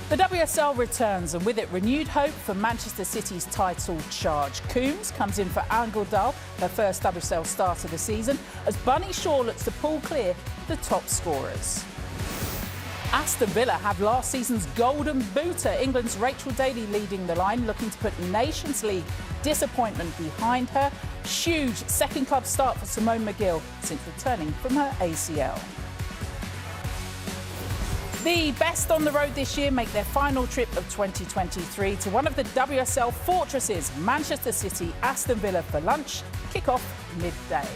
The WSL returns, and with it renewed hope for Manchester City's title charge. Coombs comes in for Angeldal, her first WSL start of the season, as Bunny Shaw looks to pull clear the top scorers. Aston Villa have last season's golden booter, England's Rachel Daly leading the line, looking to put Nations League disappointment behind her. Huge second club start for Simone McGill since returning from her ACL. The best on the road this year make their final trip of 2023 to one of the WSL fortresses, Manchester City, Aston Villa for lunch. Kick-off midday.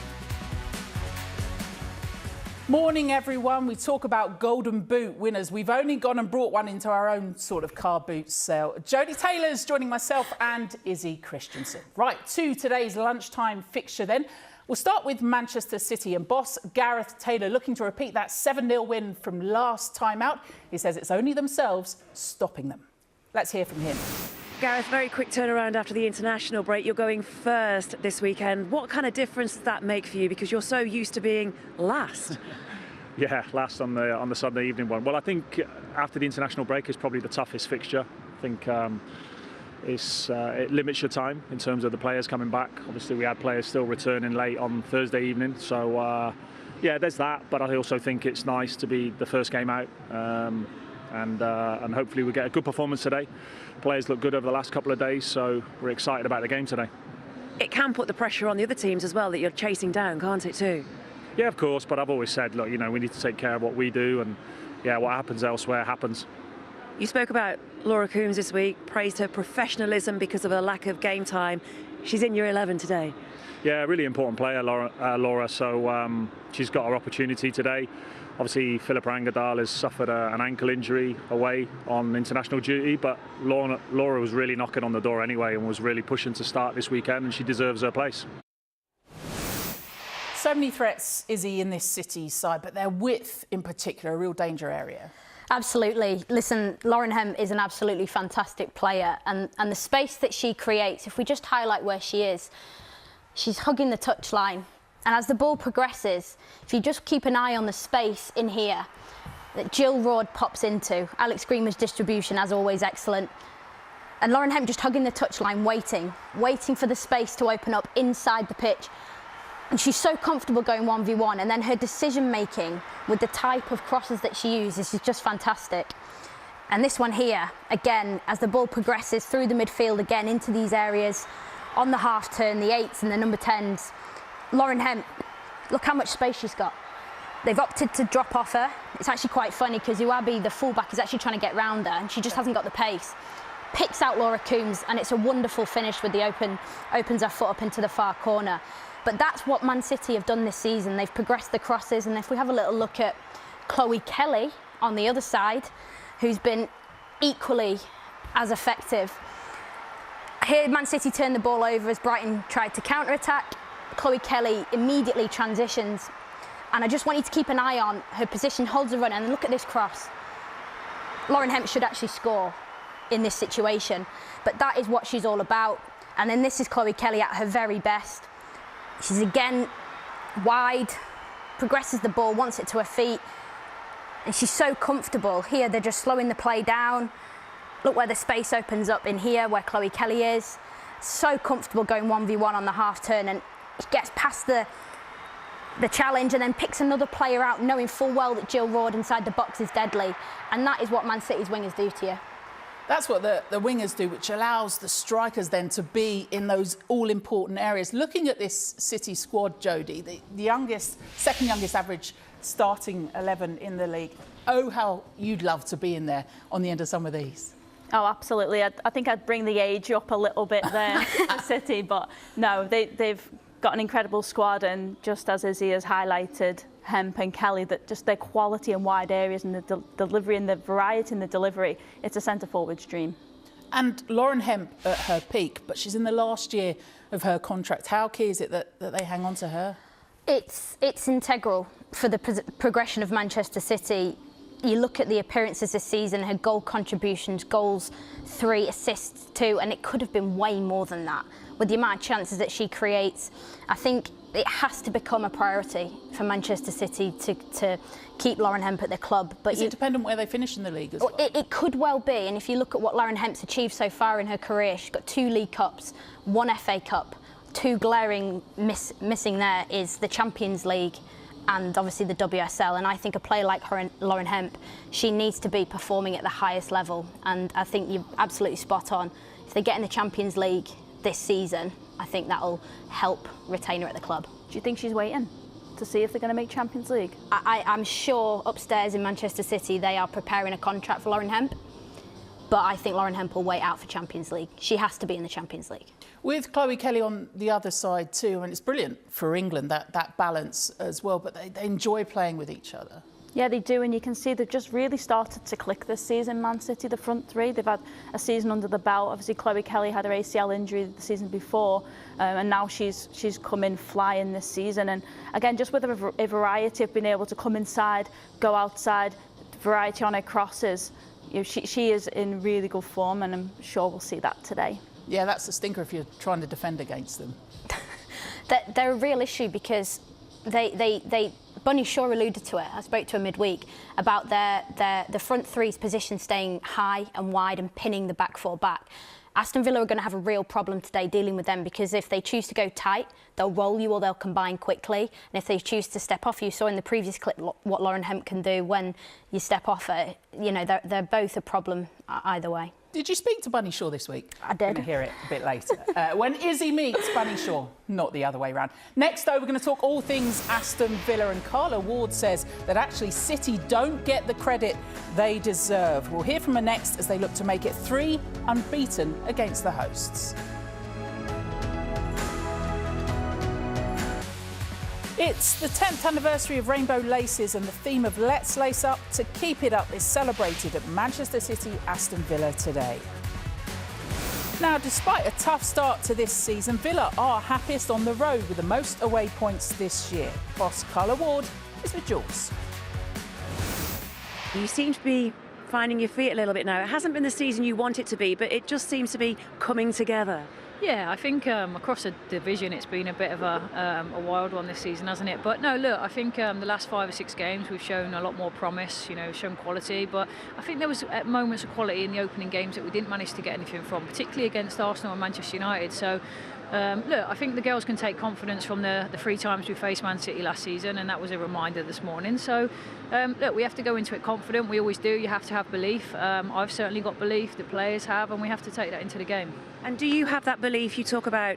Morning, everyone. We talk about Golden Boot winners. We've only gone and brought one into our own sort of car boot sale. Jodie Taylor's joining myself and Izzy Christensen. Right, to today's lunchtime fixture then. We'll start with Manchester City and boss Gareth Taylor looking to repeat that 7-0 win from last time out. He says it's only themselves stopping them. Let's hear from him. Gareth, very quick turnaround after the international break. You're going first this weekend. What kind of difference does that make for you? Because you're so used to being last. Yeah, last on the Sunday evening one. Well, I think after the international break is probably the toughest fixture. I think it limits your time in terms of the players coming back. Obviously, we had players still returning late on Thursday evening. So, yeah, there's that. But I also think it's nice to be the first game out. And hopefully we get a good performance today. Players look good over the last couple of days, so we're excited about the game today. It can put the pressure on the other teams as well that you're chasing down, can't it too? Yeah, of course, but I've always said, look, you know, we need to take care of what we do, and yeah, what happens elsewhere happens. You spoke about Laura Coombs this week, praised her professionalism because of her lack of game time. She's in year 11 today. Yeah, really important player, Laura, so she's got her opportunity today. Obviously, Philippa Angeldal has suffered an ankle injury away on international duty, but Laura was really knocking on the door anyway and was really pushing to start this weekend, and she deserves her place. So many threats, Izzy, in this City side, but their width in particular, a real danger area. Absolutely. Listen, Lauren Hemp is an absolutely fantastic player, and the space that she creates, if we just highlight where she is, she's hugging the touchline. And as the ball progresses, if you just keep an eye on the space in here that Jill Roord pops into, Alex Greenwood's distribution, as always, excellent. And Lauren Hemp just hugging the touchline, waiting for the space to open up inside the pitch. And she's so comfortable going 1v1, and then her decision-making with the type of crosses that she uses is just fantastic. And this one here, again, as the ball progresses through the midfield again into these areas, on the half-turn, the 8s and the number 10s, Lauren Hemp, look how much space she's got. They've opted to drop off her. It's actually quite funny because Uabi, the fullback, is actually trying to get round her, and she just hasn't got the pace. Picks out Laura Coombs, and it's a wonderful finish with the opens her foot up into the far corner. But that's what Man City have done this season. They've progressed the crosses, and if we have a little look at Chloe Kelly on the other side, who's been equally as effective. Here, Man City turned the ball over as Brighton tried to counter-attack. Chloe Kelly immediately transitions, and I just want you to keep an eye on her position, holds the run, and look at this cross. Lauren Hemp should actually score in this situation, but that is what she's all about. And then this is Chloe Kelly at her very best. She's again wide, progresses the ball, wants it to her feet, and she's so comfortable. Here they're just slowing the play down. Look where the space opens up in here, where Chloe Kelly is. So comfortable going 1v1 on the half turn, and gets past the challenge and then picks another player out, knowing full well that Jill Roord inside the box is deadly. And that is what Man City's wingers do to you. That's what the wingers do, which allows the strikers then to be in those all-important areas. Looking at this City squad, Jodie, the second youngest average starting 11 in the league. Oh, how you'd love to be in there on the end of some of these. Oh, absolutely. I think I'd bring the age up a little bit there for City, but no, they've got an incredible squad, and just as Izzy has highlighted, Hemp and Kelly, that just their quality in wide areas and the delivery and the variety in the delivery, it's a centre-forward's dream. And Lauren Hemp at her peak, but she's in the last year of her contract. How key is it that they hang on to her? It's integral for the progression of Manchester City. You look at the appearances this season, her goal contributions, goals 3, assists 2, and it could have been way more than that with the amount of chances that she creates. I think it has to become a priority for Manchester City to keep Lauren Hemp at the club. But is it dependent where they finish in the league as well? It could well be, and if you look at what Lauren Hemp's achieved so far in her career, she's got 2 League Cups, 1 FA Cup, 2 glaring missing there is the Champions League and obviously the WSL, and I think a player like her, Lauren Hemp, she needs to be performing at the highest level, and I think you're absolutely spot on. If they get in the Champions League this season, I think that'll help retain her at the club. Do you think she's waiting to see if they're going to make Champions League? I'm sure upstairs in Manchester City they are preparing a contract for Lauren Hemp, but I think Lauren Hemp will wait out for Champions League. She has to be in the Champions League. With Chloe Kelly on the other side too, and it's brilliant for England, that balance as well, but they enjoy playing with each other. Yeah, they do, and you can see they've just really started to click this season, Man City, the front three. They've had a season under the belt. Obviously, Chloe Kelly had her ACL injury the season before, and now she's come in flying this season. And again, just with a variety of being able to come inside, go outside, variety on her crosses, you know, she is in really good form, and I'm sure we'll see that today. Yeah, that's the stinker if you're trying to defend against them. They're a real issue because Bunny Shaw alluded to it. I spoke to her midweek about the front three's position staying high and wide and pinning the back four back. Aston Villa are going to have a real problem today dealing with them because if they choose to go tight, they'll roll you or they'll combine quickly. And if they choose to step off, you saw in the previous clip what Lauren Hemp can do when you step off her. You know, they're both a problem either way. Did you speak to Bunny Shaw this week? I did. We're going to hear it a bit later. When Izzy meets Bunny Shaw, not the other way around. Next, though, we're going to talk all things Aston Villa, and Carla Ward says that actually City don't get the credit they deserve. We'll hear from her next as they look to make it 3 unbeaten against the hosts. It's the 10th anniversary of Rainbow Laces, and the theme of Let's Lace Up to Keep It Up is celebrated at Manchester City Aston Villa today. Now, despite a tough start to this season, Villa are happiest on the road with the most away points this year. Boss Carla Ward is with Jules. You seem to be finding your feet a little bit now. It hasn't been the season you want it to be, but it just seems to be coming together. Yeah, I think across the division it's been a bit of a wild one this season, hasn't it? But no, look, I think the last 5 or 6 games we've shown a lot more promise, you know, shown quality. But I think there was moments of quality in the opening games that we didn't manage to get anything from, particularly against Arsenal and Manchester United. So look, I think the girls can take confidence from the 3 times we faced Man City last season, and that was a reminder this morning. So look, we have to go into it confident. We always do. You have to have belief. I've certainly got belief. The players have, and we have to take that into the game. And do you have that belief? You talk about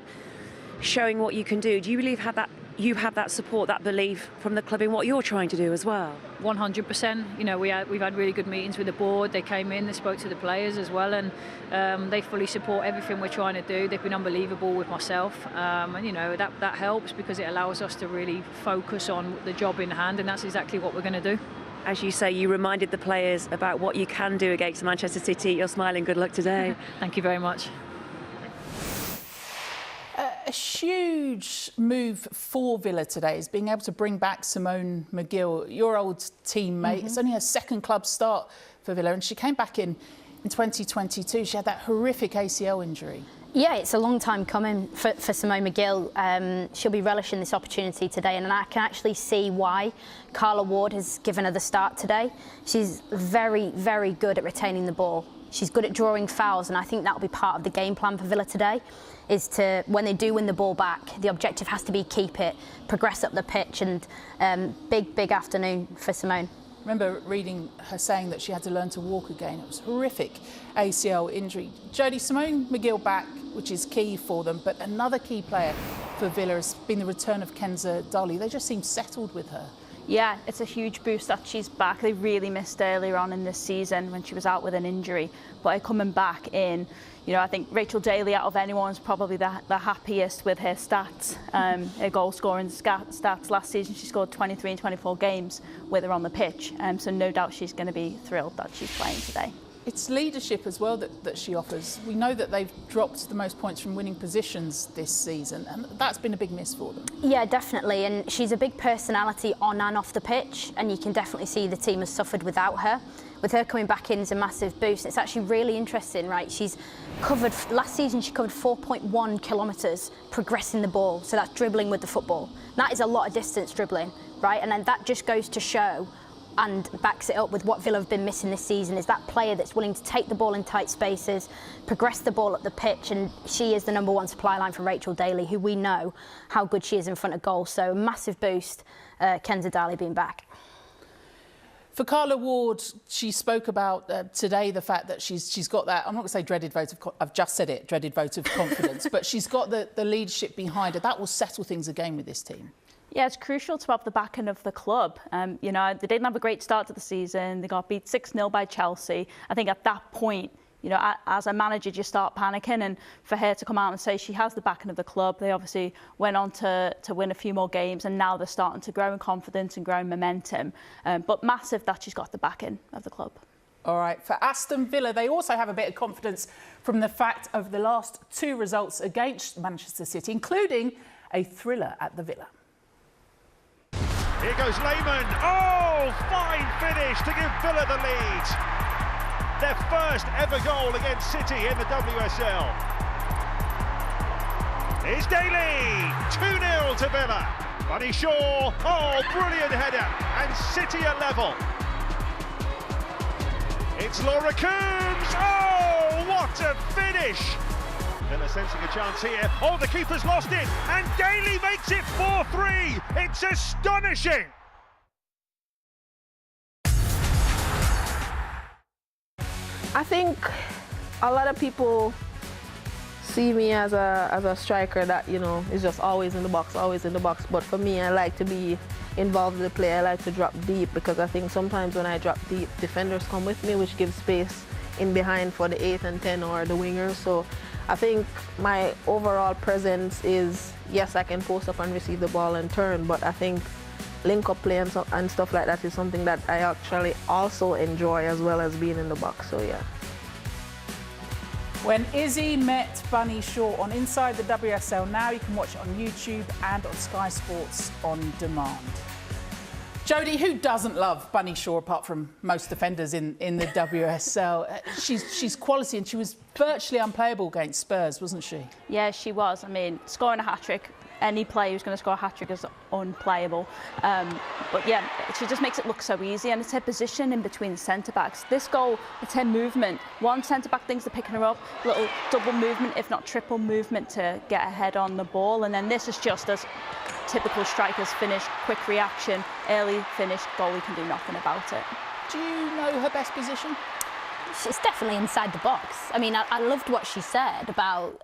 showing what you can do. Do you believe you have that support, that belief from the club in what you're trying to do as well? 100%. You know, we've had really good meetings with the board. They came in, they spoke to the players as well, and they fully support everything we're trying to do. They've been unbelievable with myself, and you know that helps because it allows us to really focus on the job in hand, and that's exactly what we're going to do. As you say, you reminded the players about what you can do against Manchester City. You're smiling. Good luck today. Thank you very much. A huge move for Villa today is being able to bring back Simone McGill, your old teammate. It's only her 2nd club start for Villa, and she came back in 2022. She had that horrific ACL injury. Yeah, it's a long time coming for Simone McGill. She'll be relishing this opportunity today, and I can actually see why Carla Ward has given her the start today. She's very, very good at retaining the ball. She's good at drawing fouls, and I think that'll be part of the game plan for Villa today, is to, when they do win the ball back, the objective has to be keep it, progress up the pitch, and big afternoon for Simone. I remember reading her saying that she had to learn to walk again. It was a horrific ACL injury. Jodie, Simone McGill back, which is key for them, but another key player for Villa has been the return of Kenza Dali. They just seem settled with her. Yeah, it's a huge boost that she's back. They really missed earlier on in this season when she was out with an injury. But her coming back in, you know, I think Rachel Daly out of anyone is probably the happiest with her stats. Her goal scoring stats last season, she scored 23 in 24 games with her on the pitch. So no doubt she's going to be thrilled that she's playing today. It's leadership as well that she offers. We know that they've dropped the most points from winning positions this season, and that's been a big miss for them. Yeah, definitely, and she's a big personality on and off the pitch, and you can definitely see the team has suffered without her. with her coming back in is a massive boost. It's actually really interesting, right? She's covered, last season she covered 4.1 kilometres progressing the ball, so that's dribbling with the football. That is a lot of distance dribbling, right? And then that just goes to show and backs it up with what Villa have been missing this season, is that player that's willing to take the ball in tight spaces, progress the ball up the pitch, and she is the #1 supply line from Rachel Daly, who we know how good she is in front of goal. So massive boost, Kenza Daly being back. For Carla Ward, she spoke about today the fact that she's got that, I'm not going to say dreaded vote of, I've just said it, dreaded vote of confidence, but she's got the leadership behind her. That will settle things again with this team. Yeah, it's crucial to have the backing of the club. You know, they didn't have a great start to the season. They got beat 6-0 by Chelsea. I think at that point, you know, as a manager, you start panicking. And for her to come out and say she has the backing of the club, they obviously went on to win a few more games, and now they're starting to grow in confidence and grow in momentum. But massive that she's got the backing of the club. All right, for Aston Villa, they also have a bit of confidence from the fact of the last 2 results against Manchester City, including a thriller at the Villa. Here goes Lehmann. Oh, fine finish to give Villa the lead. Their first ever goal against City in the WSL. Here's Daly. 2-0 to Villa. Bunny Shaw. Oh, brilliant header. And City are level. It's Laura Coombs. Oh, what a finish. Villa sensing a chance here. Oh, the keeper's lost it, and Daly makes it 4-3. It's astonishing. I think a lot of people see me as a striker that, you know, is just always in the box, always in the box. But for me, I like to be involved in the play. I like to drop deep, because I think sometimes when I drop deep, defenders come with me, which gives space in behind for the 8 and 10 or the wingers. So I think my overall presence is, yes, I can post up and receive the ball and turn, but I think link-up play and stuff like that is something that I actually also enjoy, as well as being in the box, so yeah. When Izzy met Bunny Shaw on Inside the WSL, now you can watch it on YouTube and on Sky Sports On Demand. Jodie, who doesn't love Bunny Shaw apart from most defenders in the WSL? She's quality, and she was virtually unplayable against Spurs, wasn't she? Yeah, she was. I mean, scoring a hat-trick, any player who's going to score a hat-trick is unplayable. But yeah, she just makes it look so easy, and it's her position in between the centre-backs. This goal, it's her movement. One centre-back thinks they're picking her up, little double movement, if not triple movement, to get her head on the ball, and then this is just as typical strikers finish, quick reaction, early finish, goalie can do nothing about it. Do you know her best position? She's definitely inside the box. I mean, I loved what she said about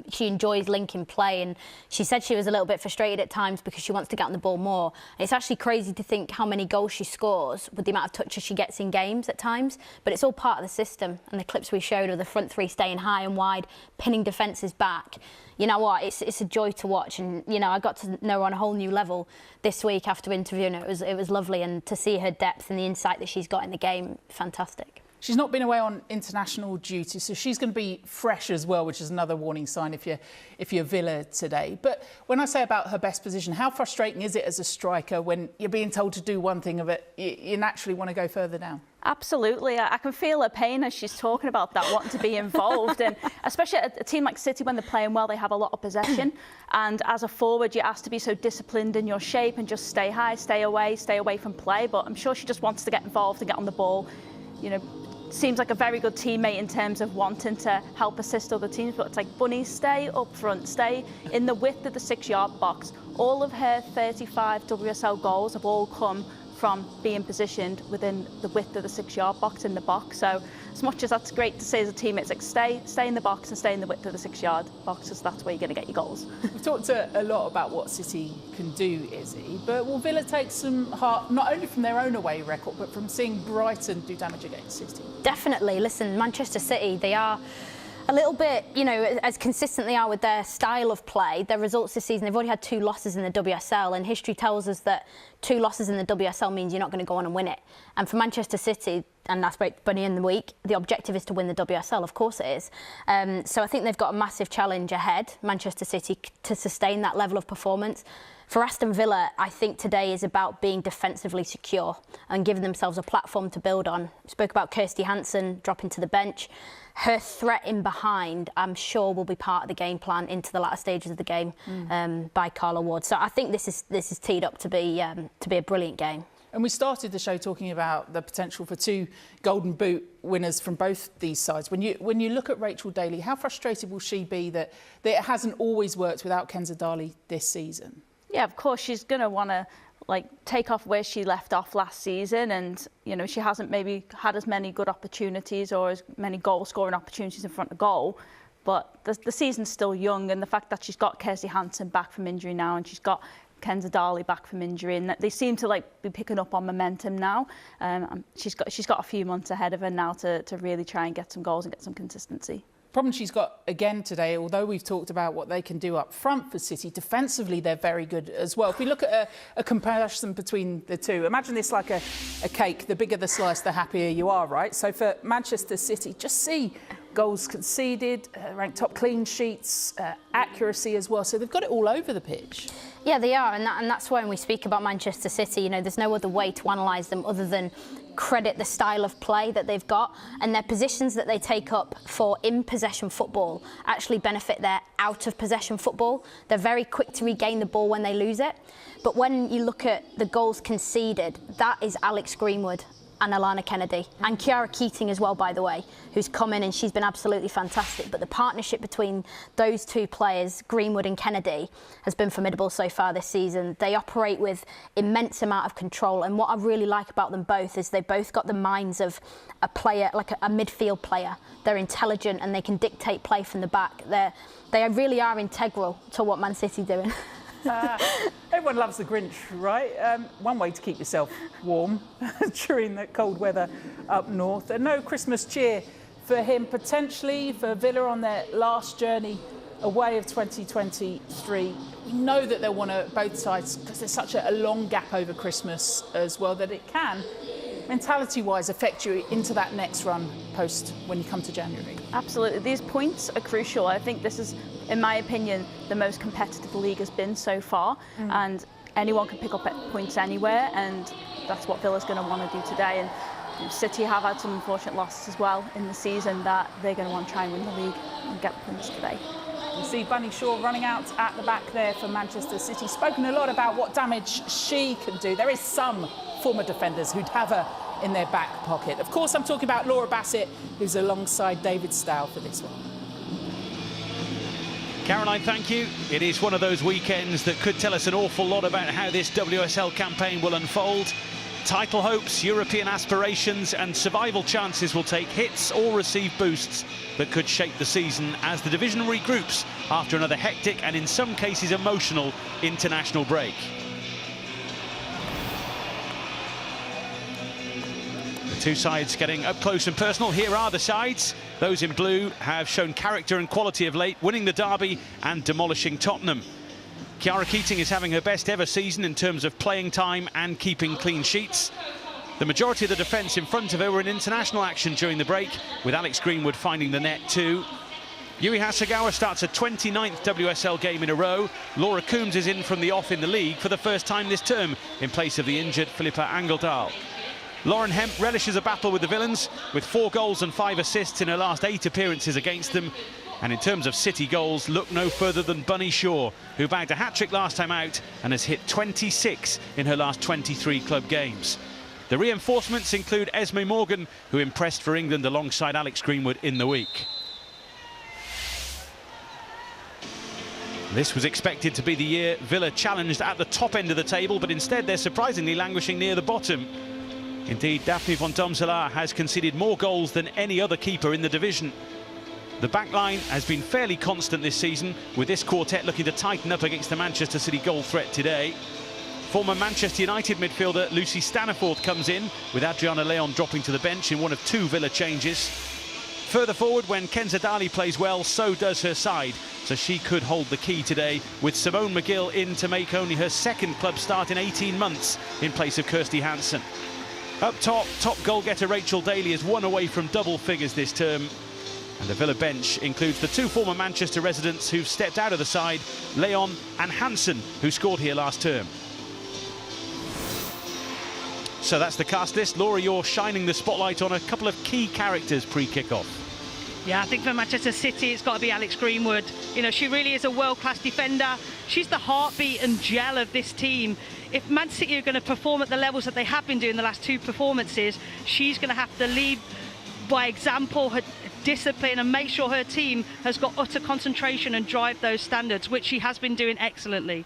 she enjoys linking play, and she said she was a little bit frustrated at times because she wants to get on the ball more. And it's actually crazy to think how many goals she scores with the amount of touches she gets in games at times, but it's all part of the system. And the clips we showed of the front 3 staying high and wide, pinning defences back. You know what, it's a joy to watch, and you know, I got to know her on a whole new level this week after interviewing her. It was lovely, and to see her depth and the insight that she's got in the game, fantastic. She's not been away on international duty, so she's going to be fresh as well, which is another warning sign if you're Villa today. But when I say about her best position, how frustrating is it as a striker when you're being told to do one thing of it, you naturally want to go further down? Absolutely. I can feel her pain as she's talking about that, wanting to be involved. And especially at a team like City, when they're playing well, they have a lot of possession. And as a forward, you're asked to be so disciplined in your shape and just stay high, stay away from play. But I'm sure she just wants to get involved and get on the ball. You know, seems like a very good teammate in terms of wanting to help assist other teams, but it's like, Bunny, stay up front, stay in the width of the 6-yard box. All of her 35 WSL goals have all come from being positioned within the width of the 6-yard box in the box. So as much as that's great to say as a team, it's like stay in the box and stay in the width of the 6-yard box, because that's where you're going to get your goals. We've talked a lot about what City can do, Izzy, but will Villa take some heart, not only from their own away record, but from seeing Brighton do damage against City? Definitely. Listen, Manchester City, they are a little bit, you know, as consistent they are with their style of play, their results this season, they've already had 2 losses in the WSL, and history tells us that 2 losses in the WSL means you're not going to go on and win it. And for Manchester City, and that's great, Bunny in the week, the objective is to win the WSL, of course it is. So I think they've got a massive challenge ahead, Manchester City, to sustain that level of performance. For Aston Villa, I think today is about being defensively secure and giving themselves a platform to build on. We spoke about Kirsty Hansen dropping to the bench. Her threat in behind, I'm sure, will be part of the game plan into the latter stages of the game by Carla Ward. So I think this is teed up to be a brilliant game. And we started the show talking about the potential for 2 Golden Boot winners from both these sides. When you look at Rachel Daly, how frustrated will she be that it hasn't always worked without Kenza Dali this season? Yeah, of course, she's going to want to take off where she left off last season, and she hasn't maybe had as many good opportunities or as many goal-scoring opportunities in front of goal. But the season's still young, and the fact that she's got Kirsty Hansen back from injury now, and she's got Kenza Dali back from injury, and they seem to be picking up on momentum now. She's got a few months ahead of her now to really try and get some goals and get some consistency. Problem she's got again today, although we've talked about what they can do up front for City, defensively they're very good as well. If we look at a comparison between the two, imagine this like a cake. The bigger the slice, the happier you are, right? So for Manchester City, just see goals conceded, ranked top clean sheets, accuracy as well. So they've got it all over the pitch. Yeah, they are, and that's why when we speak about Manchester City, there's no other way to analyse them other than credit the style of play that they've got, and their positions that they take up for in-possession football actually benefit their out-of-possession football. They're very quick to regain the ball when they lose it. But when you look at the goals conceded, that is Alex Greenwood and Alana Kennedy, and Kiara Keating as well, by the way, who's come in and she's been absolutely fantastic. But the partnership between those 2 players, Greenwood and Kennedy, has been formidable so far this season. They operate with immense amount of control, and what I really like about them both is they've both got the minds of a player, like a midfield player. They're intelligent and they can dictate play from the back. They really are integral to what Man City are doing. Everyone loves the Grinch, right? One way to keep yourself warm during the cold weather up north. And no Christmas cheer for him, potentially for Villa on their last journey away of 2023. We know that they'll want to, both sides, because there's such a long gap over Christmas as well, that it can, mentality-wise, affect you into that next run post when you come to January. Absolutely. These points are crucial. I think this is, in my opinion, the most competitive the league has been so far, and anyone can pick up points anywhere, and that's what Villa's going to want to do today. And City have had some unfortunate losses as well in the season that they're going to want to try and win the league and get points today. You see Bunny Shaw running out at the back there for Manchester City. Spoken a lot about what damage she can do. There is some former defenders who'd have her in their back pocket. Of course, I'm talking about Laura Bassett, who's alongside David Stow for this one. Caroline, thank you. It is one of those weekends that could tell us an awful lot about how this WSL campaign will unfold. Title hopes, European aspirations and survival chances will take hits or receive boosts that could shape the season as the division regroups after another hectic and in some cases emotional international break. The 2 sides getting up close and personal. Here are the sides. Those in blue have shown character and quality of late, winning the derby and demolishing Tottenham. Kiara Keating is having her best ever season in terms of playing time and keeping clean sheets. The majority of the defence in front of her were in international action during the break, with Alex Greenwood finding the net too. Yui Hasegawa starts a 29th WSL game in a row. Laura Coombs is in from the off in the league for the first time this term, in place of the injured Philippa Angeldal. Lauren Hemp relishes a battle with the villains, with 4 goals and 5 assists in her last 8 appearances against them. And in terms of City goals, look no further than Bunny Shaw, who bagged a hat-trick last time out and has hit 26 in her last 23 club games. The reinforcements include Esme Morgan, who impressed for England alongside Alex Greenwood in the week. This was expected to be the year Villa challenged at the top end of the table, but instead they're surprisingly languishing near the bottom. Indeed, Daphne von Domselaar has conceded more goals than any other keeper in the division. The backline has been fairly constant this season, with this quartet looking to tighten up against the Manchester City goal threat today. Former Manchester United midfielder Lucy Staniforth comes in, with Adriana Leon dropping to the bench in one of 2 Villa changes. Further forward, when Kenza Dali plays well, so does her side, so she could hold the key today, with Simone McGill in to make only her 2nd club start in 18 months in place of Kirsty Hansen. Up top, top goal-getter Rachel Daly is 1 away from double figures this term. And the Villa bench includes the 2 former Manchester residents who've stepped out of the side, Leon and Hansen, who scored here last term. So that's the cast list. Laura, you're shining the spotlight on a couple of key characters pre-kick-off. Yeah, I think for Manchester City, it's got to be Alex Greenwood. You know, she really is a world-class defender. She's the heartbeat and gel of this team. If Man City are going to perform at the levels that they have been doing the last 2 performances, she's going to have to lead by example, her discipline, and make sure her team has got utter concentration and drive those standards, which she has been doing excellently.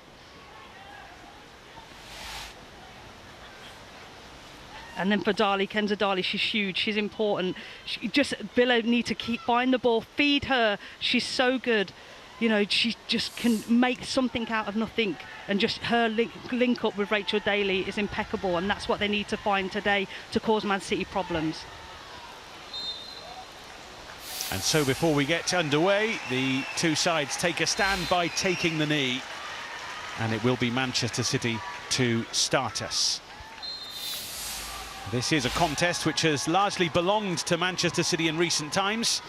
And then for Darley, Kenza Darley, she's huge, she's important. Villa need to keep buying the ball, feed her. She's so good. You know, she just can make something out of nothing. And just her link up with Rachel Daly is impeccable. And that's what they need to find today to cause Man City problems. And so before we get underway, the 2 sides take a stand by taking the knee. And it will be Manchester City to start us. This is a contest which has largely belonged to Manchester City in recent times.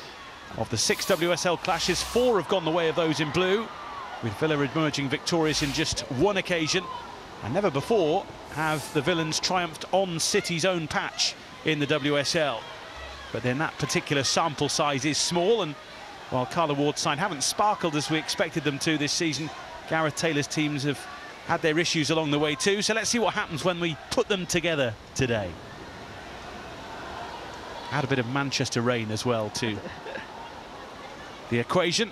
Of the 6 WSL clashes, 4 have gone the way of those in blue, with Villa emerging victorious in just 1 occasion. And never before have the Villains triumphed on City's own patch in the WSL. But then that particular sample size is small, and while Carla Ward's side haven't sparkled as we expected them to this season, Gareth Taylor's teams have had their issues along the way too. So let's see what happens when we put them together today. Add a bit of Manchester rain as well to the equation.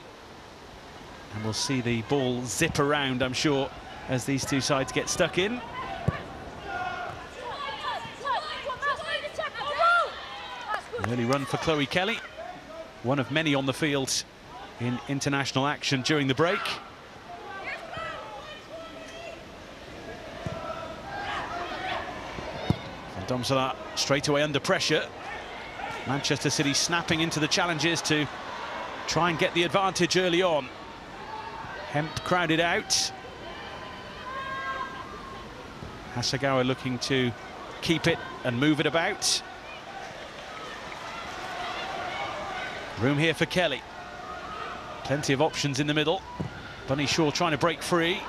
And we'll see the ball zip around, I'm sure, as these 2 sides get stuck in. An early run for Chloe Kelly, one of many on the field in international action during the break. And Domsala straight away under pressure. Manchester City snapping into the challenges to try and get the advantage early on. Hemp crowded out. Hasegawa looking to keep it and move it about. Room here for Kelly. Plenty of options in the middle. Bunny Shaw trying to break free.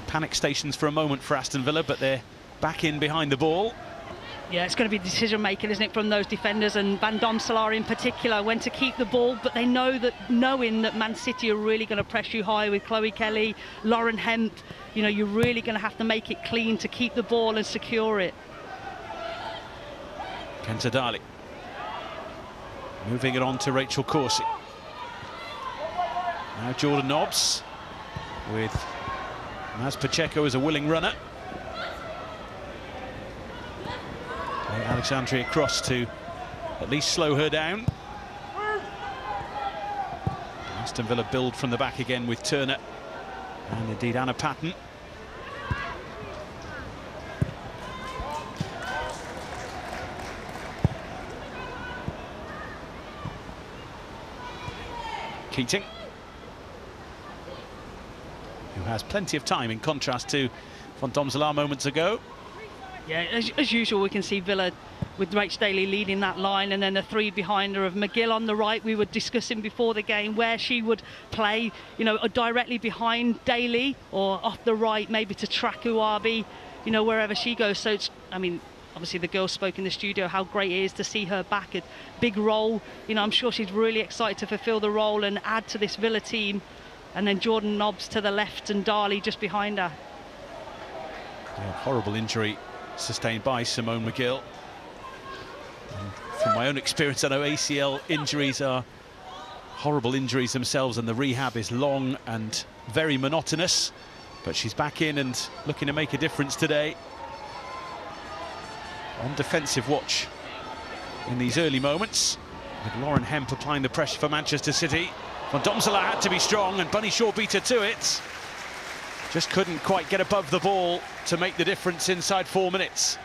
Panic stations for a moment for Aston Villa, but they're back in behind the ball. Yeah, it's going to be decision making, isn't it, from those defenders, and Van Domselaar in particular, when to keep the ball, but they know that, knowing that Man City are really going to press you high with Chloe Kelly, Lauren Hemp, you know, you're really going to have to make it clean to keep the ball and secure it. Kenza Darley moving it on to Rachel Corsi. Now Jordan Nobbs with Maz Pacheco as a willing runner. Alexandria Cross to at least slow her down. Aston Villa build from the back again with Turner and indeed Anna Patton. Keating, who has plenty of time in contrast to Van Domselaar moments ago. Yeah, as usual, we can see Villa with Rach Daly leading that line, and then the 3 behind her of McGill on the right. We were discussing before the game where she would play, you know, directly behind Daly or off the right, maybe to track Uabi, you know, wherever she goes. So it's, I mean, obviously the girls spoke in the studio how great it is to see her back. A big role, you know, I'm sure she's really excited to fulfil the role and add to this Villa team. And then Jordan Nobbs to the left and Darley just behind her. Yeah, horrible injury sustained by Simone McGill. And from my own experience, I know ACL injuries are horrible injuries themselves, and the rehab is long and very monotonous. But she's back in and looking to make a difference today. On defensive watch in these early moments, with Lauren Hemp applying the pressure for Manchester City. Van Domselaar had to be strong, and Bunny Shaw beat her to it. Just couldn't quite get above the ball to make the difference inside 4 minutes.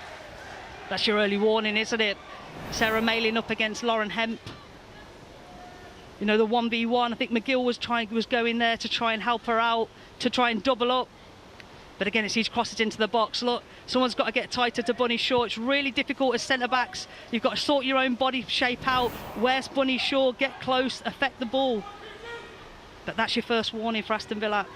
That's your early warning, isn't it? Sarah Malin up against Lauren Hemp. You know, the 1v1, I think McGill was going there to try and help her out, to try and double up. But again, it's these crosses into the box. Look, someone's got to get tighter to Bunny Shaw. It's really difficult as centre-backs. You've got to sort your own body shape out. Where's Bunny Shaw? Get close, affect the ball. But that's your first warning for Aston Villa.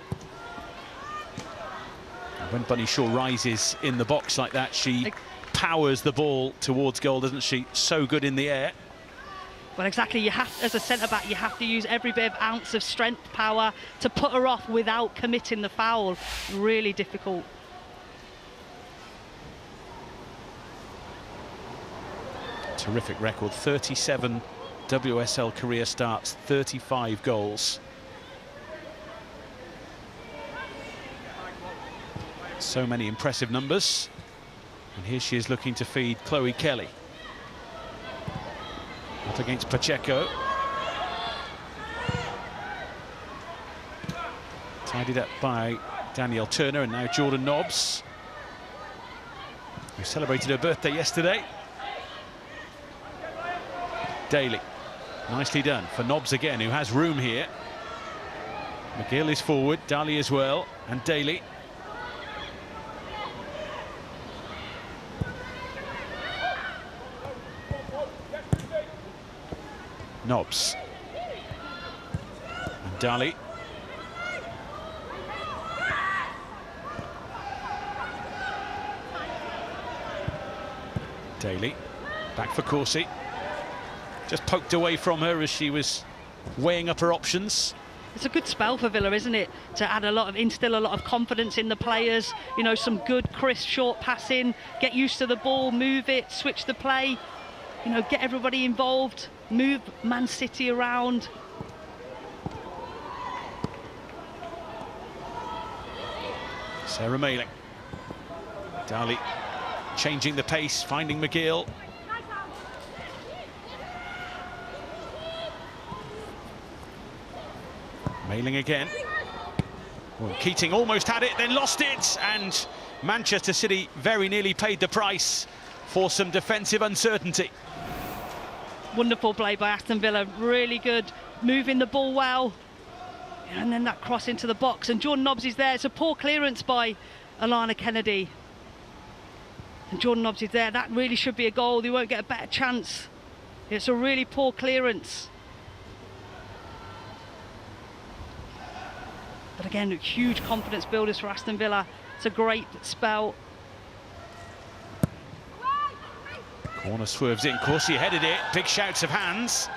When Bunny Shaw rises in the box like that, she powers the ball towards goal, doesn't she? So good in the air. Well, exactly. You have, as a centre-back, you have to use every bit of ounce of strength, power to put her off without committing the foul. Really difficult. Terrific record. 37 WSL career starts, 35 goals. So many impressive numbers. And here she is looking to feed Chloe Kelly. Up against Pacheco. Tidied up by Danielle Turner, and now Jordan Nobbs, who celebrated her birthday yesterday. Daly. Nicely done for Nobbs again, who has room here. McGill is forward, Daly as well, and Daly. Nobbs. And Daly. Daly. Back for Corsi. Just poked away from her as she was weighing up her options. It's a good spell for Villa, isn't it? To add instill a lot of confidence in the players. You know, some good, crisp, short passing. Get used to the ball, move it, switch the play. You know, get everybody involved. Move Man City around. Sarah Mailing. Daly changing the pace, finding McGill. Mailing again. Well, Keating almost had it, then lost it, and Manchester City very nearly paid the price for some defensive uncertainty. Wonderful play by Aston Villa, really good, moving the ball well, and then that cross into the box, and Jordan Nobbs is there. It's a poor clearance by Alana Kennedy, and Jordan Nobbs is there. That really should be a goal. They won't get a better chance. It's a really poor clearance. But again, huge confidence builders for Aston Villa. It's a great spell. Corner swerves in, Corsi headed it, big shouts of hands.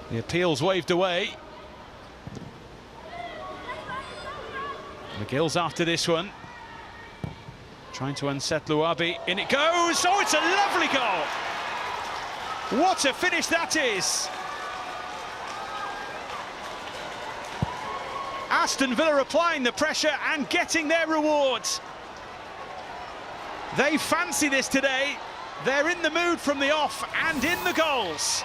The appeal's waved away. McGill's after this one. Trying to unset Luabi, in it goes! Oh, it's a lovely goal! What a finish that is! Aston Villa applying the pressure and getting their rewards. They fancy this today. They're in the mood from the off and in the goals.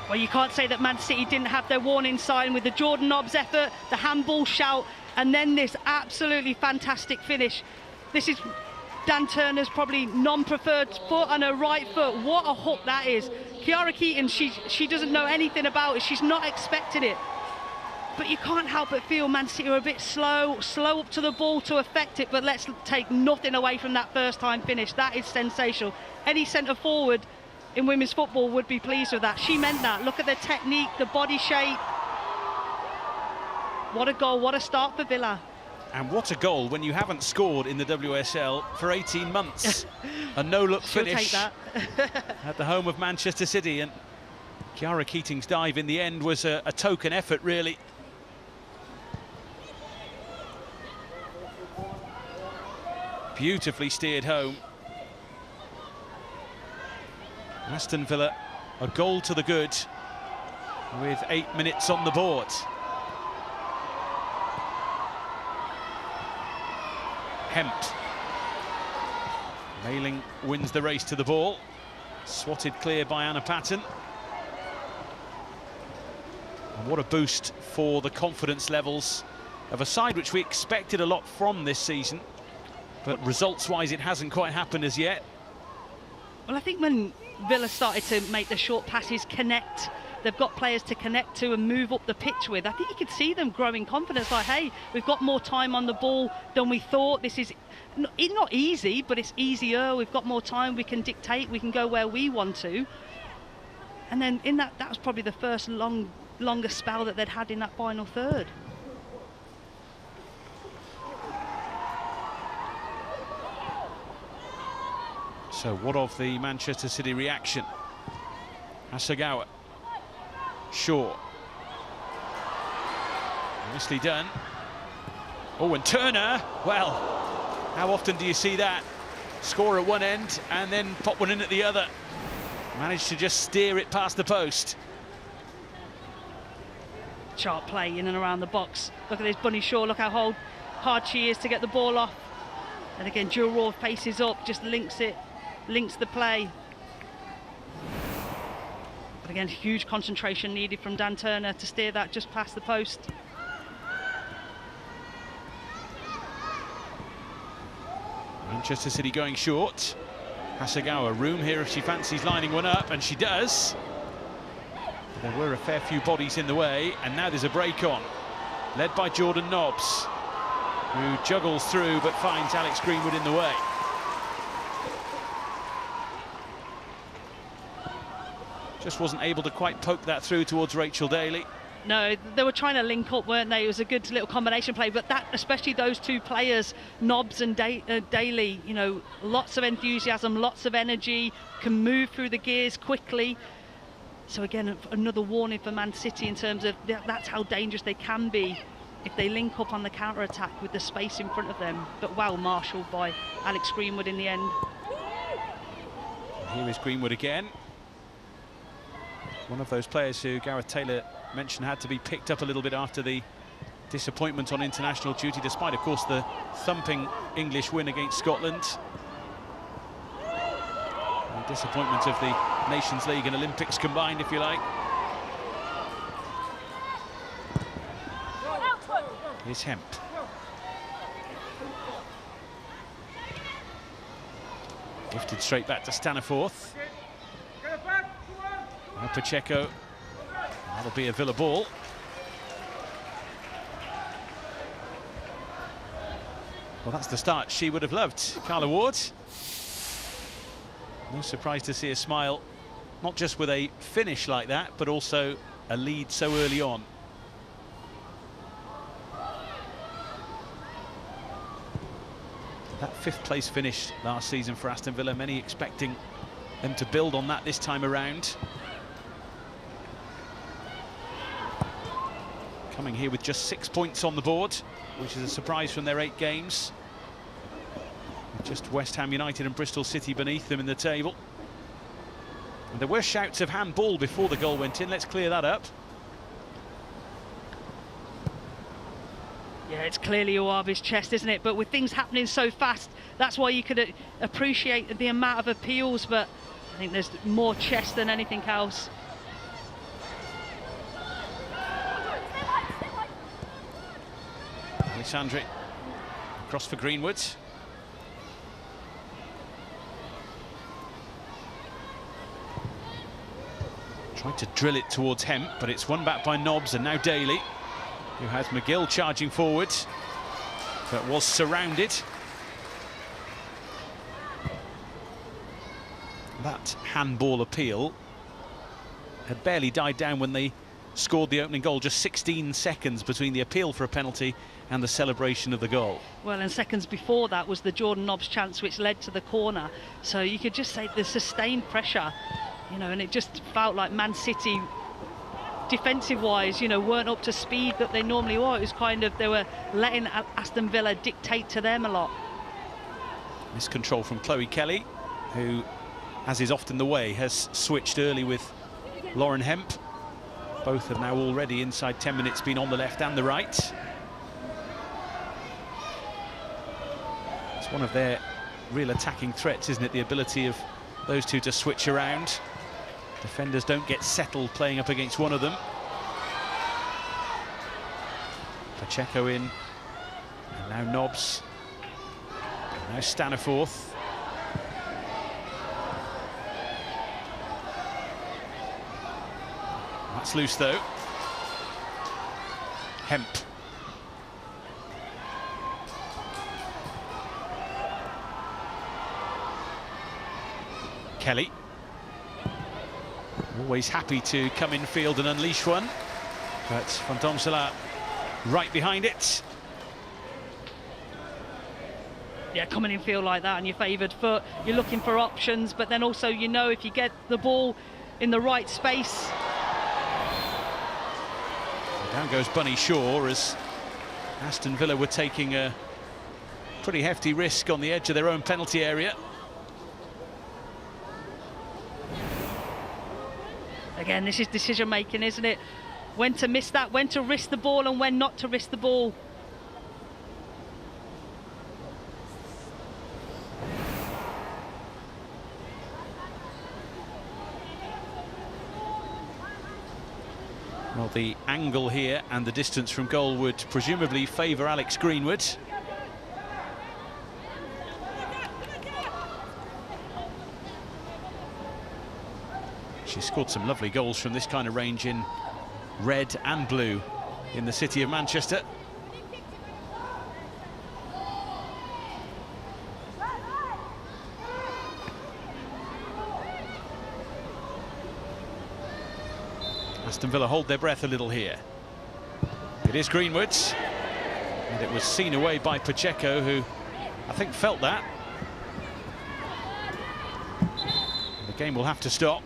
Well, you can't say that Man City didn't have their warning sign with the Jordan Nobbs effort, the handball shout, and then this absolutely fantastic finish. This is Dan Turner's probably non-preferred foot on her right foot. What a hook that is. Kiara Keating, she doesn't know anything about it. She's not expecting it. But you can't help but feel Man City are a bit slow up to the ball to affect it, but let's take nothing away from that first time finish. That is sensational. Any centre forward in women's football would be pleased with that. She meant that. Look at the technique, the body shape. What a goal, what a start for Villa. And what a goal when you haven't scored in the WSL for 18 months. A no-look finish take that. at the home of Manchester City, and Kiara Keating's dive in the end was a token effort, really. Beautifully steered home. Aston Villa, a goal to the good with 8 minutes on the board. Hemp. Mailing wins the race to the ball. Swatted clear by Anna Patton. And what a boost for the confidence levels of a side which we expected a lot from this season. But results-wise, it hasn't quite happened as yet. Well, I think when Villa started to make the short passes connect they've got players to connect to and move up the pitch with. I think you could see them growing confidence, like, hey, we've got more time on the ball than we thought. This is not easy, but it's easier. We've got more time, we can dictate, we can go where we want to. And then in that was probably the first longer spell that they'd had in that final third. So what of the Manchester City reaction? Asagawa, Shaw, nicely done. Oh, and Turner, well, how often do you see that? Score at one end and then pop one in at the other. Managed to just steer it past the post. Sharp play in and around the box. Look at this Bunny Shaw, look how hard she is to get the ball off. And again, Juror faces up, just links the play. But again, huge concentration needed from Dan Turner to steer that just past the post. Manchester City going short. Asagawa, room here if she fancies lining one up, and she does. There were a fair few bodies in the way, and now there's a break on. Led by Jordan Nobbs, who juggles through but finds Alex Greenwood in the way. Just wasn't able to quite poke that through towards Rachel Daly. No, they were trying to link up, weren't they? It was a good little combination play, but that, especially those two players, Nobbs and Daly, you know, lots of enthusiasm, lots of energy, can move through the gears quickly. So again, another warning for Man City in terms of that's how dangerous they can be if they link up on the counter-attack with the space in front of them. But well marshalled by Alex Greenwood in the end. Here is Greenwood again. One of those players who Gareth Taylor mentioned had to be picked up a little bit after the disappointment on international duty, despite, of course, the thumping English win against Scotland. The disappointment of the Nations League and Olympics combined, if you like. Here's Hemp. Lifted straight back to Staniforth. Now Pacheco. That'll be a Villa ball. Well, that's the start she would have loved. Carla Ward. No surprise to see a smile, not just with a finish like that, but also a lead so early on. That fifth place finish last season for Aston Villa, many expecting them to build on that this time around. Coming here with just 6 points on the board, which is a surprise from their 8 games. Just West Ham United and Bristol City beneath them in the table. And there were shouts of handball before the goal went in. Let's clear that up. Yeah, it's clearly Uwabi's chest, isn't it? But with things happening so fast, that's why you could appreciate the amount of appeals, but I think there's more chest than anything else. Alessandri across for Greenwood. Tried to drill it towards Hemp, but it's won back by Nobbs, and now Daly, who has McGill charging forward, but was surrounded. That handball appeal had barely died down when they scored the opening goal. Just 16 seconds between the appeal for a penalty and the celebration of the goal. Well, and seconds before that was the Jordan Nobbs chance, which led to the corner. So you could just say the sustained pressure, you know, and it just felt like Man City, defensive-wise, you know, weren't up to speed that they normally were. It was kind of, they were letting Aston Villa dictate to them a lot. Miscontrol from Chloe Kelly, who, as is often the way, has switched early with Lauren Hemp. Both have now already, inside 10 minutes, been on the left and the right. It's one of their real attacking threats, isn't it? The ability of those two to switch around. Defenders don't get settled playing up against one of them. Pacheco in, and now Nobbs, and now Staniforth. cuts loose though. Hemp. Kelly. Always happy to come in field and unleash one. But Van Domselaar right behind it. Yeah, coming in field like that on your favoured foot, you're looking for options, but then also, you know, if you get the ball in the right space. Down goes Bunny Shaw as Aston Villa were taking a pretty hefty risk on the edge of their own penalty area. Again, this is decision making, isn't it? When to miss that, when to risk the ball and when not to risk the ball. Well, the angle here and the distance from goal would presumably favour Alex Greenwood. She's scored some lovely goals from this kind of range in red and blue in the city of Manchester. Aston Villa hold their breath a little here. It is Greenwood, and it was seen away by Pacheco, who I think felt that. The game will have to stop.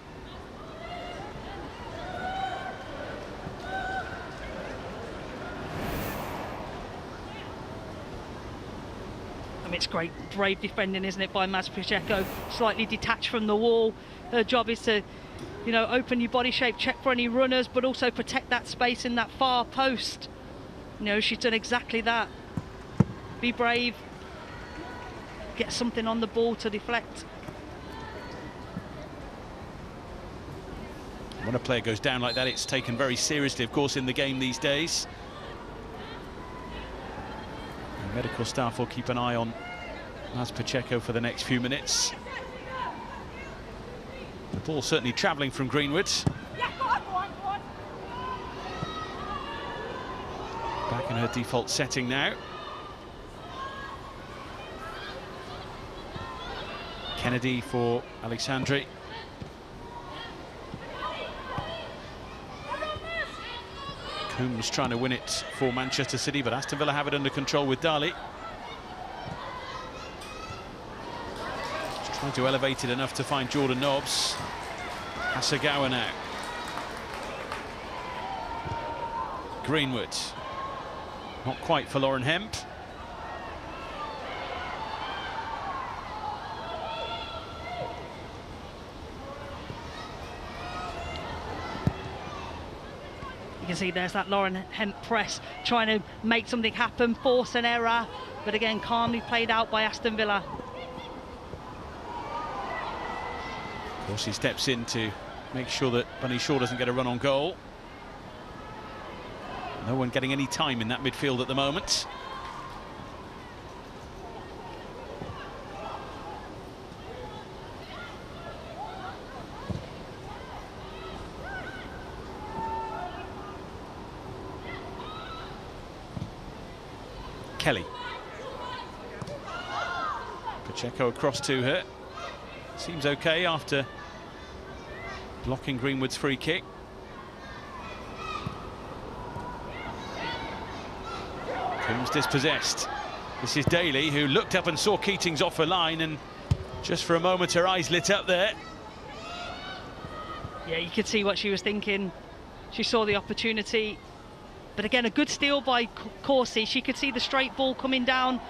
I mean, it's great, brave defending, isn't it, by Maz Pacheco? Slightly detached from the wall. Her job is to, you know, open your body shape, check for any runners, but also protect that space in that far post. You know, she's done exactly that. Be brave. Get something on the ball to deflect. When a player goes down like that, it's taken very seriously, of course, in the game these days. The medical staff will keep an eye on Maz Pacheco for the next few minutes. The ball certainly travelling from Greenwood. Back in her default setting now. Kennedy for Alexandri. Coombs trying to win it for Manchester City, but Aston Villa have it under control with Dali. Just trying to elevate it enough to find Jordan Nobbs. Hasegawa now. Greenwood. Not quite for Lauren Hemp. You can see there's that Lauren Hemp press, trying to make something happen, force an error, but again, calmly played out by Aston Villa. Of course, he steps in to make sure that Bunny Shaw doesn't get a run on goal. No one getting any time in that midfield at the moment. Kelly. Pacheco across to her. Seems okay after blocking Greenwood's free kick. Coombs dispossessed. This is Daly, who looked up and saw Keating's off her line, and just for a moment her eyes lit up there. Yeah, you could see what she was thinking. She saw the opportunity. But again, a good steal by Corsi. She could see the straight ball coming down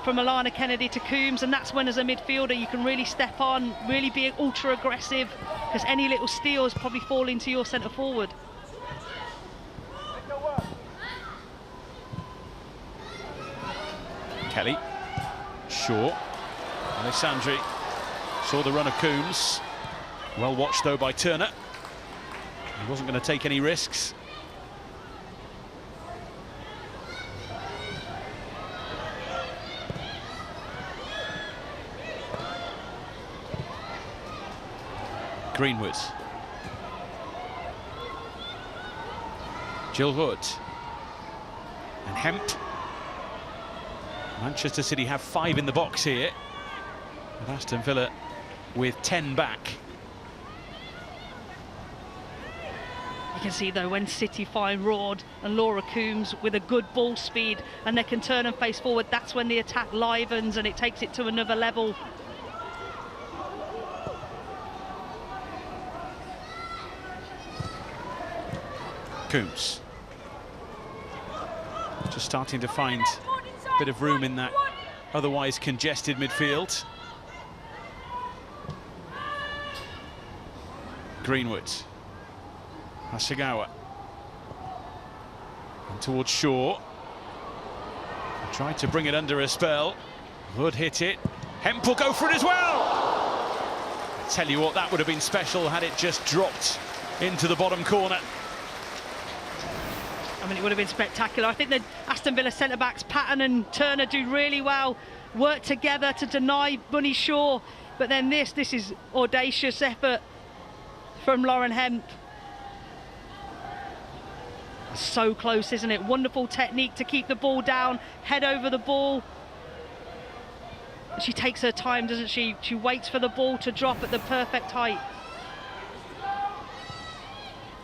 from Alana Kennedy to Coombs, and that's when, as a midfielder, you can really step on, really be ultra aggressive, because any little steals probably fall into your centre forward. Kelly, Shaw, Alessandri saw the run of Coombs. Well watched though by Turner. He wasn't going to take any risks. Greenwood. Jill Hood and Hemp. Manchester City have 5 in the box here, with Aston Villa with 10 back. You can see though when City find Rord and Laura Coombs with a good ball speed and they can turn and face forward, that's when the attack livens and it takes it to another level. Coombs just starting to find a bit of room in that otherwise congested midfield. Greenwood, Hasegawa, and towards Shaw. Tried to bring it under a spell. Would hit it. Hemp will go for it as well. I tell you what, that would have been special had it just dropped into the bottom corner. I mean, it would have been spectacular. I think that Aston Villa centre-backs, Patton and Turner, do really well, work together to deny Bunny Shaw. But then this is audacious effort from Lauren Hemp. So close, isn't it? Wonderful technique to keep the ball down, head over the ball. She takes her time, doesn't she? She waits for the ball to drop at the perfect height.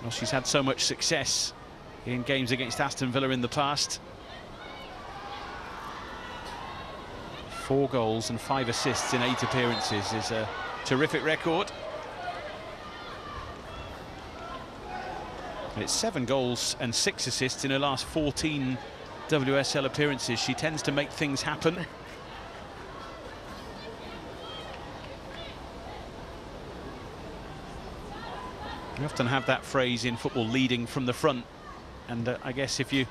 Well, she's had so much success in games against Aston Villa in the past. 4 goals and 5 assists in 8 appearances is a terrific record. And it's 7 goals and 6 assists in her last 14 WSL appearances. She tends to make things happen. We often have that phrase in football, leading from the front. And I guess if you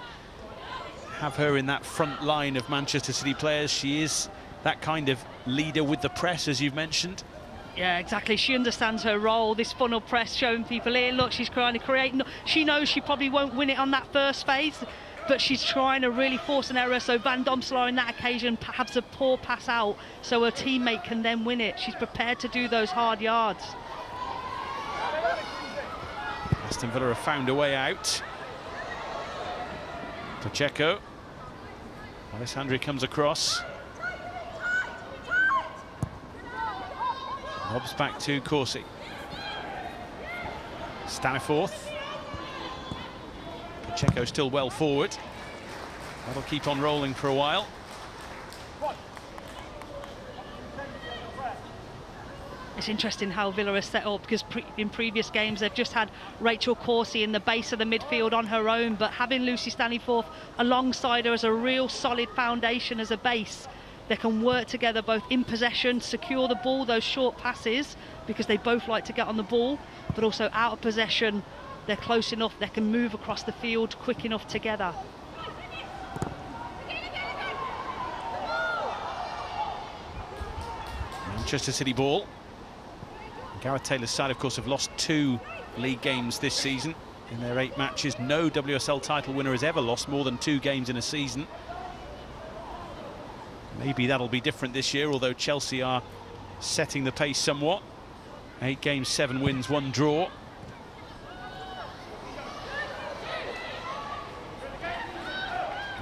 have her in that front line of Manchester City players, she is that kind of leader with the press, as you've mentioned. Yeah, exactly. She understands her role. This funnel press, showing people here, look, she's trying to create. She knows she probably won't win it on that first phase, but she's trying to really force an error. So Van Domselaar in that occasion perhaps a poor pass out, so her teammate can then win it. She's prepared to do those hard yards. Aston Villa have found a way out. Pacheco. Alessandri comes across. Lobs back to Corsi. Staniforth. Pacheco still well forward. That'll keep on rolling for a while. It's interesting how Villa is set up, because in previous games they've just had Rachel Corsi in the base of the midfield on her own, but having Lucy Staniforth alongside her as a real solid foundation, as a base, they can work together both in possession, secure the ball, those short passes, because they both like to get on the ball, but also out of possession, they're close enough, they can move across the field quick enough together. Manchester City ball. Gareth Taylor's side, of course, have lost 2 league games this season in their 8 matches. No WSL title winner has ever lost more than 2 games in a season. Maybe that'll be different this year, although Chelsea are setting the pace somewhat. 8 games, 7 wins, 1 draw.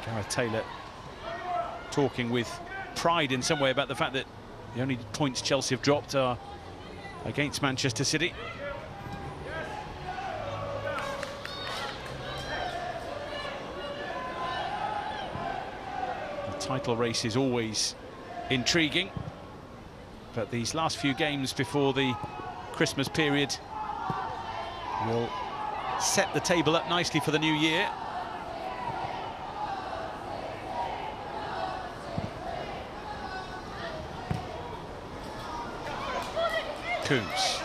Gareth Taylor talking with pride in some way about the fact that the only points Chelsea have dropped are against Manchester City. The title race is always intriguing, but these last few games before the Christmas period will set the table up nicely for the new year. Coombs.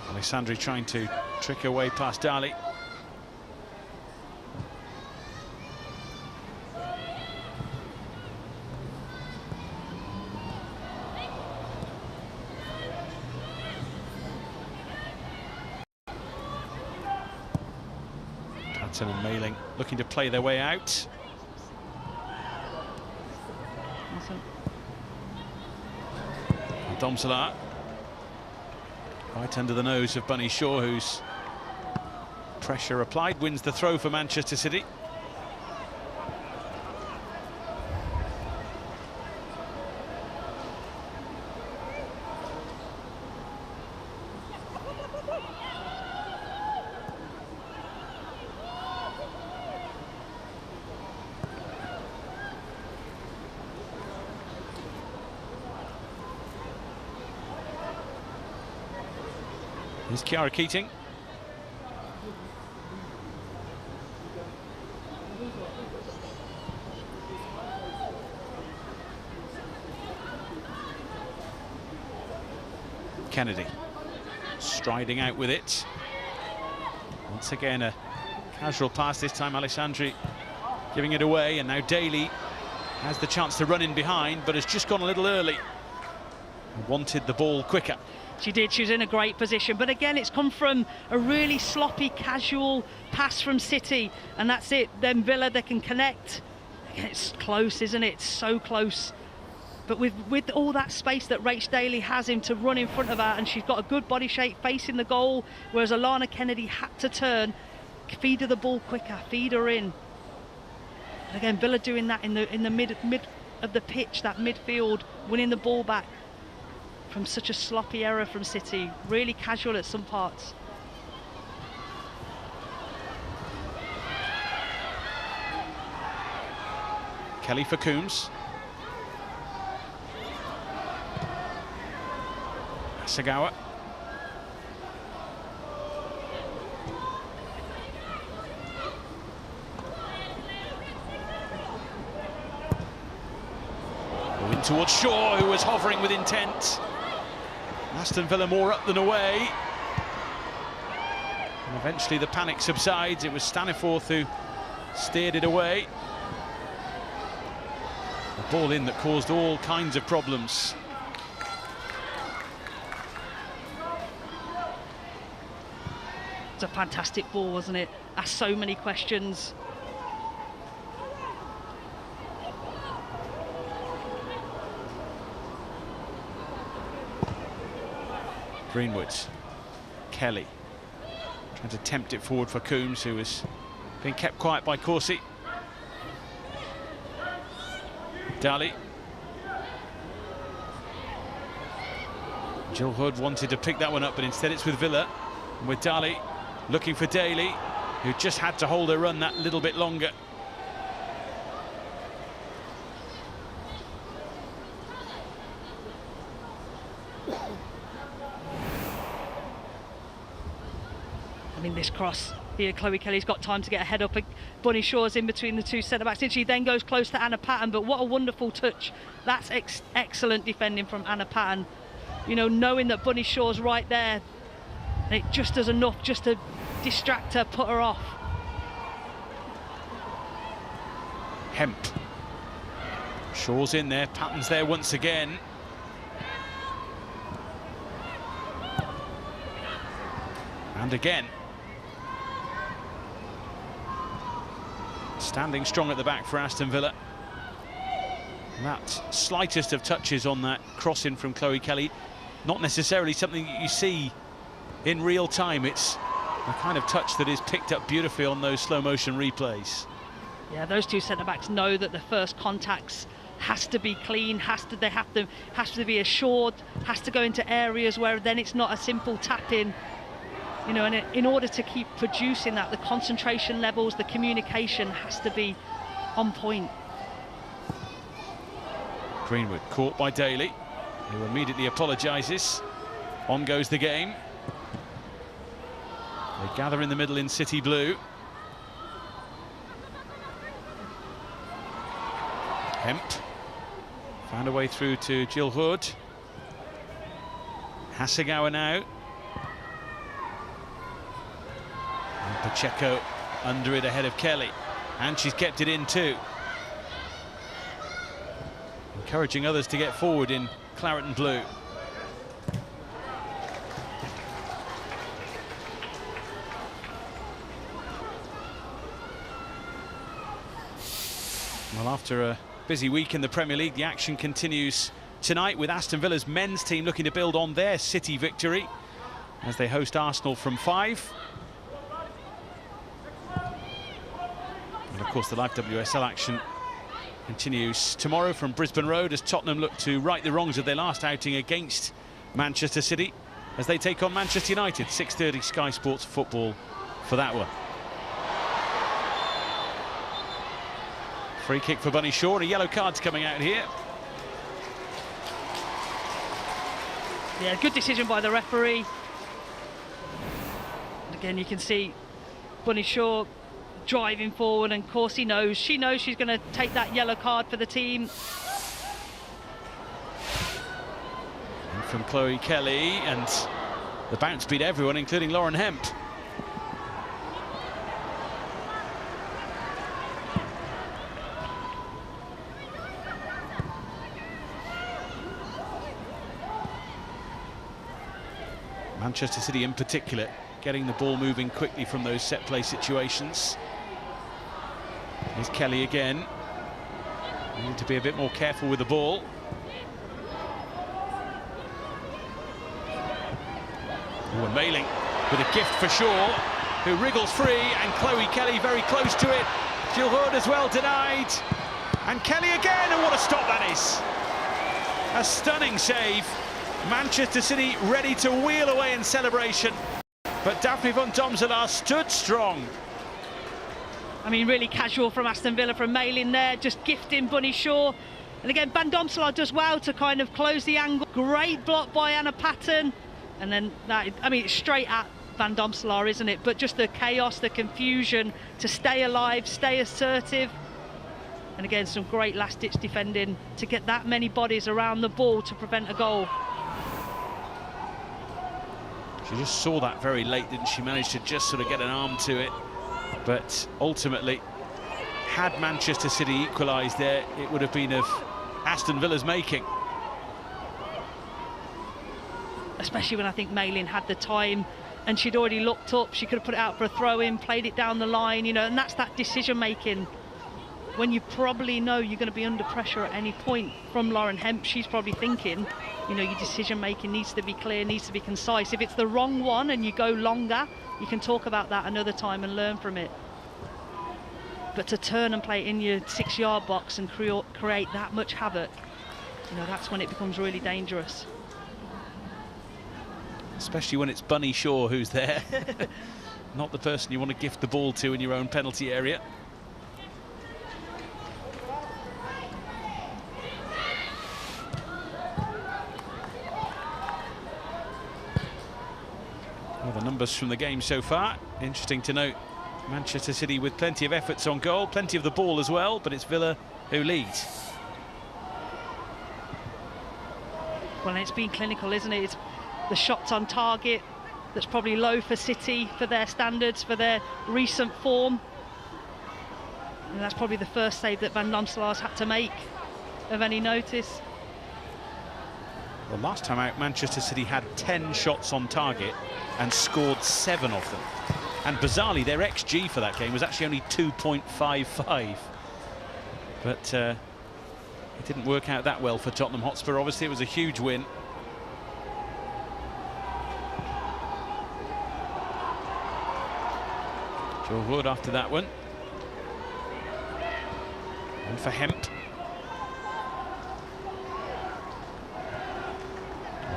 Alessandri trying to trick her way past Dali. Patton and Mailing looking to play their way out. Domselaar. Right under the nose of Bunny Shaw, whose pressure applied, wins the throw for Manchester City. Here's Chiara Keating. Kennedy striding out with it. Once again a casual pass, this time Alessandri giving it away, and now Daly has the chance to run in behind but has just gone a little early. Wanted the ball quicker. She did, she was in a great position, but again it's come from a really sloppy, casual pass from City, and that's it. Then Villa, they can connect. It's close, isn't it? It's so close. But with all that space that Rach Daly has him to run in front of her, and she's got a good body shape facing the goal, whereas Alana Kennedy had to turn, feed her the ball quicker, feed her in. And again, Villa doing that in the mid of the pitch, that midfield, winning the ball back from such a sloppy error from City. Really casual at some parts. Kelly for Coombs. Asagawa. Moving towards Shaw, who was hovering with intent. Aston Villa more up than away. And eventually the panic subsides. It was Staniforth who steered it away. A ball in that caused all kinds of problems. It's a fantastic ball, wasn't it? Asked so many questions. Greenwood, Kelly, trying to tempt it forward for Coombs, who was being kept quiet by Corsi. Daly. Jill Hood wanted to pick that one up, but instead it's with Villa. And with Daly looking for Daly, who just had to hold her run that little bit longer. I mean, this cross here, Chloe Kelly's got time to get a head up. Bunny Shaw's in between the two centre-backs. She then goes close to Anna Patton, but what a wonderful touch. That's excellent defending from Anna Patton. You know, knowing that Bunny Shaw's right there, and it just does enough just to distract her, put her off. Hemp. Shaw's in there, Patton's there once again. And again. Standing strong at the back for Aston Villa. That slightest of touches on that crossing from Chloe Kelly, not necessarily something you see in real time. It's the kind of touch that is picked up beautifully on those slow motion replays. Yeah, those two centre-backs know that the first contacts has to be clean, has to be assured, has to go into areas where then it's not a simple tap-in. You know, and in order to keep producing that, the concentration levels, the communication has to be on point. Greenwood caught by Daly, who immediately apologises. On goes the game. They gather in the middle in City Blue. Hemp found a way through to Jill Hood. Hasegawa now. And Pacheco under it ahead of Kelly. And she's kept it in too. Encouraging others to get forward in claret and blue. Well, after a busy week in the Premier League, the action continues tonight with Aston Villa's men's team looking to build on their City victory. as they host Arsenal from 5. And of course the live WSL action continues tomorrow from Brisbane Road as Tottenham look to right the wrongs of their last outing against Manchester City as they take on Manchester United. 6:30 Sky Sports Football for that one. Free kick for Bunny Shaw, and a yellow card's coming out here. Yeah, good decision by the referee. And again, you can see Bunny Shaw driving forward, and of course she knows she's going to take that yellow card for the team. And from Chloe Kelly, and the bounce beat everyone, including Lauren Hemp. Manchester City in particular getting the ball moving quickly from those set play situations. Here's Kelly again. Need to be a bit more careful with the ball. Oh, Mailing with a gift for Shaw, who wriggles free, and Chloe Kelly very close to it. Jill Hood as well denied. And Kelly again, and what a stop that is. A stunning save. Manchester City ready to wheel away in celebration, but Daphne van Domselaar stood strong. I mean, really casual from Aston Villa, from Mailing there, just gifting Bunny Shaw. And again, Van Domselaar does well to kind of close the angle. Great block by Anna Patton. And then that, I mean, it's straight at Van Domselaar, isn't it? But just the chaos, the confusion, to stay alive, stay assertive. And again, some great last-ditch defending to get that many bodies around the ball to prevent a goal. She just saw that very late, didn't she? Managed to just sort of get an arm to it. But ultimately, had Manchester City equalised there, it would have been of Aston Villa's making. Especially when I think Mailing had the time and she'd already looked up. She could have put it out for a throw-in, played it down the line, you know, and that's that decision-making. When you probably know you're going to be under pressure at any point from Lauren Hemp, she's probably thinking, you know, your decision-making needs to be clear, needs to be concise. If it's the wrong one and you go longer, you can talk about that another time and learn from it. But to turn and play in your 6-yard box and create that much havoc, you know, that's when it becomes really dangerous. Especially when it's Bunny Shaw who's there. Not the person you want to gift the ball to in your own penalty area. Well, the numbers from the game so far, interesting to note. Manchester City with plenty of efforts on goal, plenty of the ball as well, but it's Villa who leads. Well, it's been clinical, isn't it? It's the shots on target that's probably low for City, for their standards, for their recent form. And that's probably the first save that Van Domselaar's had to make of any notice. Well, last time out, Manchester City had 10 shots on target and scored 7 of them. And bizarrely, their XG for that game was actually only 2.55. But it didn't work out that well for Tottenham Hotspur. Obviously, it was a huge win. Joel Wood after that one. And for Hemp.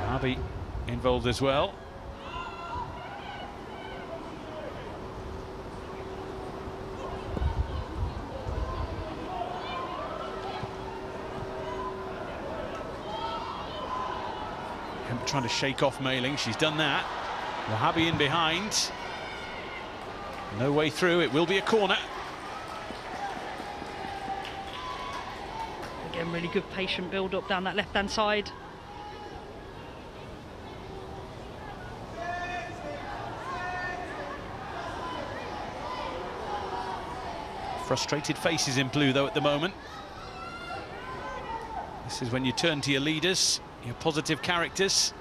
Harvey involved as well. Hemp trying to shake off Mailing. She's done that. Wahhabi in behind. No way through. It will be a corner. Again, really good patient build-up down that left-hand side. Frustrated faces in blue, though, at the moment. This is when you turn to your leaders, your positive characters.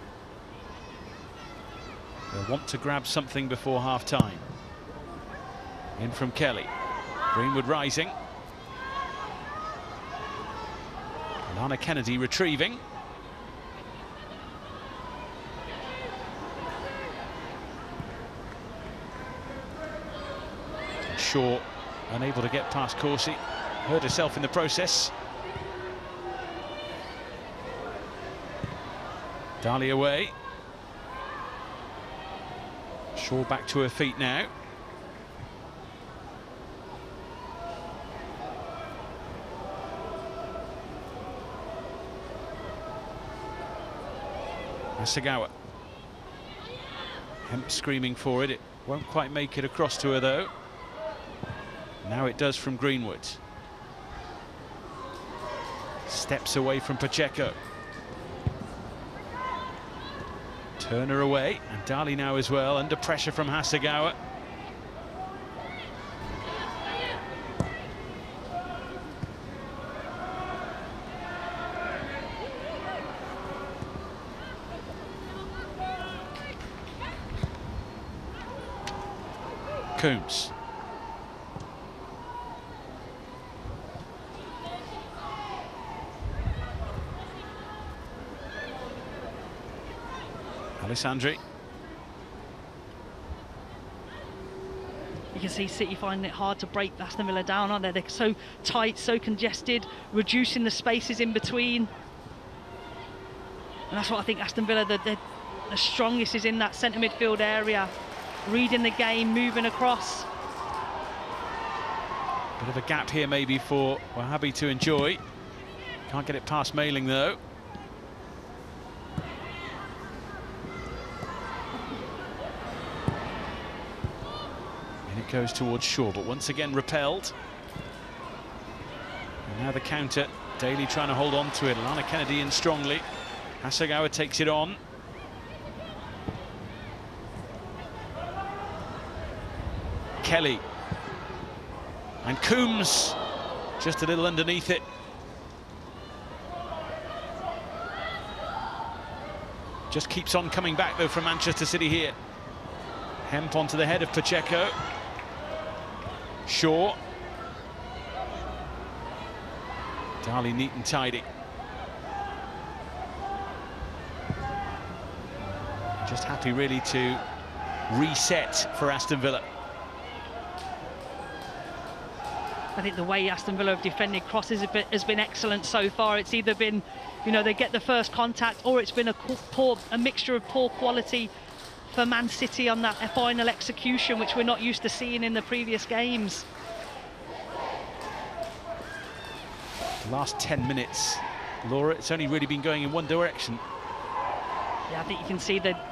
They'll want to grab something before half-time. In from Kelly. Greenwood rising. Lana Kennedy retrieving. Shaw unable to get past Corsi, hurt herself in the process. Dali away. Shaw back to her feet now. Asagawa. Hemp screaming for it. It won't quite make it across to her though. Now it does from Greenwood. Steps away from Pacheco. Turner away, and Dali now as well, under pressure from Hasegawa. Coombs. Alessandri. You can see City finding it hard to break Aston Villa down, aren't they? They're so tight, so congested, reducing the spaces in between. And that's what I think Aston Villa, the strongest is in that centre midfield area. Reading the game, moving across. Bit of a gap here maybe for Wahhabi to enjoy. Can't get it past Mailing though. And it goes towards Shaw, but once again repelled. And now the counter. Daly trying to hold on to it. Lana Kennedy in strongly. Hasegawa takes it on. Kelly. And Coombs just a little underneath it. Just keeps on coming back though from Manchester City here. Hemp onto the head of Pacheco. Shaw. Dali neat and tidy. Just happy really to reset for Aston Villa. I think the way Aston Villa have defended crosses has been excellent so far. It's either been, you know, they get the first contact, or it's been a mixture of poor quality for Man City on that final execution, which we're not used to seeing in the previous games. The last 10 minutes, Laura, it's only really been going in one direction. Yeah, I think you can see that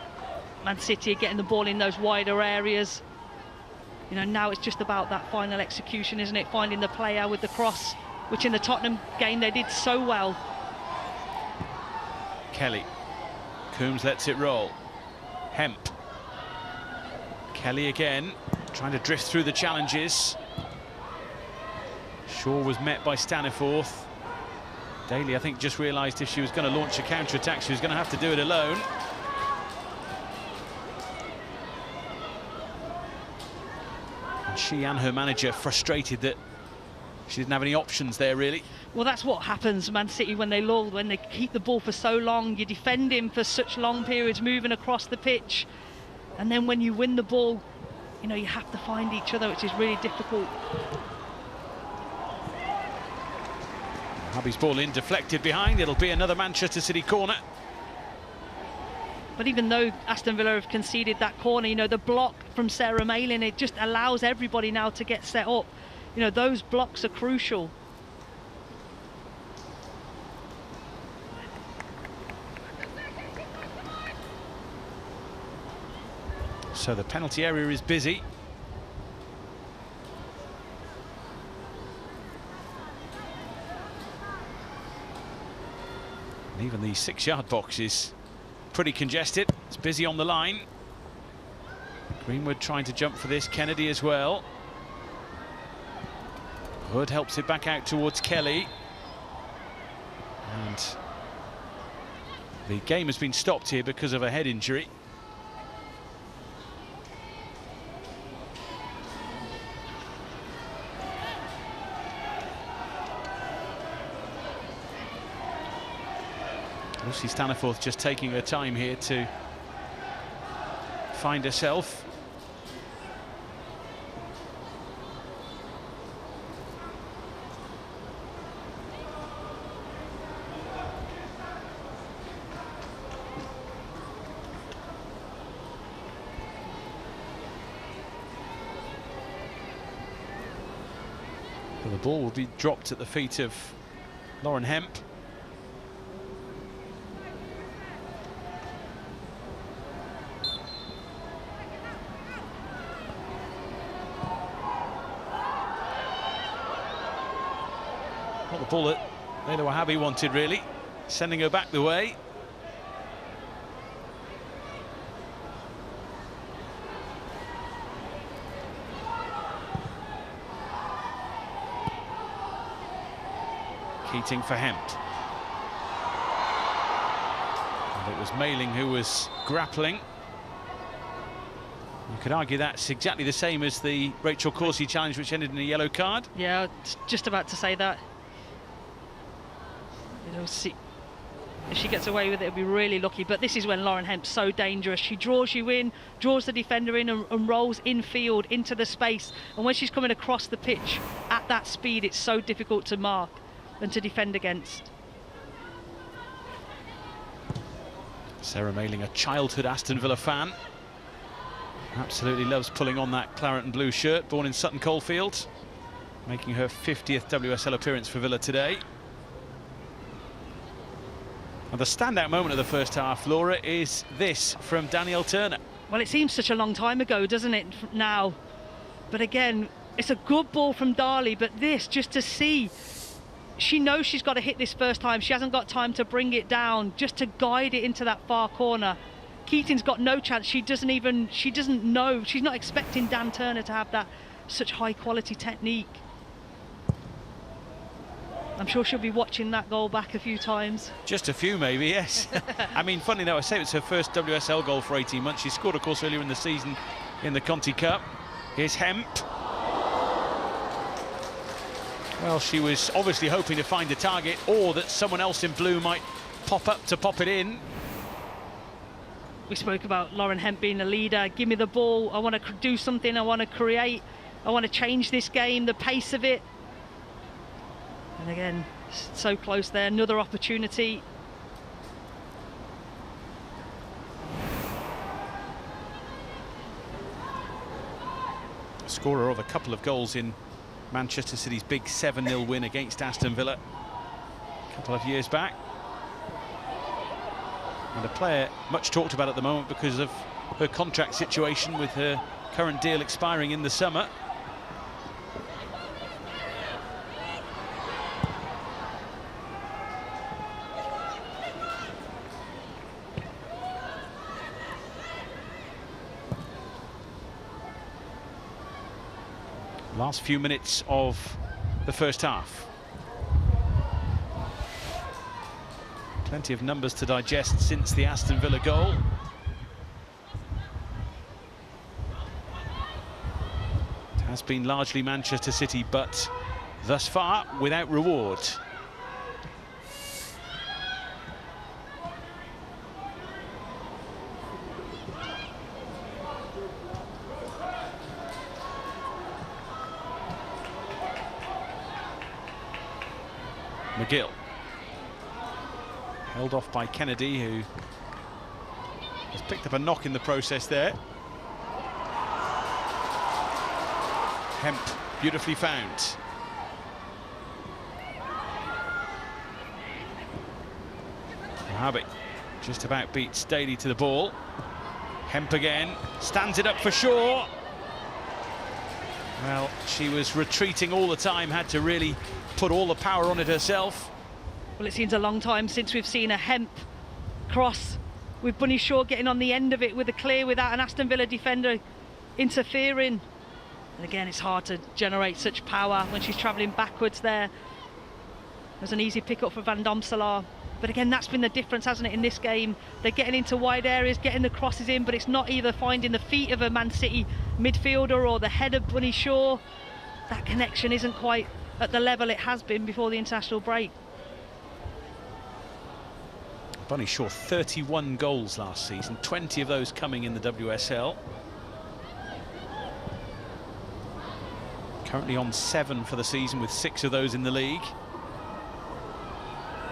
Man City are getting the ball in those wider areas. You know, now it's just about that final execution, isn't it? Finding the player with the cross, which in the Tottenham game they did so well. Kelly. Coombs lets it roll. Hemp. Kelly again, trying to drift through the challenges. Shaw was met by Staniforth. Daly, I think, just realised if she was going to launch a counter-attack, she was going to have to do it alone. She and her manager frustrated that she didn't have any options there, really. Well, that's what happens, Man City, when they lull, when they keep the ball for so long. You defend him for such long periods, moving across the pitch. And then when you win the ball, you know, you have to find each other, which is really difficult. Hubby's ball in, deflected behind. It'll be another Manchester City corner. But even though Aston Villa have conceded that corner, you know, the block from Sarah Malin, it just allows everybody now to get set up. You know, those blocks are crucial. So the penalty area is busy. And even the 6-yard box is pretty congested. It's busy on the line. Greenwood trying to jump for this. Kennedy as well. Hood helps it back out towards Kelly. And the game has been stopped here because of a head injury. Lucy Staniforth just taking her time here to find herself. Well, the ball will be dropped at the feet of Lauren Hemp. Not the ball that Leila Wahabi wanted, really. Sending her back the way. Keating for Hemp. And it was Mailing who was grappling. You could argue that's exactly the same as the Rachel Corsie challenge, which ended in a yellow card. Yeah, I was just about to say that. You know, see, if she gets away with it, it'll be really lucky. But this is when Lauren Hemp's so dangerous. She draws you in, draws the defender in, and rolls infield into the space. And when she's coming across the pitch at that speed, it's so difficult to mark and to defend against. Sarah Mailing, a childhood Aston Villa fan. Absolutely loves pulling on that claret and blue shirt, born in Sutton Coldfield. Making her 50th WSL appearance for Villa today. And the standout moment of the first half, Laura, is this from Danielle Turner. Well, it seems such a long time ago, doesn't it, now? But again, it's a good ball from Darley, but this, just to see, she knows she's got to hit this first time. She hasn't got time to bring it down, just to guide it into that far corner. Keating's got no chance. She doesn't know. She's not expecting Dan Turner to have that such high quality technique. I'm sure she'll be watching that goal back a few times. Just a few, maybe, yes. I mean, funny enough, I say it's her first WSL goal for 18 months. She scored, of course, earlier in the season in the Conti Cup. Here's Hemp. Well, she was obviously hoping to find a target, or that someone else in blue might pop up to pop it in. We spoke about Lauren Hemp being a leader. Give me the ball. I want to do something. I want to create. I want to change this game, the pace of it. And again, so close there. Another opportunity. Scorer of a couple of goals in Manchester City's big 7-0 win against Aston Villa a couple of years back. And a player much talked about at the moment because of her contract situation, with her current deal expiring in the summer. Last few minutes of the first half. Plenty of numbers to digest since the Aston Villa goal. It has been largely Manchester City, but thus far without reward. McGill. Held off by Kennedy, who has picked up a knock in the process there. Hemp, beautifully found. Wahabi just about beats Daly to the ball. Hemp again, stands it up for Shaw. Well, she was retreating all the time, had to really put all the power on it herself. Well, it seems a long time since we've seen a Hemp cross with Bunny Shaw getting on the end of it with a clear without an Aston Villa defender interfering. And again, it's hard to generate such power when she's travelling backwards there. There's an easy pick up for Van Domselaar. But again, that's been the difference, hasn't it, in this game? They're getting into wide areas, getting the crosses in, but it's not either finding the feet of a Man City midfielder or the head of Bunny Shaw. That connection isn't quite at the level it has been before the international break. Bunny Shaw, 31 goals last season, 20 of those coming in the WSL. Currently on 7 for the season, with 6 of those in the league.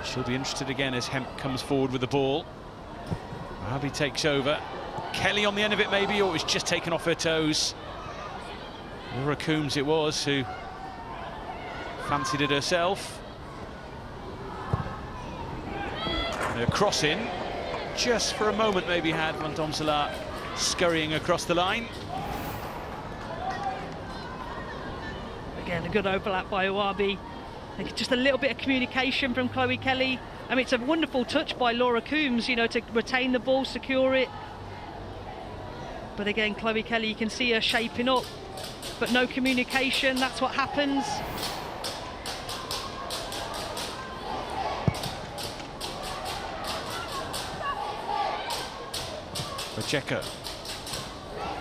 She'll be interested again as Hemp comes forward with the ball. Wahabi takes over. Kelly on the end of it maybe, or it was just taken off her toes. Laura Coombs it was who fancied it herself. Her cross in, just for a moment maybe had Van Domselaar scurrying across the line. Again, a good overlap by Owabi. Just a little bit of communication from Chloe Kelly. I mean, it's a wonderful touch by Laura Coombs, you know, to retain the ball, secure it. But again, Chloe Kelly, you can see her shaping up, but no communication, that's what happens. Pacheco,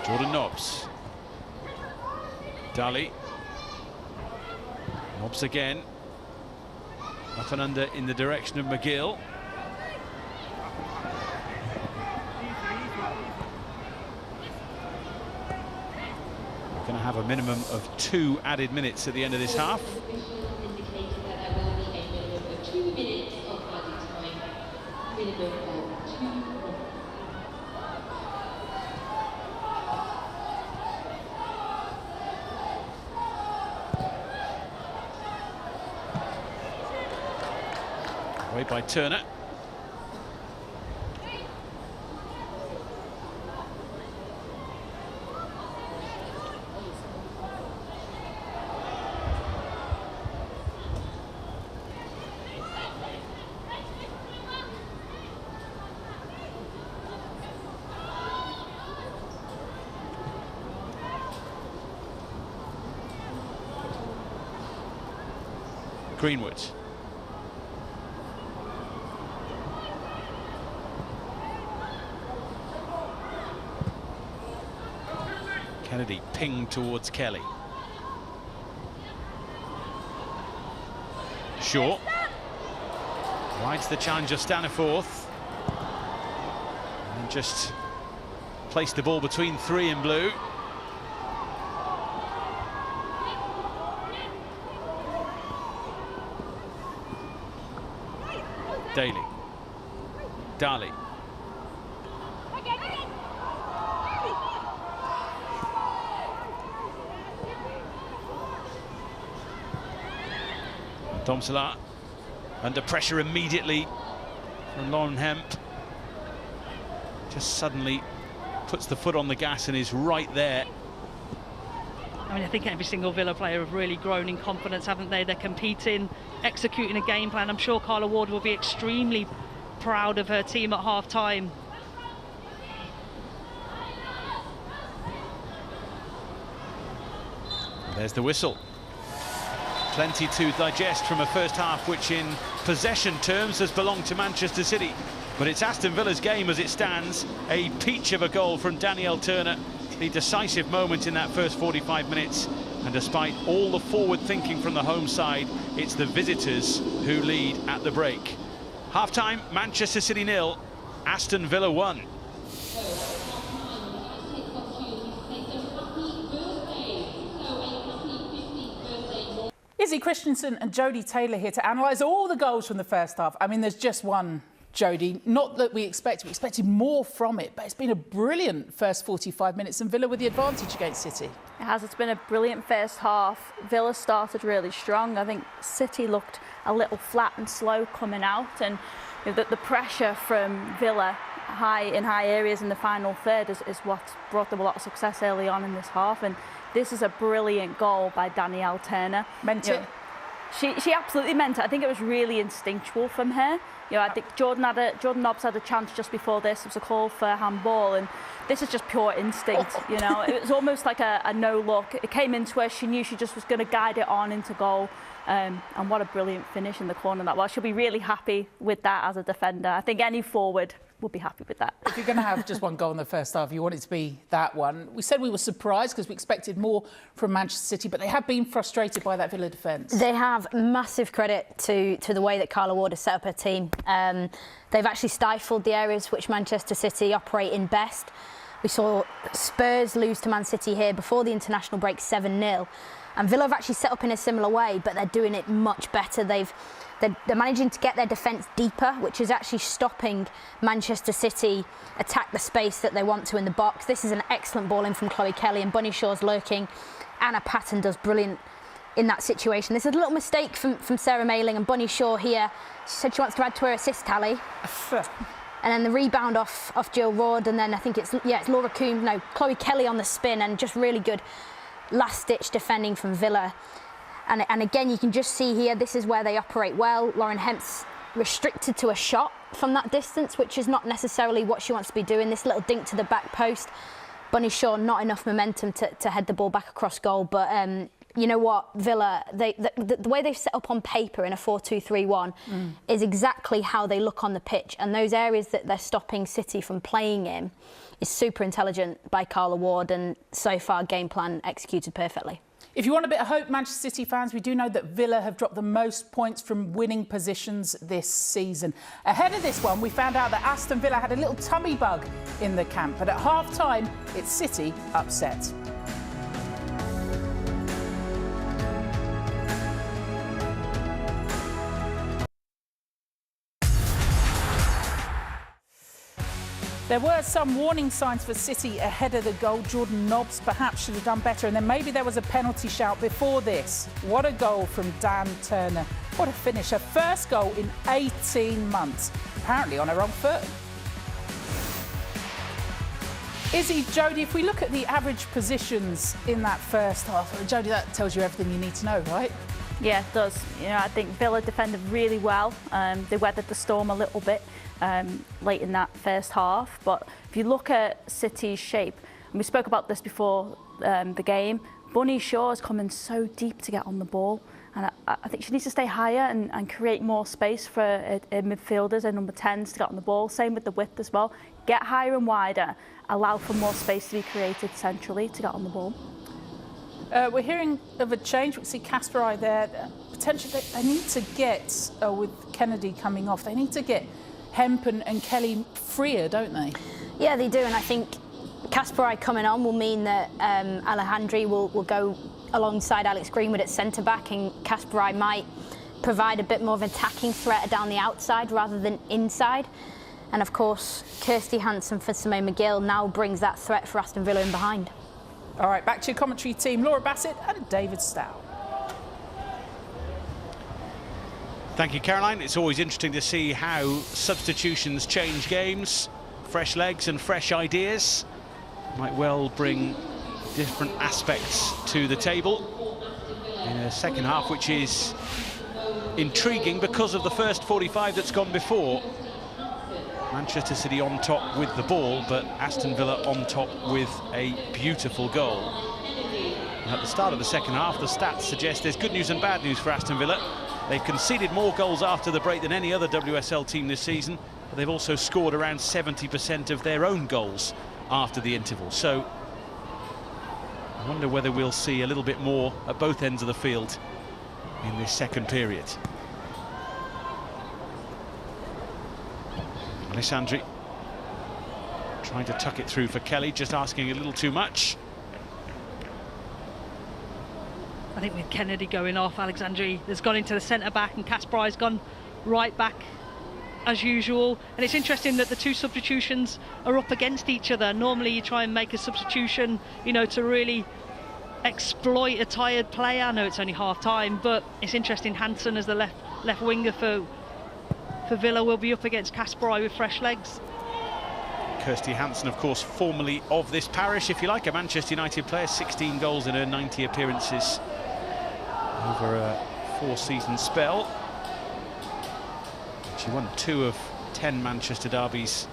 Jordan Nobbs, Dali, Nobbs again, up and under in the direction of McGill. We're going to have a minimum of 2 added minutes at the end of this half. Away by Turner. Greenwood. Kennedy pinged towards Kelly. Shaw rides the challenge of Staniforth and just placed the ball between 3 in blue. Daly, Dali, Domselaar under pressure immediately from Lauren Hemp. Just suddenly puts the foot on the gas and is right there. I mean, I think every single Villa player have really grown in confidence, haven't they? They're competing, executing a game plan. I'm sure Carla Ward will be extremely proud of her team at half-time. There's the whistle. Plenty to digest from a first half which in possession terms has belonged to Manchester City. But it's Aston Villa's game as it stands. A peach of a goal from Danielle Turner. The decisive moment in that first 45 minutes. And despite all the forward thinking from the home side, it's the visitors who lead at the break. Half-time, Manchester City 0, Aston Villa 1. Izzy Christensen and Jodie Taylor here to analyse all the goals from the first half. I mean, there's just one, Jodie. Not that we expected more from it, but it's been a brilliant first 45 minutes and Villa with the advantage against City. It has. It's been a brilliant first half. Villa started really strong. I think City looked a little flat and slow coming out, and you know, the pressure from Villa in high areas in the final third is what brought them a lot of success early on in this half. And this is a brilliant goal by Danielle Turner. Meant it. She absolutely meant it. I think it was really instinctual from her. You know, I think Jordan Nobbs had a chance just before this. It was a call for handball, and this is just pure instinct. You know, it was almost like a no look. It came into her. She knew she just was going to guide it on into goal. And what a brilliant finish in the corner that was. She'll be really happy with that as a defender. I think any forward will be happy with that. If you're going to have just one goal in the first half, you want it to be that one. We said we were surprised because we expected more from Manchester City, but they have been frustrated by that Villa defence. They have. Massive credit to the way that Carla Ward has set up her team. They've actually stifled the areas which Manchester City operate in best. We saw Spurs lose to Man City here before the international break 7-0. And Villa have actually set up in a similar way, but they're doing it much better. They're managing to get their defence deeper, which is actually stopping Manchester City attack the space that they want to in the box. This is an excellent ball in from Chloe Kelly, and Bunny Shaw's lurking. Anna Patton does brilliant in that situation. There's a little mistake from Sarah Mayling and Bunny Shaw here. She said she wants to add to her assist tally. And then the rebound off Jill Roord, and then I think it's Laura Coombs, no, Chloe Kelly on the spin, and just really good last-ditch defending from Villa. And again, you can just see here, this is where they operate well. Lauren Hemp's restricted to a shot from that distance, which is not necessarily what she wants to be doing. This little dink to the back post. Bunny Shaw, not enough momentum to head the ball back across goal, but you know what, Villa, the way they've set up on paper in a 4-2-3-1 is exactly how they look on the pitch, and those areas that they're stopping City from playing in is super intelligent by Carla Ward, and so far game plan executed perfectly. If you want a bit of hope, Manchester City fans, we do know that Villa have dropped the most points from winning positions this season. Ahead of this one, we found out that Aston Villa had a little tummy bug in the camp, but at half-time, it's City upset. There were some warning signs for City ahead of the goal. Jordan Nobbs perhaps should have done better, and then maybe there was a penalty shout before this. What a goal from Dan Turner. What a finish. Her first goal in 18 months. Apparently on her wrong foot. Izzy, Jodie, if we look at the average positions in that first half, Jodie, that tells you everything you need to know, right? Yeah, it does. You know, I think Villa defended really well. They weathered the storm a little bit late in that first half. But if you look at City's shape, and we spoke about this before the game, Bunny Shaw is coming so deep to get on the ball. And I think she needs to stay higher and create more space for midfielders and number 10s to get on the ball. Same with the width as well. Get higher and wider, allow for more space to be created centrally to get on the ball. We're hearing of a change. We see Kasparai there. Potentially, they need to get, with Kennedy coming off, they need to get Hemp and Kelly freer, don't they? Yeah, they do, and I think Kasparai coming on will mean that Alejandri will go alongside Alex Greenwood at centre-back, and Kasparai might provide a bit more of an attacking threat down the outside rather than inside. And of course, Kirsty Hansen for Simone McGill now brings that threat for Aston Villa in behind. All right, back to your commentary team, Laura Bassett and David Stow. Thank you, Caroline. It's always interesting to see how substitutions change games. Fresh legs and fresh ideas might well bring different aspects to the table in a second half, which is intriguing because of the first 45 that's gone before. Manchester City on top with the ball, but Aston Villa on top with a beautiful goal. And at the start of the second half, the stats suggest there's good news and bad news for Aston Villa. They've conceded more goals after the break than any other WSL team this season, but they've also scored around 70% of their own goals after the interval. So I wonder whether we'll see a little bit more at both ends of the field in this second period. Alessandri trying to tuck it through for Kelly, just asking a little too much. I think with Kennedy going off, Alexandri has gone into the centre-back and Kasparai's gone right back as usual. And it's interesting that the two substitutions are up against each other. Normally you try and make a substitution, you know, to really exploit a tired player. I know it's only half-time, but it's interesting. Hansen as the left winger for Villa will be up against Kasparai with fresh legs. Kirsty Hansen, of course, formerly of this parish, if you like, a Manchester United player, 16 goals in her 90 appearances over a 4-season spell. She won 2 of 10 Manchester derbies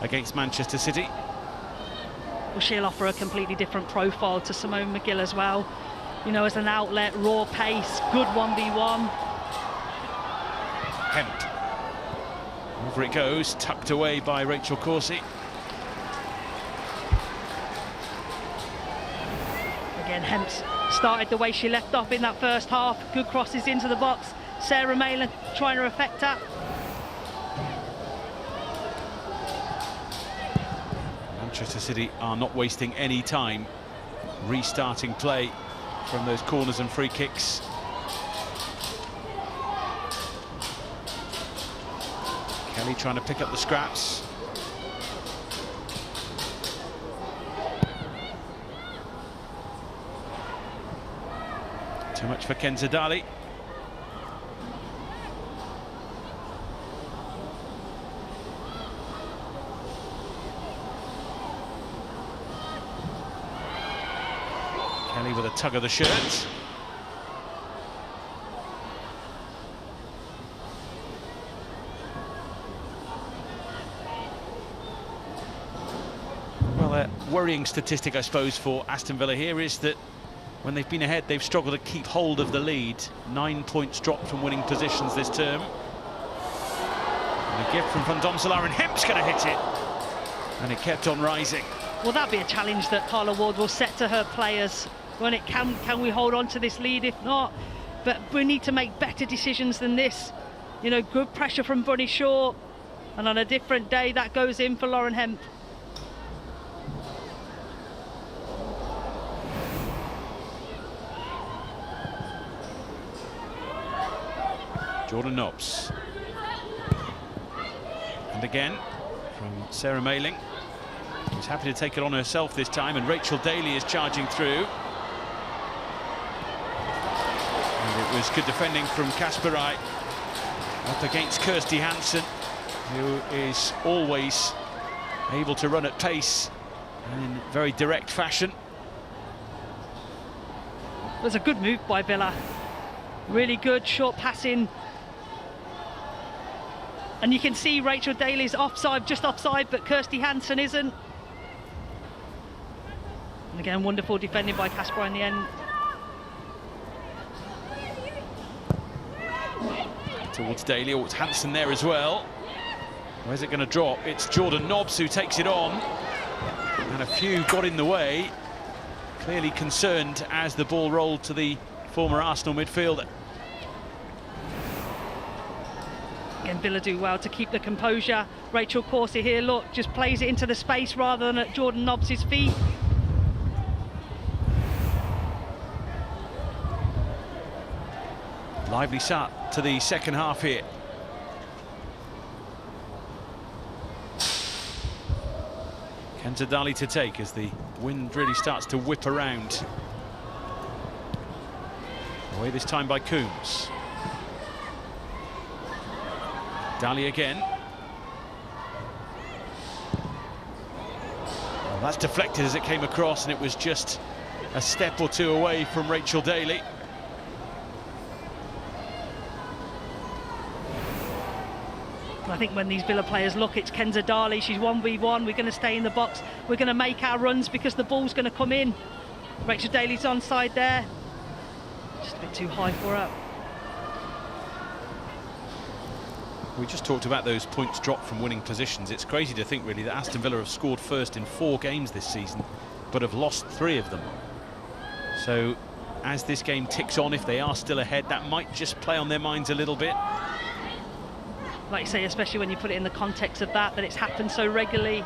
against Manchester City. Well, she'll offer a completely different profile to Simone McGill as well. You know, as an outlet, raw pace, good 1v1. Hemp. Over it goes, tucked away by Rachel Corsi. Again, Hemp's started the way she left off in that first half. Good crosses into the box. Sarah Mayland trying to affect that. Manchester City are not wasting any time restarting play from those corners and free kicks. Kelly trying to pick up the scraps. Too much for Kenza Dali. Kelly with a tug of the shirt. Well, a worrying statistic, I suppose, for Aston Villa here is that when they've been ahead, they've struggled to keep hold of the lead. 9 points dropped from winning positions this term. And a gift from Van Domselaar, and Hemp's going to hit it. And it kept on rising. Will that be a challenge that Carla Ward will set to her players? When it can we hold on to this lead? If not, but we need to make better decisions than this. You know, good pressure from Bunny Shaw, and on a different day that goes in for Lauren Hemp. Jordan Nobbs. And again from Sarah Mayling, who's happy to take it on herself this time, and Rachel Daly is charging through. And it was good defending from Kasparai up against Kirsty Hansen, who is always able to run at pace and in very direct fashion. It was a good move by Villa. Really good short passing. And you can see Rachel Daly's offside, just offside, but Kirsty Hansen isn't. And again, wonderful defending by Kasparai in the end. Towards Daly, or it's Hansen there as well. Where's it going to drop? It's Jordan Nobbs who takes it on. And a few got in the way. Clearly concerned as the ball rolled to the former Arsenal midfielder. Again, Villa do well to keep the composure. Rachel Corsie here, look, just plays it into the space rather than at Jordan Nobbs' feet. Lively start to the second half here. Kenza Dali to take as the wind really starts to whip around. Away this time by Coombs. Dali again. Well, that's deflected as it came across, and it was just a step or two away from Rachel Daly. I think when these Villa players look, it's Kenza Dali, she's 1v1, we're going to stay in the box, we're going to make our runs because the ball's going to come in. Rachel Daly's onside there. Just a bit too high for her. We just talked about those points dropped from winning positions. It's crazy to think, really, that Aston Villa have scored first in 4 games this season, but have lost 3 of them. So, as this game ticks on, if they are still ahead, that might just play on their minds a little bit. Like you say, especially when you put it in the context of that it's happened so regularly.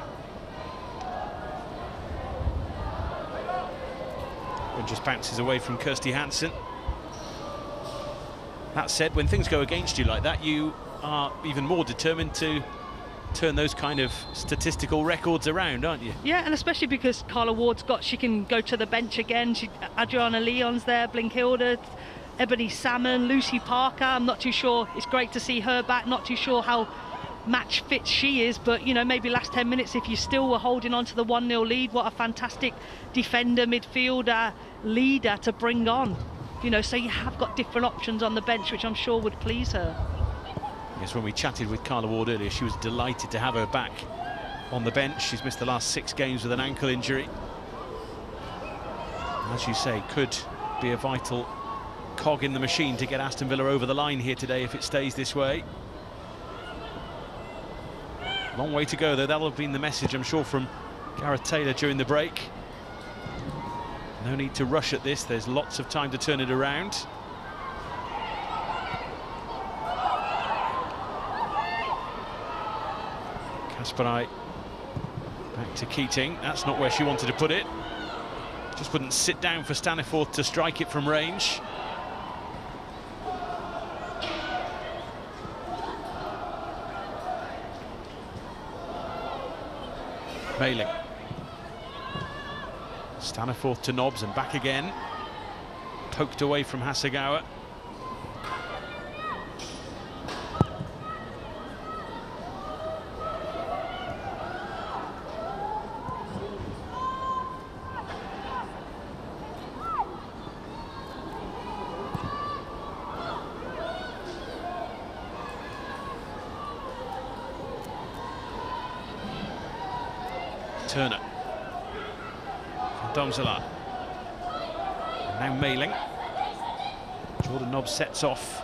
And just bounces away from Kirsty Hansen. That said, when things go against you like that, you are even more determined to turn those kind of statistical records around, aren't you? Yeah, and especially because Carla Ward's she can go to the bench again. Adriana Leon's there, Blinkhilde, Ebony Salmon, Lucy Parker. I'm not too sure. It's great to see her back. Not too sure how match fit she is, but you know, maybe last 10 minutes, if you still were holding on to the 1-0 lead, what a fantastic defender, midfielder, leader to bring on. You know, so you have got different options on the bench, which I'm sure would please her. Yes, when we chatted with Carla Ward earlier, she was delighted to have her back on the bench. She's missed the last 6 games with an ankle injury. As you say, could be a vital cog in the machine to get Aston Villa over the line here today if it stays this way. Long way to go, though. That'll have been the message, I'm sure, from Gareth Taylor during the break. No need to rush at this. There's lots of time to turn it around. Kasparai back to Keating. That's not where she wanted to put it. Just wouldn't sit down for Staniforth to strike it from range. Mayling. Staniforth to Nobbs and back again. poked away from Hasegawa. Turner. Domzala. Now Mailing. Jordan Nobbs sets off,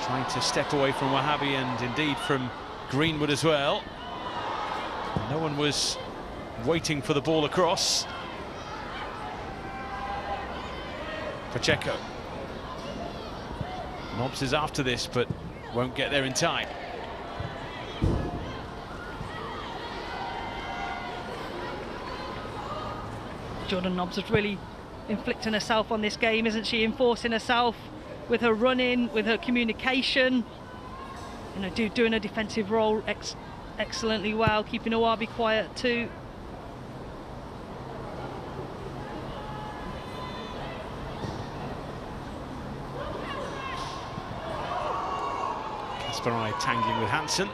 trying to step away from Wahabi and indeed from Greenwood as well. No one was waiting for the ball across. Pacheco. Nobbs is after this, but won't get there in time. Jordan Nobbs is really inflicting herself on this game, isn't she? Enforcing herself with her running, with her communication. You know, doing a defensive role excellently well, keeping Owabi quiet too. Kasparai tangling with Hansen.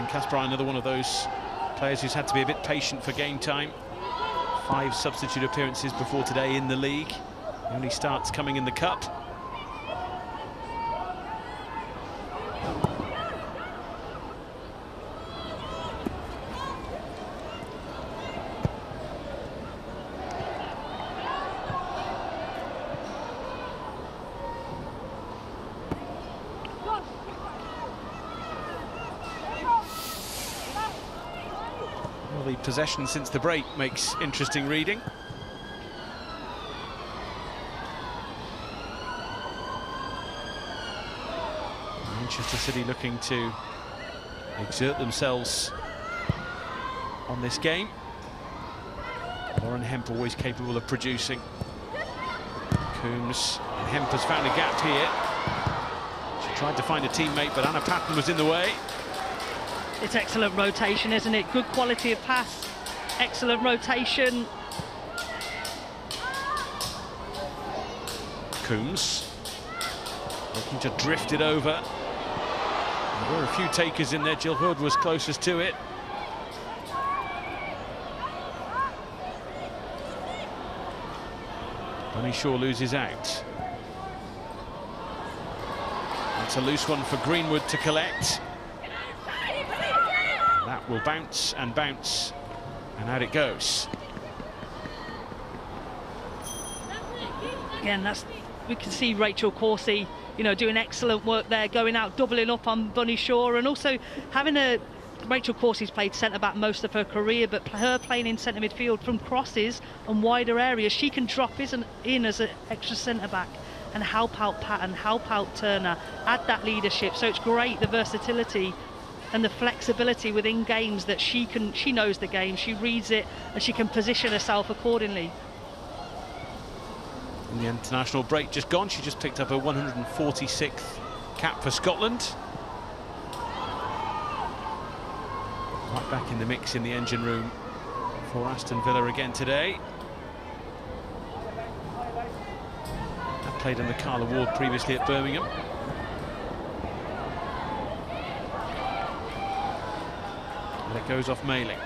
Kasparai, another one of those players who's had to be a bit patient for game time. 5 substitute appearances before today in the league. He only starts coming in the cup. The possession since the break makes interesting reading. Manchester City looking to exert themselves on this game. Lauren Hemp always capable of producing. Coombs, and Hemp has found a gap here. She tried to find a teammate, but Anna Patton was in the way. It's excellent rotation, isn't it? Good quality of pass, excellent rotation. Coombs looking to drift it over. There were a few takers in there. Jill Hood was closest to it. Bunny Shaw loses out. That's a loose one for Greenwood to collect. That will bounce and bounce, and out it goes. Again, we can see Rachel Coursey, you know, doing excellent work there, going out, doubling up on Bunny Shaw, and also having Rachel Coursey's played centre-back most of her career, but her playing in centre midfield from crosses and wider areas, she can drop in as an extra centre-back and help out Patton, help out Turner, add that leadership. So it's great, the versatility and the flexibility within games that she knows the game, she reads it, and she can position herself accordingly. In the international break just gone, she just picked up her 146th cap for Scotland. Right back in the mix in the engine room for Aston Villa again today. That played in the Carla Ward previously at Birmingham. And it goes off Mailing.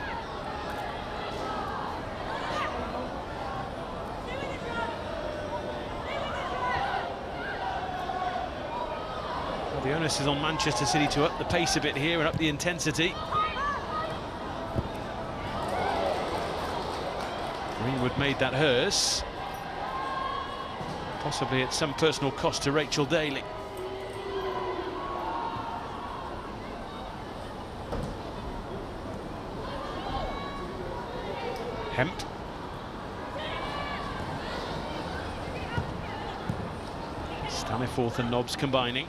Well, the onus is on Manchester City to up the pace a bit here and up the intensity. Greenwood made that hers, possibly at some personal cost to Rachel Daly. Hemp. Staniforth and Nobbs combining.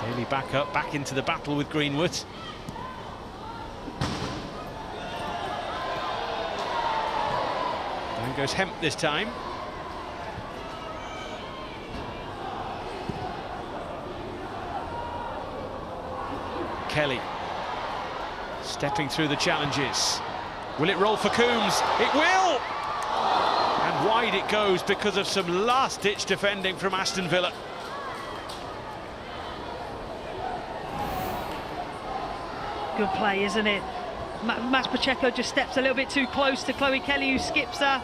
Daly back up, back into the battle with Greenwood. goes Hemp this time. Kelly stepping through the challenges. Will it roll for Coombs? It will! And wide it goes because of some last-ditch defending from Aston Villa. Good play, isn't it? Max Pacheco just steps a little bit too close to Chloe Kelly, who skips her.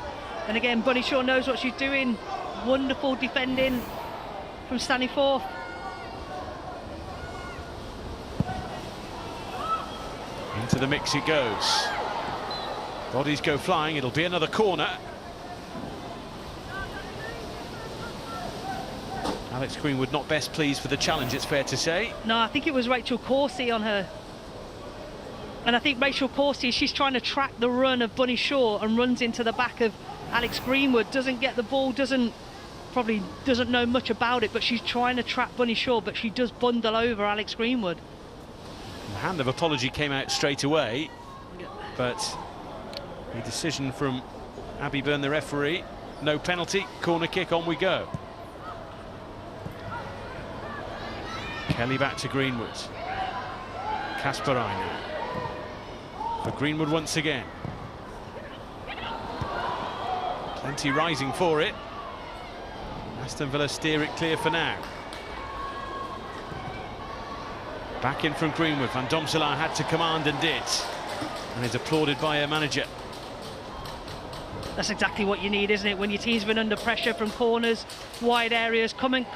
And again, Bunny Shaw knows what she's doing. Wonderful defending from Stanley Forth. Into the mix it goes. Bodies go flying, it'll be another corner. Alex Greenwood not best pleased with the challenge, it's fair to say. No, I think it was Rachel Coursey on her. And I think Rachel Coursey, she's trying to track the run of Bunny Shaw and runs into the back of Alex Greenwood, doesn't get the ball, probably doesn't know much about it, but she's trying to trap Bunny Shaw, but she does bundle over Alex Greenwood. The hand of apology came out straight away, but the decision from Abby Byrne, the referee, no penalty, corner kick, on we go. Kelly back to Greenwood. Kasparina. For Greenwood once again. Plenty rising for it. Aston Villa steer it clear for now. Back in from Greenwood. Van Domselaar had to command and did. And is applauded by her manager. That's exactly what you need, isn't it? When your team's been under pressure from corners, wide areas, come and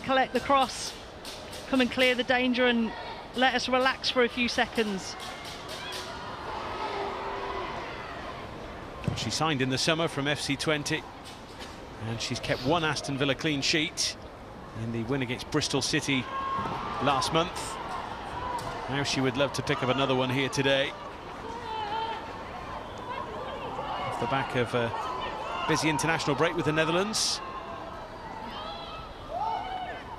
collect the cross. Come and clear the danger and let us relax for a few seconds. She signed in the summer from FC20, and she's kept one Aston Villa clean sheet in the win against Bristol City last month. Now she would love to pick up another one here today. Off the back of a busy international break with the Netherlands.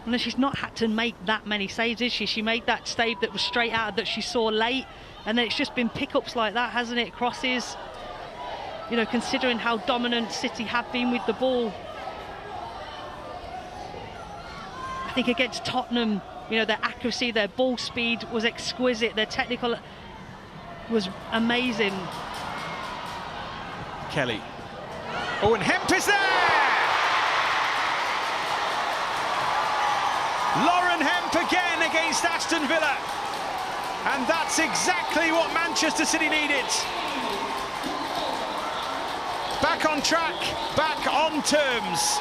And she's not had to make that many saves, is she? She made that save that was straight out that she saw late, and then it's just been pickups like that, hasn't it? Crosses. You know, considering how dominant City have been with the ball. I think against Tottenham, you know, their accuracy, their ball speed was exquisite, their technical was amazing. Kelly. Oh, and Hemp is there! Lauren Hemp again against Aston Villa. And that's exactly what Manchester City needed. Back on track, back on terms.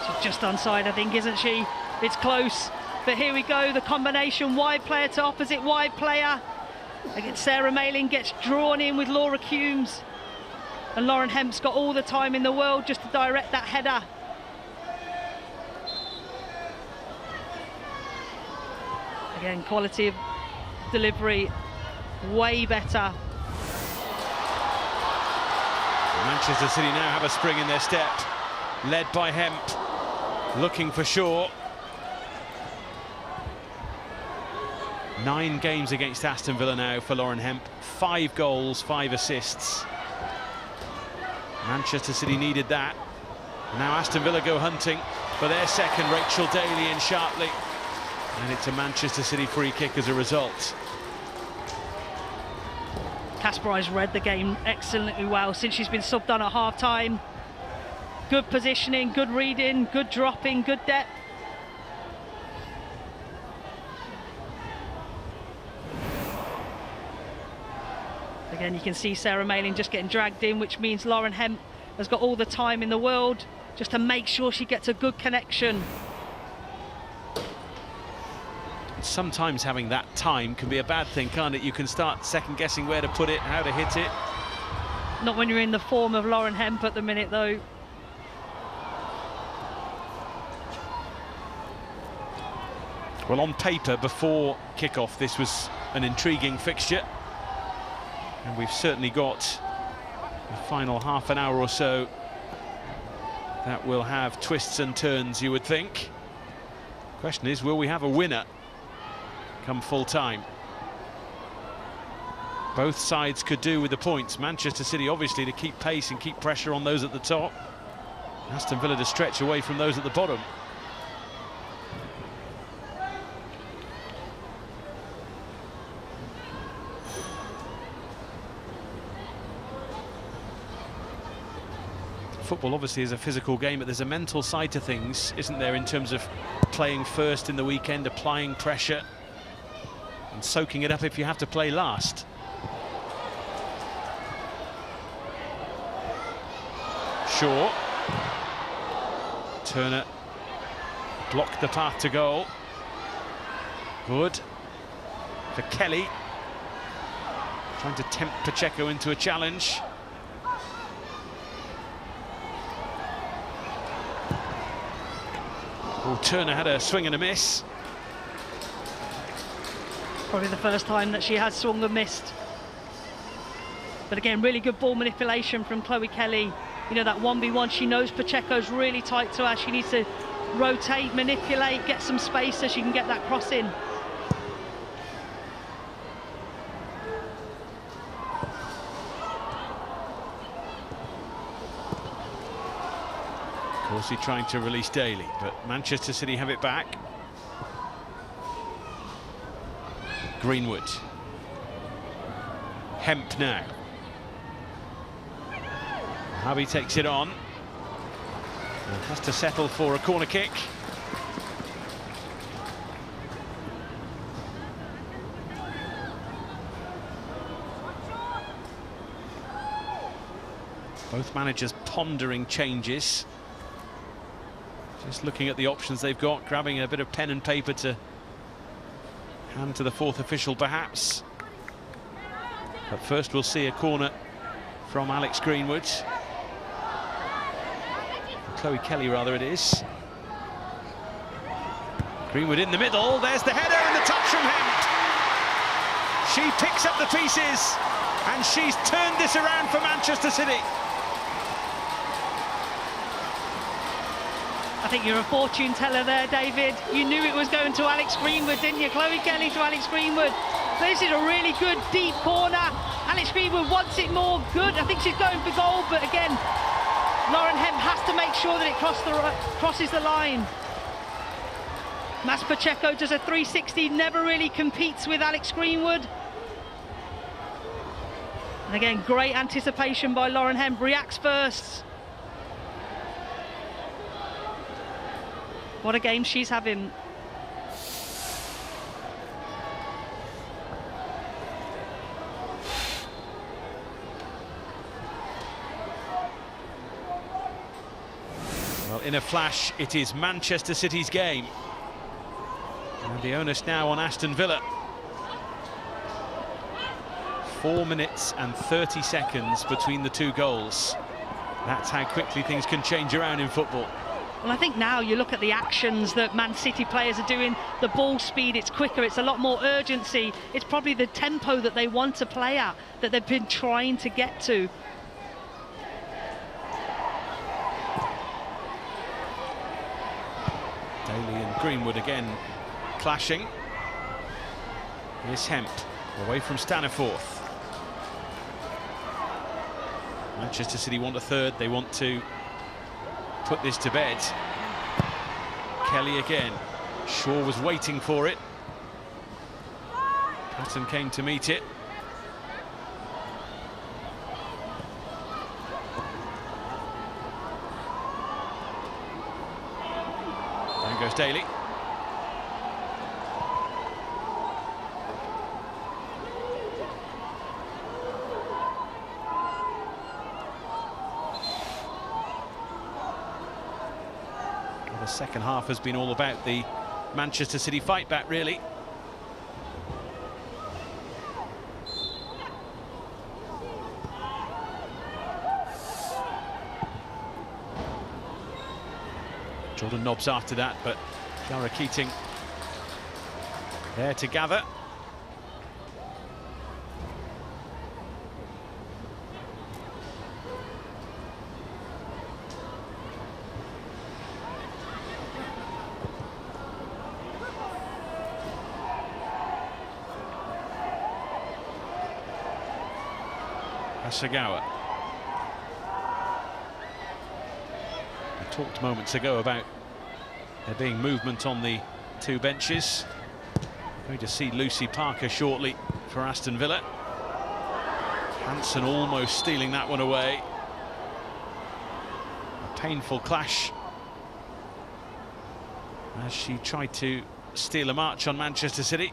She's just onside, I think, isn't she? It's close, but here we go, the combination, wide player to opposite wide player. Again, Sarah Mayling gets drawn in with Laura Coombs, and Lauren Hemp's got all the time in the world just to direct that header. Again, quality of delivery way better. Manchester City now have a spring in their step, led by Hemp, looking for Shaw. 9 games against Aston Villa now for Lauren Hemp, 5 goals, 5 assists. Manchester City needed that. Now Aston Villa go hunting for their second, Rachel Daly and Sharpley. And it's a Manchester City free kick as a result. Kasparina's read the game excellently well since she's been subbed on at half-time. Good positioning, good reading, good dropping, good depth. Again, you can see Sarah Mayling just getting dragged in, which means Lauren Hemp has got all the time in the world just to make sure she gets a good connection. Sometimes having that time can be a bad thing, can't it? You can start second-guessing where to put it, how to hit it. Not when you're in the form of Lauren Hemp at the minute, though. Well, on paper, before kick-off, this was an intriguing fixture. And we've certainly got the final half an hour or so that will have twists and turns, you would think. Question is, will we have a winner come full time? Both sides could do with the points. Manchester City obviously to keep pace and keep pressure on those at the top. Aston Villa to stretch away from those at the bottom. Football obviously is a physical game, but there's a mental side to things, isn't there, in terms of playing first in the weekend, applying pressure and soaking it up if you have to play last. Shaw. Turner blocked the path to goal. Good for Kelly, trying to tempt Pacheco into a challenge. Oh, Turner had a swing and a miss. Probably the first time that she has swung and missed. But again, really good ball manipulation from Chloe Kelly. You know, that 1v1, she knows Pacheco's really tight to her. She needs to rotate, manipulate, get some space so she can get that cross in. Corsi trying to release Daly, but Manchester City have it back. Greenwood. Hemp now. Habi takes it on and has to settle for a corner kick. Both managers pondering changes, just looking at the options they've got, grabbing a bit of pen and paper to hand to the fourth official perhaps. But first we'll see a corner from Alex Greenwood. Chloe Kelly, rather, it is. Greenwood in the middle, there's the header and the touch from Hemp. She picks up the pieces and she's turned this around for Manchester City. I think you're a fortune teller there, David. You knew it was going to Alex Greenwood, didn't you? Chloe Kelly to Alex Greenwood. This is a really good deep corner. Alex Greenwood wants it more. Good. I think she's going for goal, but again, Lauren Hemp has to make sure that it crosses the line. Mas Pacheco does a 360, never really competes with Alex Greenwood. And again, great anticipation by Lauren Hemp, reacts first. What a game she's having. Well, in a flash, it is Manchester City's game. And the onus now on Aston Villa. 4 minutes and 30 seconds between the two goals. That's how quickly things can change around in football. Well, I think now you look at the actions that Man City players are doing, the ball speed, it's quicker, it's a lot more urgency. It's probably the tempo that they want to play at, that they've been trying to get to. Daly and Greenwood again clashing. Here's Hemp, away from Staniforth. Manchester City want a third, they want to put this to bed. Kelly again. Shaw was waiting for it. Patton came to meet it. Down goes Daly. The second half has been all about the Manchester City fight back, really. Jordan Nobbs after that, but Kiara Keating there to gather. Hasegawa. We talked moments ago about there being movement on the two benches. Going to see Lucy Parker shortly for Aston Villa. Hansen almost stealing that one away. A painful clash as she tried to steal a march on Manchester City.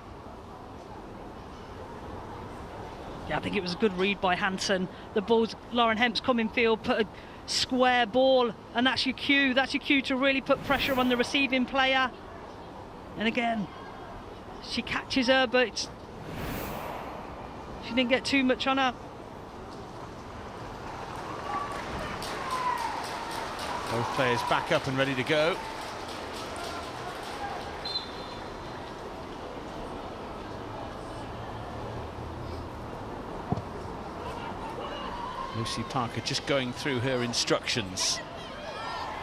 Yeah, I think it was a good read by Hansen. The ball's Lauren Hemp's come in field, put a square ball, and that's your cue. That's your cue to really put pressure on the receiving player. And again, she catches her, but she didn't get too much on her. Both players back up and ready to go. Lucy Parker just going through her instructions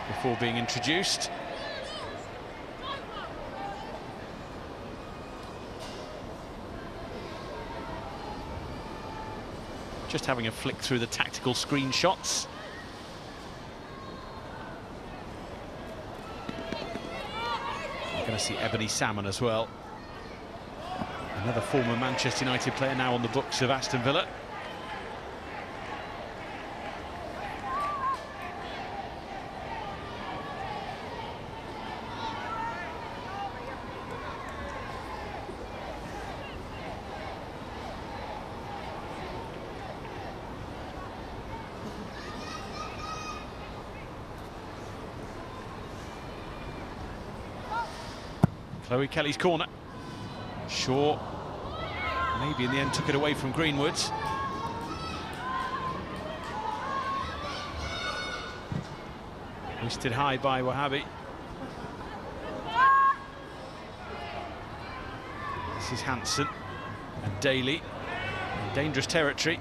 before being introduced. Just having a flick through the tactical screenshots. We're going to see Ebony Salmon as well. Another former Manchester United player now on the books of Aston Villa. Chloe Kelly's corner. Shaw maybe in the end took it away from Greenwood. Hoisted high by Wahhabi. This is Hansen and Daly in dangerous territory.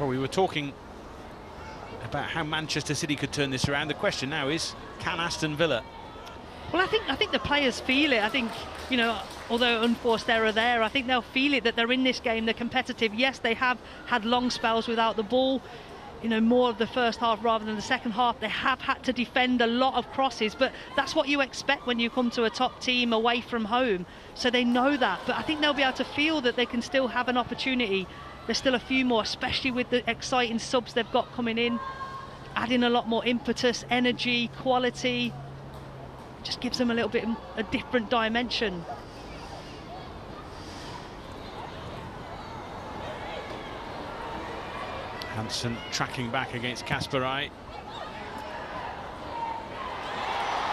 Well, we were talking about how Manchester City could turn this around. The question now is, can Aston Villa? Well, I think the players feel it. I think, you know, although unforced error there, I think they'll feel it, that they're in this game, they're competitive. Yes, they have had long spells without the ball, you know, more of the first half rather than the second half. They have had to defend a lot of crosses, but that's what you expect when you come to a top team away from home. So they know that, but I think they'll be able to feel that they can still have an opportunity. There's still a few more, especially with the exciting subs they've got coming in, adding a lot more impetus, energy, quality. Just gives them a little bit a different dimension. Hansen tracking back against Kasparai.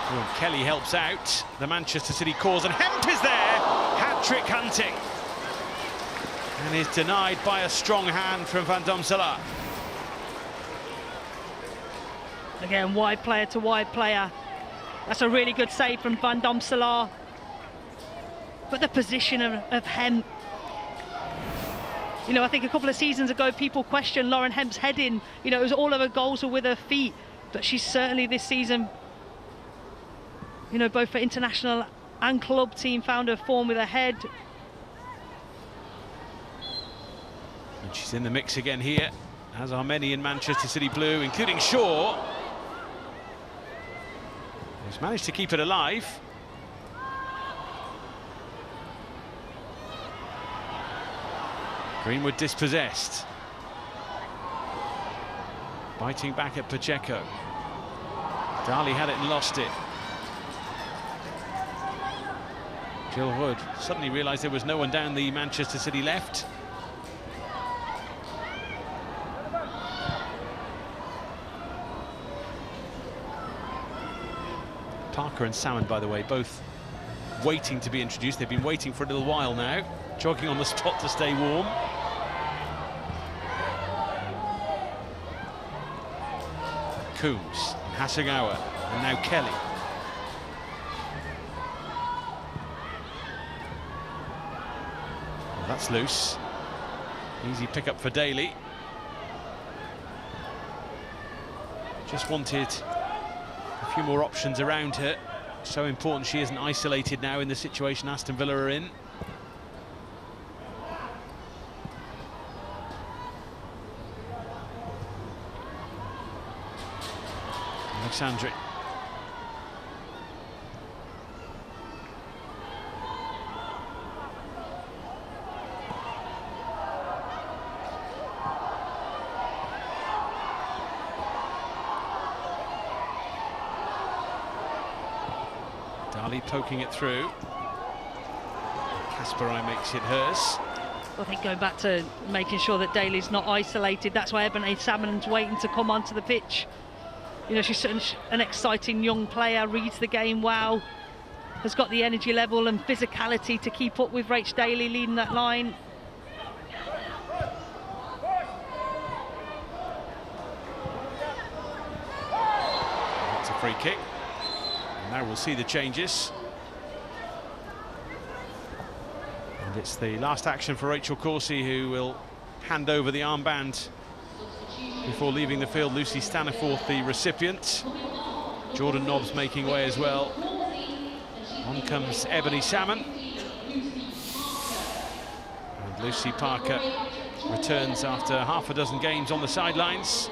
Oh, Kelly helps out the Manchester City cause, and Hemp is there. Hat-trick hunting. And is denied by a strong hand from Van Domselaar. Again, wide player to wide player. That's a really good save from Van Domselaar. But the position of Hemp. You know, I think a couple of seasons ago, people questioned Lauren Hemp's heading. You know, it was all of her goals were with her feet. But she's certainly this season, you know, both for international and club team, found her form with her head. And she's in the mix again here, as are many in Manchester City blue, including Shaw, who's managed to keep it alive. Greenwood dispossessed. Biting back at Pacheco. Darley had it and lost it. Jill Wood suddenly realised there was no one down the Manchester City left. Parker and Salmon, by the way, both waiting to be introduced. They've been waiting for a little while now, jogging on the spot to stay warm. Coombs, Hasegawa, and now Kelly. Well, that's loose. Easy pick up for Daly. Just wanted a few more options around her. So important she isn't isolated now in the situation Aston Villa are in. Alexandri. Dali poking it through. Kasparai makes it hers. I think going back to making sure that Daly's not isolated, that's why Ebony Salmon's waiting to come onto the pitch. You know, she's such an exciting young player, reads the game well, has got the energy level and physicality to keep up with Rach Daly leading that line. That's a free kick. And now we'll see the changes. And it's the last action for Rachel Corsie, who will hand over the armband before leaving the field. Lucy Staniforth, the recipient. Jordan Nobbs making way as well. On comes Ebony Salmon. And Lucy Parker returns after half a dozen games on the sidelines.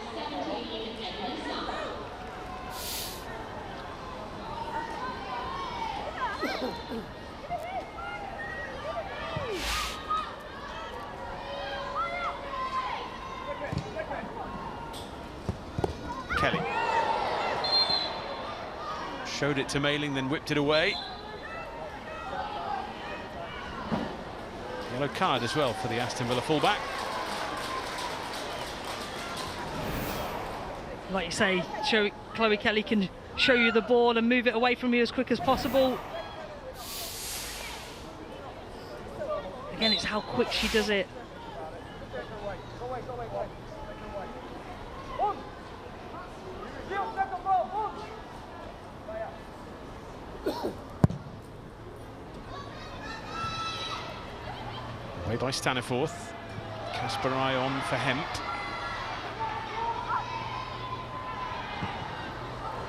Kelly showed it to Mailing, then whipped it away. Yellow card as well for the Aston Villa fullback. Like you say, Chloe Kelly can show you the ball and move it away from you as quick as possible. Again, it's how quick she does it. Away by Staniforth. Kasparai on for Hemp.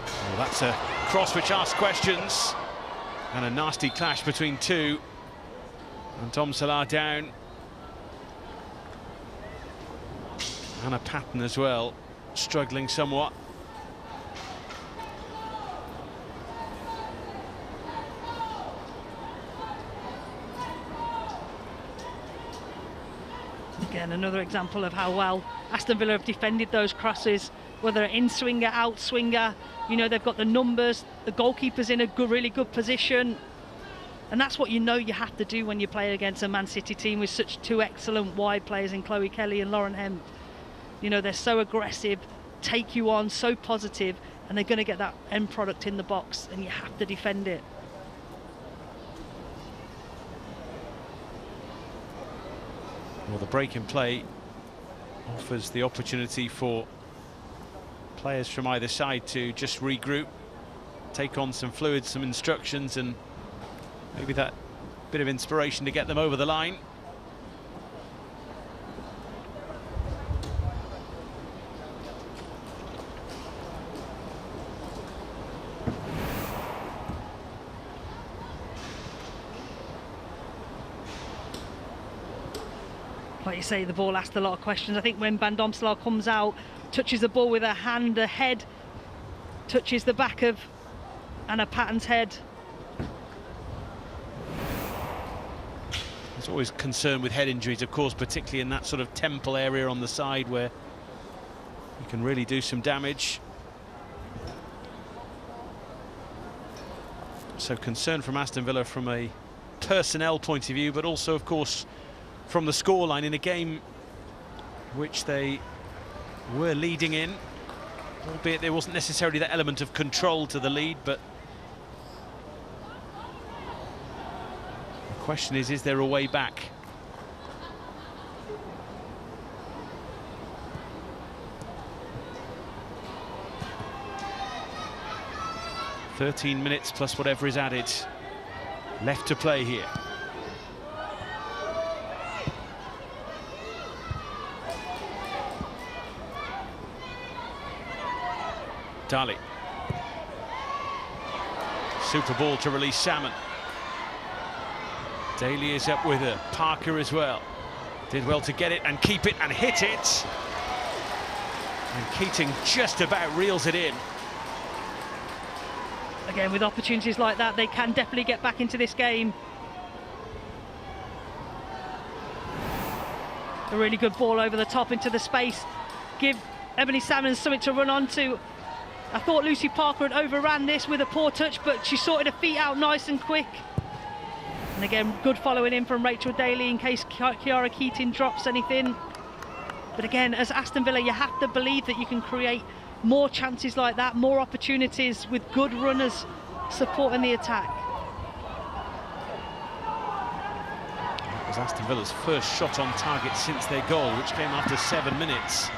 Well, that's a cross which asks questions, and a nasty clash between two. And Tom Salah down. Anna Patton as well, struggling somewhat. Again, another example of how well Aston Villa have defended those crosses, whether in swinger, out swinger. You know, they've got the numbers, the goalkeeper's in a really good position. And that's what you know you have to do when you play against a Man City team with such two excellent wide players in Chloe Kelly and Lauren Hemp. You know, they're so aggressive, take you on, so positive, and they're going to get that end product in the box, and you have to defend it. Well, the break in play offers the opportunity for players from either side to just regroup, take on some fluid, some instructions, and maybe that bit of inspiration to get them over the line. Like you say, the ball asked a lot of questions. I think when Van Domselaar comes out, touches the ball with her hand, her head touches the back of Anna Patton's head. There's always concern with head injuries, of course, particularly in that sort of temple area on the side where you can really do some damage. So concern from Aston Villa from a personnel point of view, but also, of course, from the scoreline in a game which they were leading in, albeit there wasn't necessarily that element of control to the lead. But the question is there a way back? "13 minutes plus whatever is added left to play here." Dali. Super ball to release Salmon. Daly is up with her. Parker as well. Did well to get it and keep it and hit it. And Keating just about reels it in. Again, with opportunities like that, they can definitely get back into this game. A really good ball over the top into the space. Give Ebony Salmon something to run onto. I thought Lucy Parker had overran this with a poor touch, but she sorted her feet out nice and quick. And again, good following in from Rachel Daly in case Kiara Keating drops anything. But again, as Aston Villa, you have to believe that you can create more chances like that, more opportunities with good runners supporting the attack. That was Aston Villa's first shot on target since their goal, which came after 7 minutes.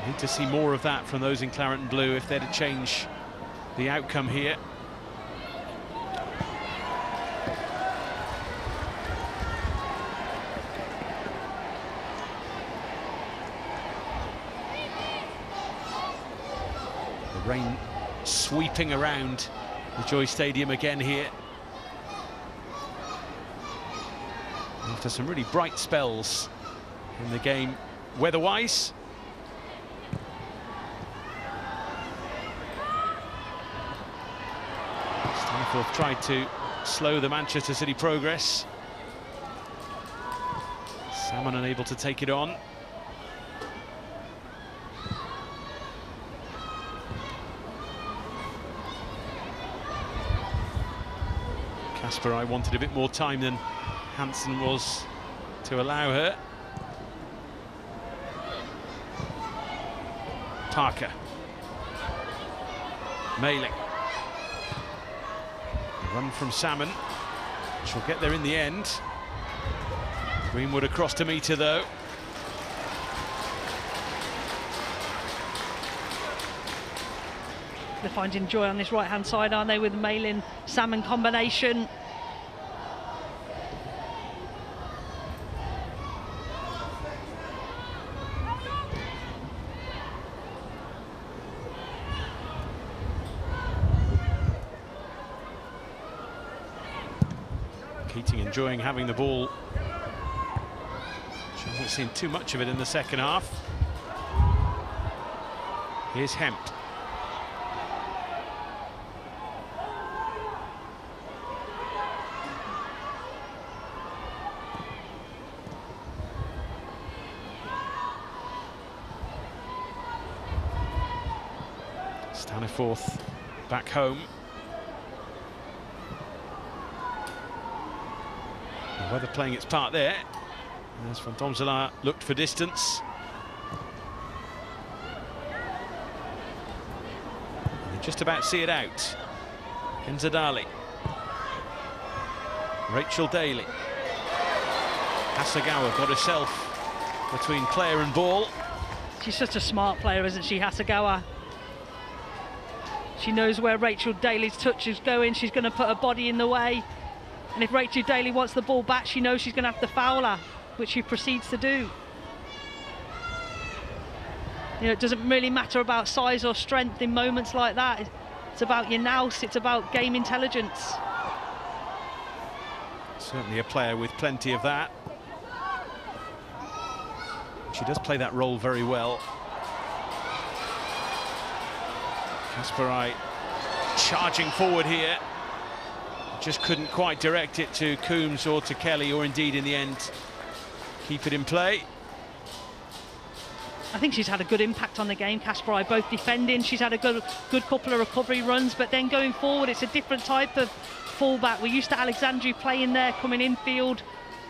Need to see more of that from those in claret and blue if they're to change the outcome here. The rain sweeping around the Joy Stadium again here. After some really bright spells in the game weather-wise. Stanforth tried to slow the Manchester City progress. Salmon unable to take it on. Casper, I wanted a bit more time than Hansen was to allow her. Parker. Mailing. Run from Salmon. She'll get there in the end. Greenwood across to meet her though. They're finding joy on this right-hand side, aren't they, with the Malin Salmon combination. Keating enjoying having the ball. She hasn't seen too much of it in the second half. Here's Hemp. Staniforth back home. The weather playing its part there. As Van Domselaar looked for distance. And just about see it out. Kenzadali. Rachel Daly. Hasegawa got herself between player and ball. She's such a smart player, isn't she, Hasegawa? She knows where Rachel Daly's touch is going. She's going to put her body in the way. And if Rachel Daly wants the ball back, she knows she's going to have to foul her, which she proceeds to do. You know, it doesn't really matter about size or strength in moments like that. It's about your nous, it's about game intelligence. Certainly a player with plenty of that. She does play that role very well. Kasparai charging forward here. Just couldn't quite direct it to Coombs or to Kelly, or indeed in the end keep it in play. I think she's had a good impact on the game, Kasparai, both defending. She's had a good couple of recovery runs, but then going forward it's a different type of fullback. We're used to Alexandru playing there, coming infield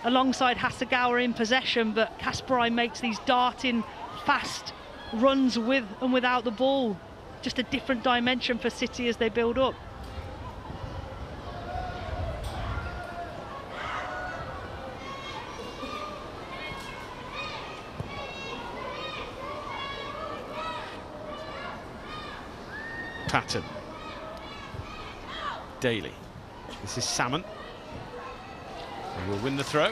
alongside Hasegawa in possession, but Kasparai makes these darting, fast runs with and without the ball. Just a different dimension for City as they build up. Patton. Daly. This is Salmon. Who will win the throw.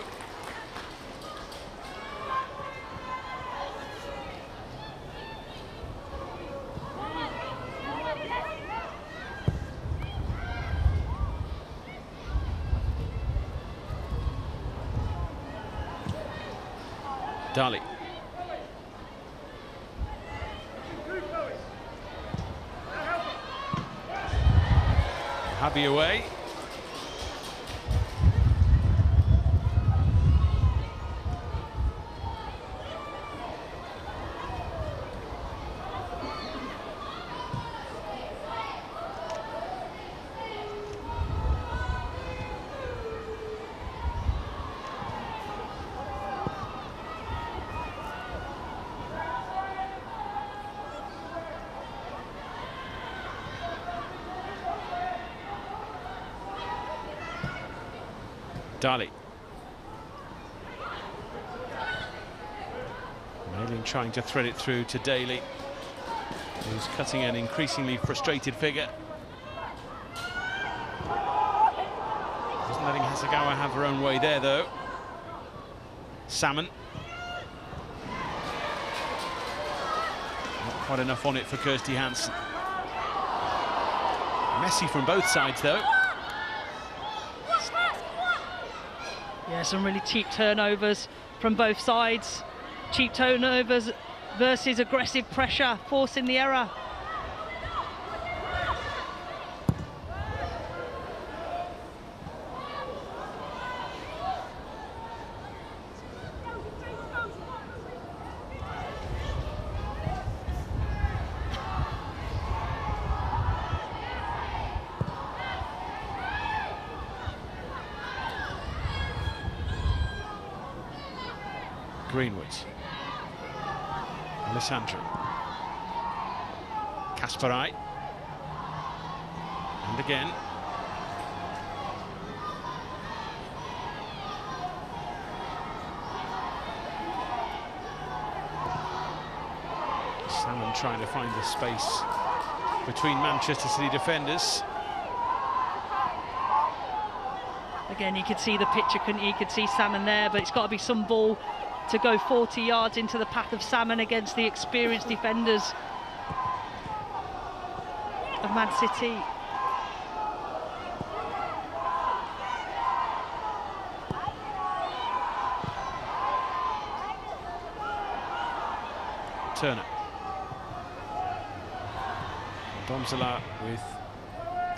Dali. Happy away. Dali. Mailing trying to thread it through to Daly, who's cutting an increasingly frustrated figure. Wasn't letting Hasegawa have her own way there, though. Salmon. Not quite enough on it for Kirsty Hansen. Messy from both sides, though. Yeah, some really cheap turnovers from both sides. Cheap turnovers versus aggressive pressure, forcing the error. Greenwood. Alessandro. Kasparai. And again. Salmon trying to find the space between Manchester City defenders. Again, you could see the picture, couldn't you? You could see Salmon there, but it's got to be some ball to go 40 yards into the path of Salmon against the experienced defenders of Man City. Turner. Domzala with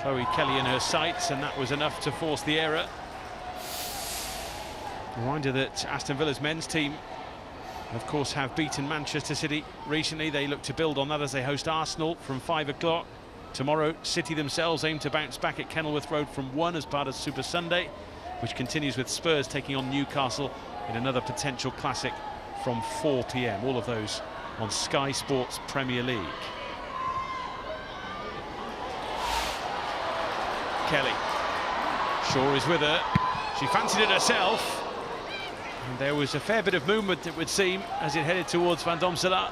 Chloe Kelly in her sights, and that was enough to force the error. Reminder that Aston Villa's men's team, of course, have beaten Manchester City recently. They look to build on that as they host Arsenal from 5 o'clock. Tomorrow, City themselves aim to bounce back at Kenilworth Road from 1 as part of Super Sunday, which continues with Spurs taking on Newcastle in another potential classic from 4 p.m. All of those on Sky Sports Premier League. Kelly. Shaw is with her. She fancied it herself. And there was a fair bit of movement, it would seem, as it headed towards Van Domselaar.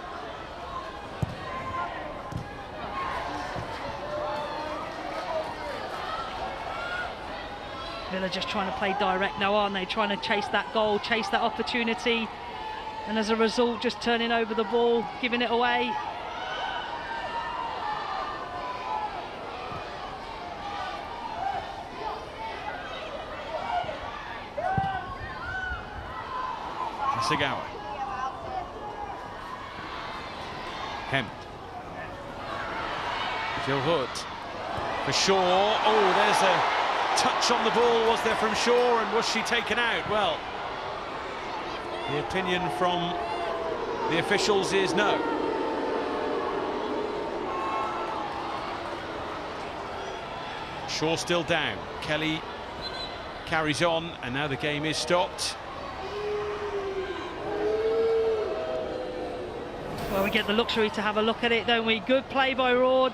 Villa just trying to play direct now, aren't they? Trying to chase that goal, chase that opportunity. And as a result, just turning over the ball, giving it away. Hasegawa. Hemd. Jill Hood for Shaw. Oh, there's a touch on the ball, was there, from Shaw, and was she taken out? Well, the opinion from the officials is no. Shaw still down. Kelly carries on, and now the game is stopped. Well, we get the luxury to have a look at it, don't we? Good play by Rord.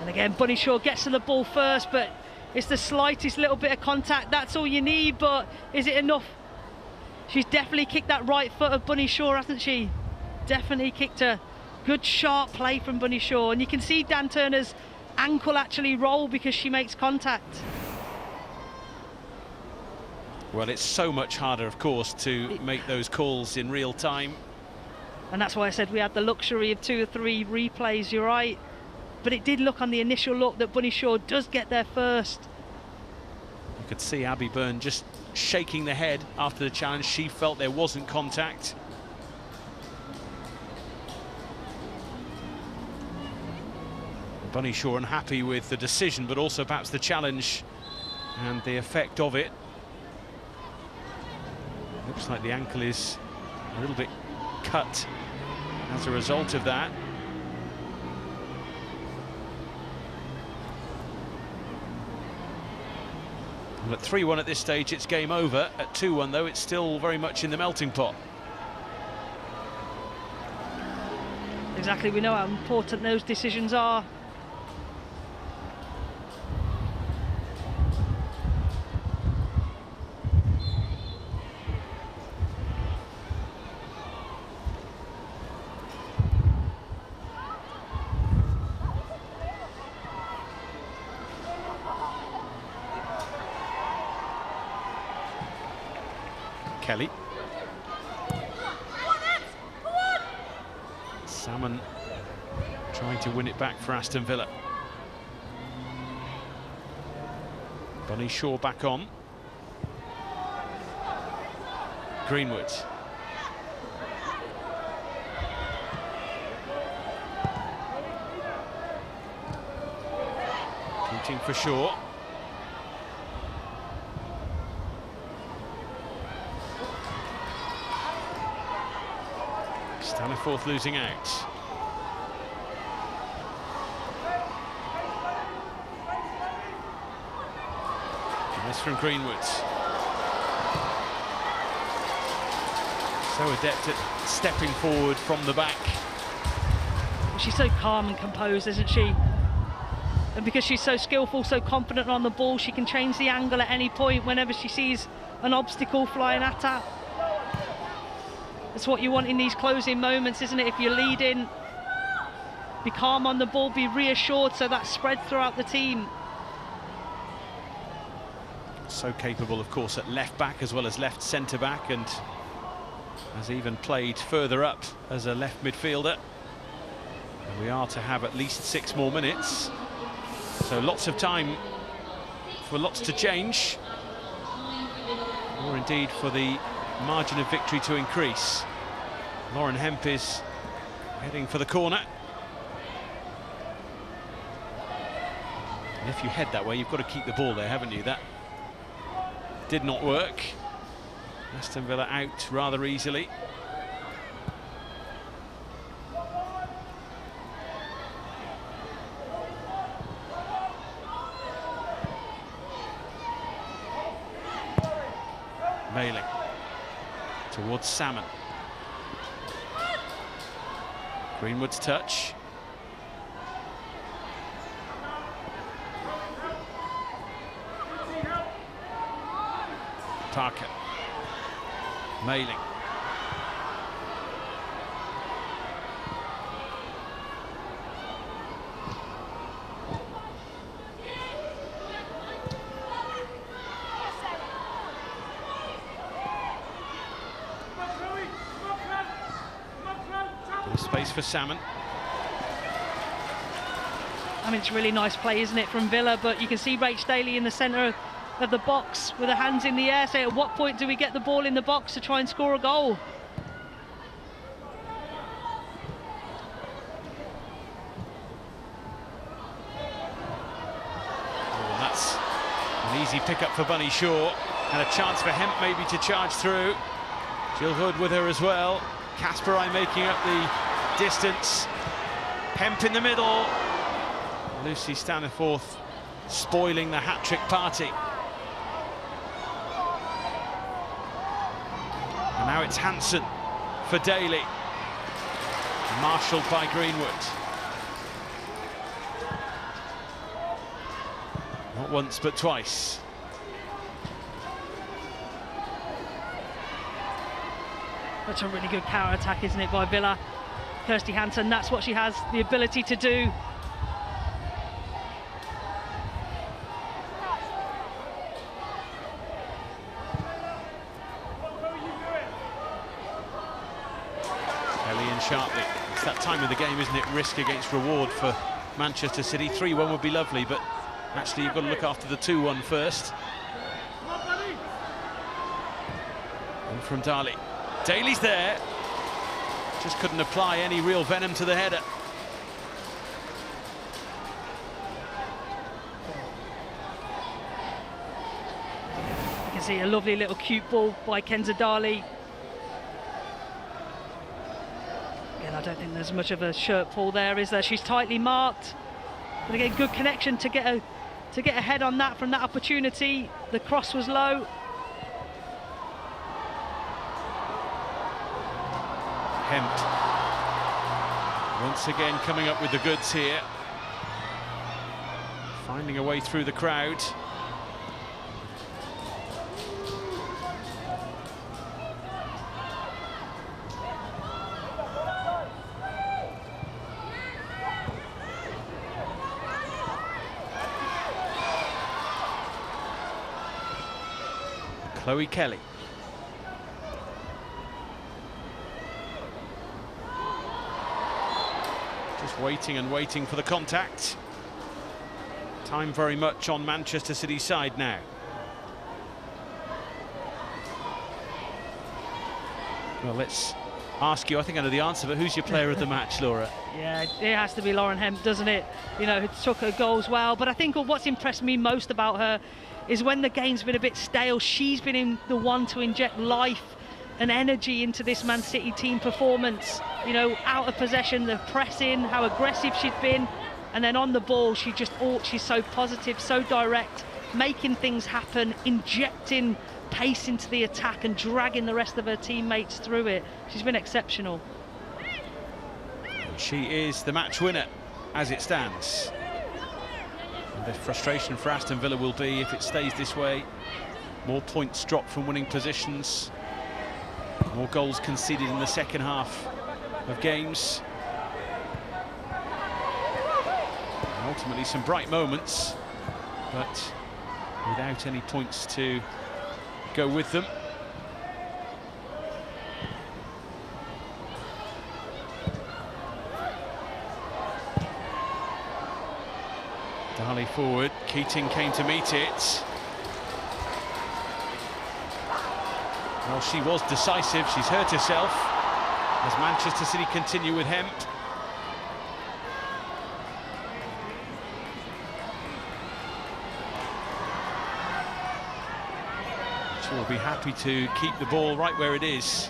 And again, Bunny Shaw gets to the ball first, but it's the slightest little bit of contact. That's all you need, but is it enough? She's definitely kicked that right foot of Bunny Shaw, hasn't she? Definitely kicked her. Good sharp play from Bunny Shaw, and you can see Dan Turner's ankle actually roll because she makes contact. Well, it's so much harder, of course, to make those calls in real time. And that's why I said we had the luxury of 2 or 3 replays, you're right. But it did look on the initial look that Bunny Shaw does get there first. You could see Abby Byrne just shaking the head after the challenge. She felt there wasn't contact. Bunny Shaw unhappy with the decision, but also perhaps the challenge and the effect of it. Looks like the ankle is a little bit cut as a result of that. Well, at 3-1 at this stage, it's game over. At 2-1, though, it's still very much in the melting pot. Exactly, we know how important those decisions are. Kelly. Salmon trying to win it back for Aston Villa. Bunny Shaw back on. Greenwood. Shooting for Shaw. Staniforth losing out. And this from Greenwood. So adept at stepping forward from the back. She's so calm and composed, isn't she? And because she's so skillful, so confident on the ball, she can change the angle at any point whenever she sees an obstacle flying at her. That's what you want in these closing moments, isn't it? If you're leading, be calm on the ball, be reassured, so that's spread throughout the team. So capable, of course, at left back as well as left centre back, and has even played further up as a left midfielder. And we are to have at least 6 more minutes, so lots of time for lots to change, or indeed for the margin of victory to increase. Lauren Hemp is heading for the corner. And if you head that way, you've got to keep the ball there, haven't you? That did not work. Aston Villa out rather easily. Mailing towards Salmon. Greenwood's touch. Parker. Mailing. Space for Salmon. I mean, it's really nice play, isn't it, from Villa? But you can see Rach Daly in the centre of the box with her hands in the air. So at what point do we get the ball in the box to try and score a goal? Oh, that's an easy pick-up for Bunny Shaw, and a chance for Hemp maybe to charge through. Jill Hood with her as well. Casper making up the distance. Hemp in the middle. Lucy Staniforth spoiling the hat-trick party. And now it's Hansen for Daly. Marshalled by Greenwood. Not once but twice. That's a really good counter attack, isn't it, by Villa? Kirsty Hansen, that's what she has the ability to do. Kelly and Sharpley. It's that time of the game, isn't it? Risk against reward for Manchester City. 3-1 would be lovely, but actually you've got to look after the 2-1 first. And from Dali. Daly's there. Just couldn't apply any real venom to the header. You can see a lovely little cute ball by Kenza Dali. Again, I don't think there's much of a shirt pull there, is there? She's tightly marked. But again, good connection to get ahead on that from that opportunity. The cross was low. Hempt. Once again coming up with the goods here. Finding a way through the crowd. Chloe Kelly. Just waiting and waiting for the contact. Time very much on Manchester City's side now. Well, let's ask you, I think I know the answer, but who's your player of the match, Laura? Yeah, it has to be Lauren Hemp, doesn't it? You know, who took her goals well. But I think what's impressed me most about her is when the game's been a bit stale, she's been the one to inject life and energy into this Man City team performance. You know, out of possession, the pressing, how aggressive she's been, and then on the ball, she's so positive, so direct, making things happen, injecting pace into the attack and dragging the rest of her teammates through it. She's been exceptional. She is the match winner as it stands. And the frustration for Aston Villa will be, if it stays this way, more points dropped from winning positions, more goals conceded in the second half of games. And ultimately some bright moments, but without any points to go with them. Dali forward, Keating came to meet it. Well, she was decisive, she's hurt herself as Manchester City continue with Hemp. She will be happy to keep the ball right where it is.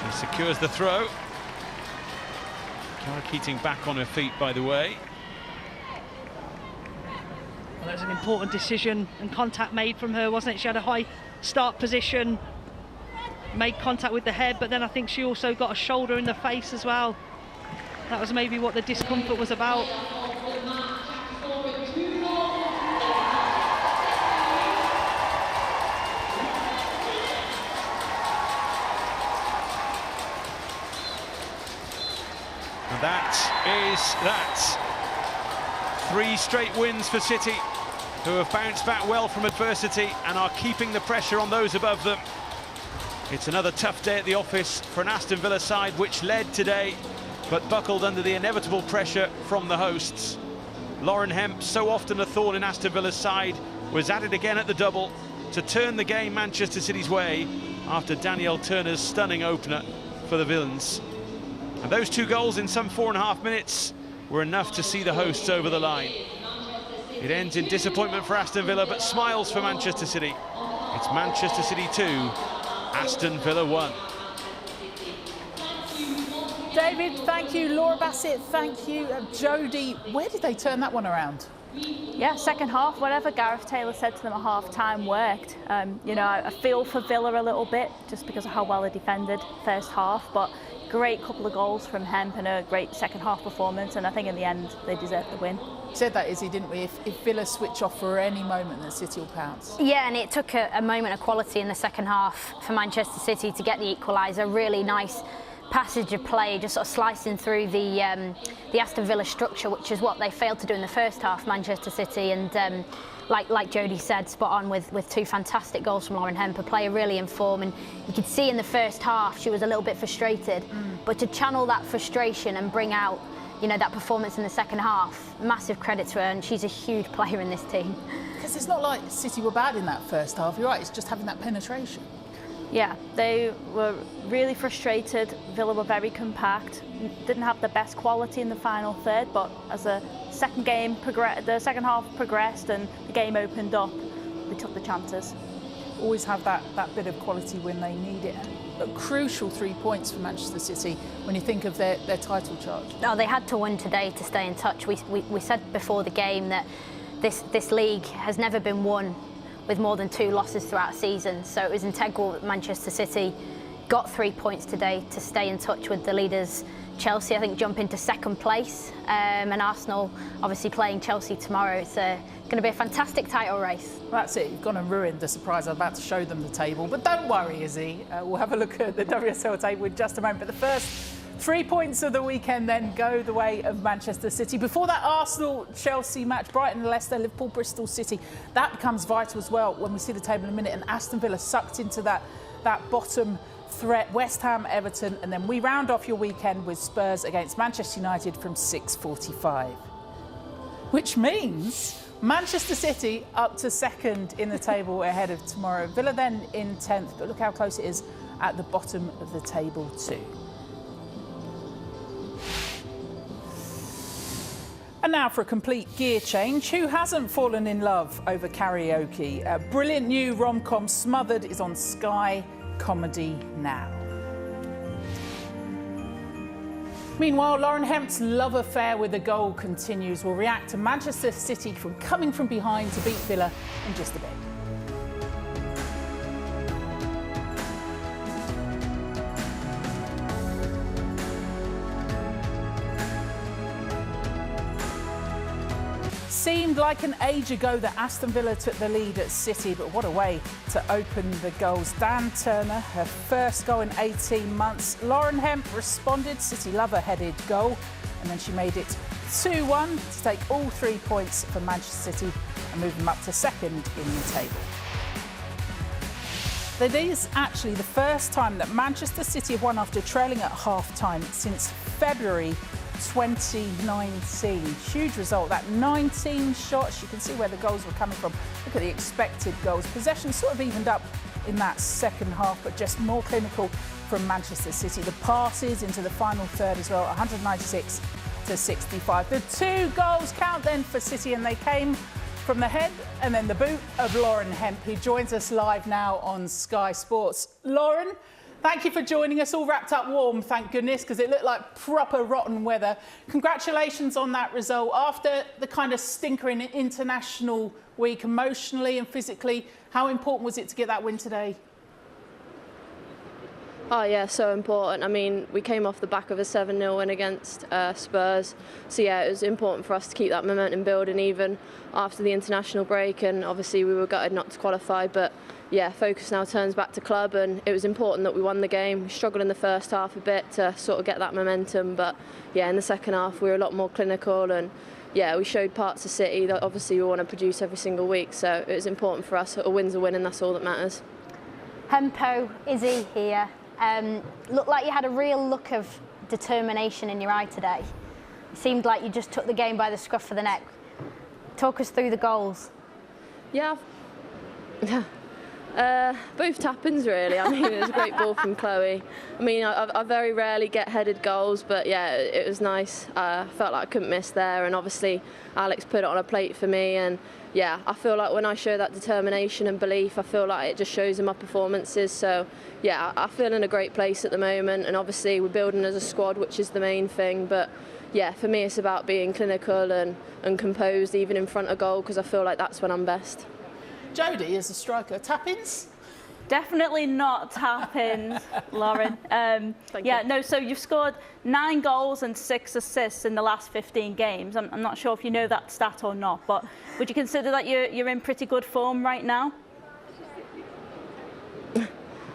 She secures the throw. Cara Keating back on her feet, by the way. Well, that was an important decision and contact made from her, wasn't it? She had a high start position, made contact with the head, but then I think she also got a shoulder in the face as well. That was maybe what the discomfort was about. And that is that. 3 straight wins for City, who have bounced back well from adversity and are keeping the pressure on those above them. It's another tough day at the office for an Aston Villa side which led today but buckled under the inevitable pressure from the hosts. Lauren Hemp, so often a thorn in Aston Villa's side, was at it again at the double to turn the game Manchester City's way after Danielle Turner's stunning opener for the Villains. And those 2 goals in some 4.5 minutes were enough to see the hosts over the line. It ends in disappointment for Aston Villa, but smiles for Manchester City. It's Manchester City 2, Aston Villa 1. David, thank you. Laura Bassett, thank you. Jodie, where did they turn that one around? Yeah, second half, whatever Gareth Taylor said to them at half-time worked. You know, I feel for Villa a little bit, just because of how well they defended first half, but great couple of goals from Hemp and a great second half performance, and I think in the end they deserved the win. Said that, Izzy, didn't we? If Villa switch off for any moment, then City will pounce. Yeah, and it took a moment of quality in the second half for Manchester City to get the equaliser. Really nice passage of play, just sort of slicing through the Aston Villa structure, which is what they failed to do in the first half, Manchester City. And like Jodie said, spot on with 2 fantastic goals from Lauren Hemp, a player really in form. And you could see in the first half she was a little bit frustrated, but to channel that frustration and bring out, you know, that performance in the second half, massive credit to her, and she's a huge player in this team. because it's not like City were bad in that first half. You're right, it's just having that penetration. Yeah, they were really frustrated. Villa were very compact, didn't have the best quality in the final third, but as the second half progressed and the game opened up, they took the chances. Always have that bit of quality when they need it. A crucial 3 points for Manchester City when you think of their title charge. No, they had to win today to stay in touch. We said before the game that this league has never been won with more than 2 losses throughout a season, so it was integral that Manchester City got 3 points today to stay in touch with the leaders. Chelsea, I think, jump into second place, and Arsenal obviously playing Chelsea tomorrow. It's going to be a fantastic title race. That's it, you've gone and ruined the surprise. I'm about to show them the table, but don't worry, Izzy. We'll have a look at the WSL table in just a moment. But the first 3 points of the weekend then go the way of Manchester City. Before that Arsenal-Chelsea match, Brighton, Leicester, Liverpool, Bristol City, that becomes vital as well when we see the table in a minute. And Aston Villa sucked into that bottom threat, West Ham, Everton, and then we round off your weekend with Spurs against Manchester United from 6:45. Which means Manchester City up to second in the table ahead of tomorrow. Villa then in 10th, but look how close it is at the bottom of the table too. And now for a complete gear change. Who hasn't fallen in love over karaoke? A brilliant new rom-com, Smothered, is on Sky Comedy now. Meanwhile, Lauren Hemp's love affair with a goal continues. We'll react to Manchester City from coming from behind to beat Villa in just a bit. Seemed like an age ago that Aston Villa took the lead at City, but what a way to open the goals. Dan Turner, her first goal in 18 months. Lauren Hemp responded, City lover headed goal, and then she made it 2-1 to take all 3 points for Manchester City and move them up to second in the table. It is actually the first time that Manchester City have won after trailing at half-time since February 2019. Huge result, that 19 shots. You can see where the goals were coming from. Look at the expected goals. Possession sort of evened up in that second half, but just more clinical from Manchester City. The passes into the final third as well, 196 to 65. The 2 goals count then for City, and they came from the head and then the boot of Lauren Hemp, who joins us live now on Sky Sports. Lauren, thank you for joining us, all wrapped up warm, thank goodness, because it looked like proper rotten weather. Congratulations on that result. After the kind of stinker in international week, emotionally and physically, how important was it to get that win today? Oh yeah, so important. I mean, we came off the back of a 7-0 win against Spurs. So yeah, it was important for us to keep that momentum building even after the international break, and obviously we were gutted not to qualify, but yeah, focus now turns back to club, and it was important that we won the game. We struggled in the first half a bit to sort of get that momentum, but yeah, in the second half we were a lot more clinical, and yeah, we showed parts of City that obviously we want to produce every single week, so it was important for us. A win's a win, and that's all that matters. Hempo, Izzy here. Looked like you had a real look of determination in your eye today. It seemed like you just took the game by the scruff of the neck. Talk us through the goals. Yeah. Both tap-ins really. I mean, it was a great ball from Chloe. I mean, I very rarely get headed goals, but yeah, it was nice. I felt like I couldn't miss there, and obviously Alex put it on a plate for me, and yeah, I feel like when I show that determination and belief, I feel like it just shows in my performances. So yeah, I feel in a great place at the moment, and obviously we're building as a squad, which is the main thing, but yeah, for me it's about being clinical and composed even in front of goal, because I feel like that's when I'm best. Jodie is a striker. Tap-ins? Definitely not tap-ins, Lauren. So you've scored 9 goals and 6 assists in the last 15 games. I'm not sure if you know that stat or not, but would you consider that you're in pretty good form right now?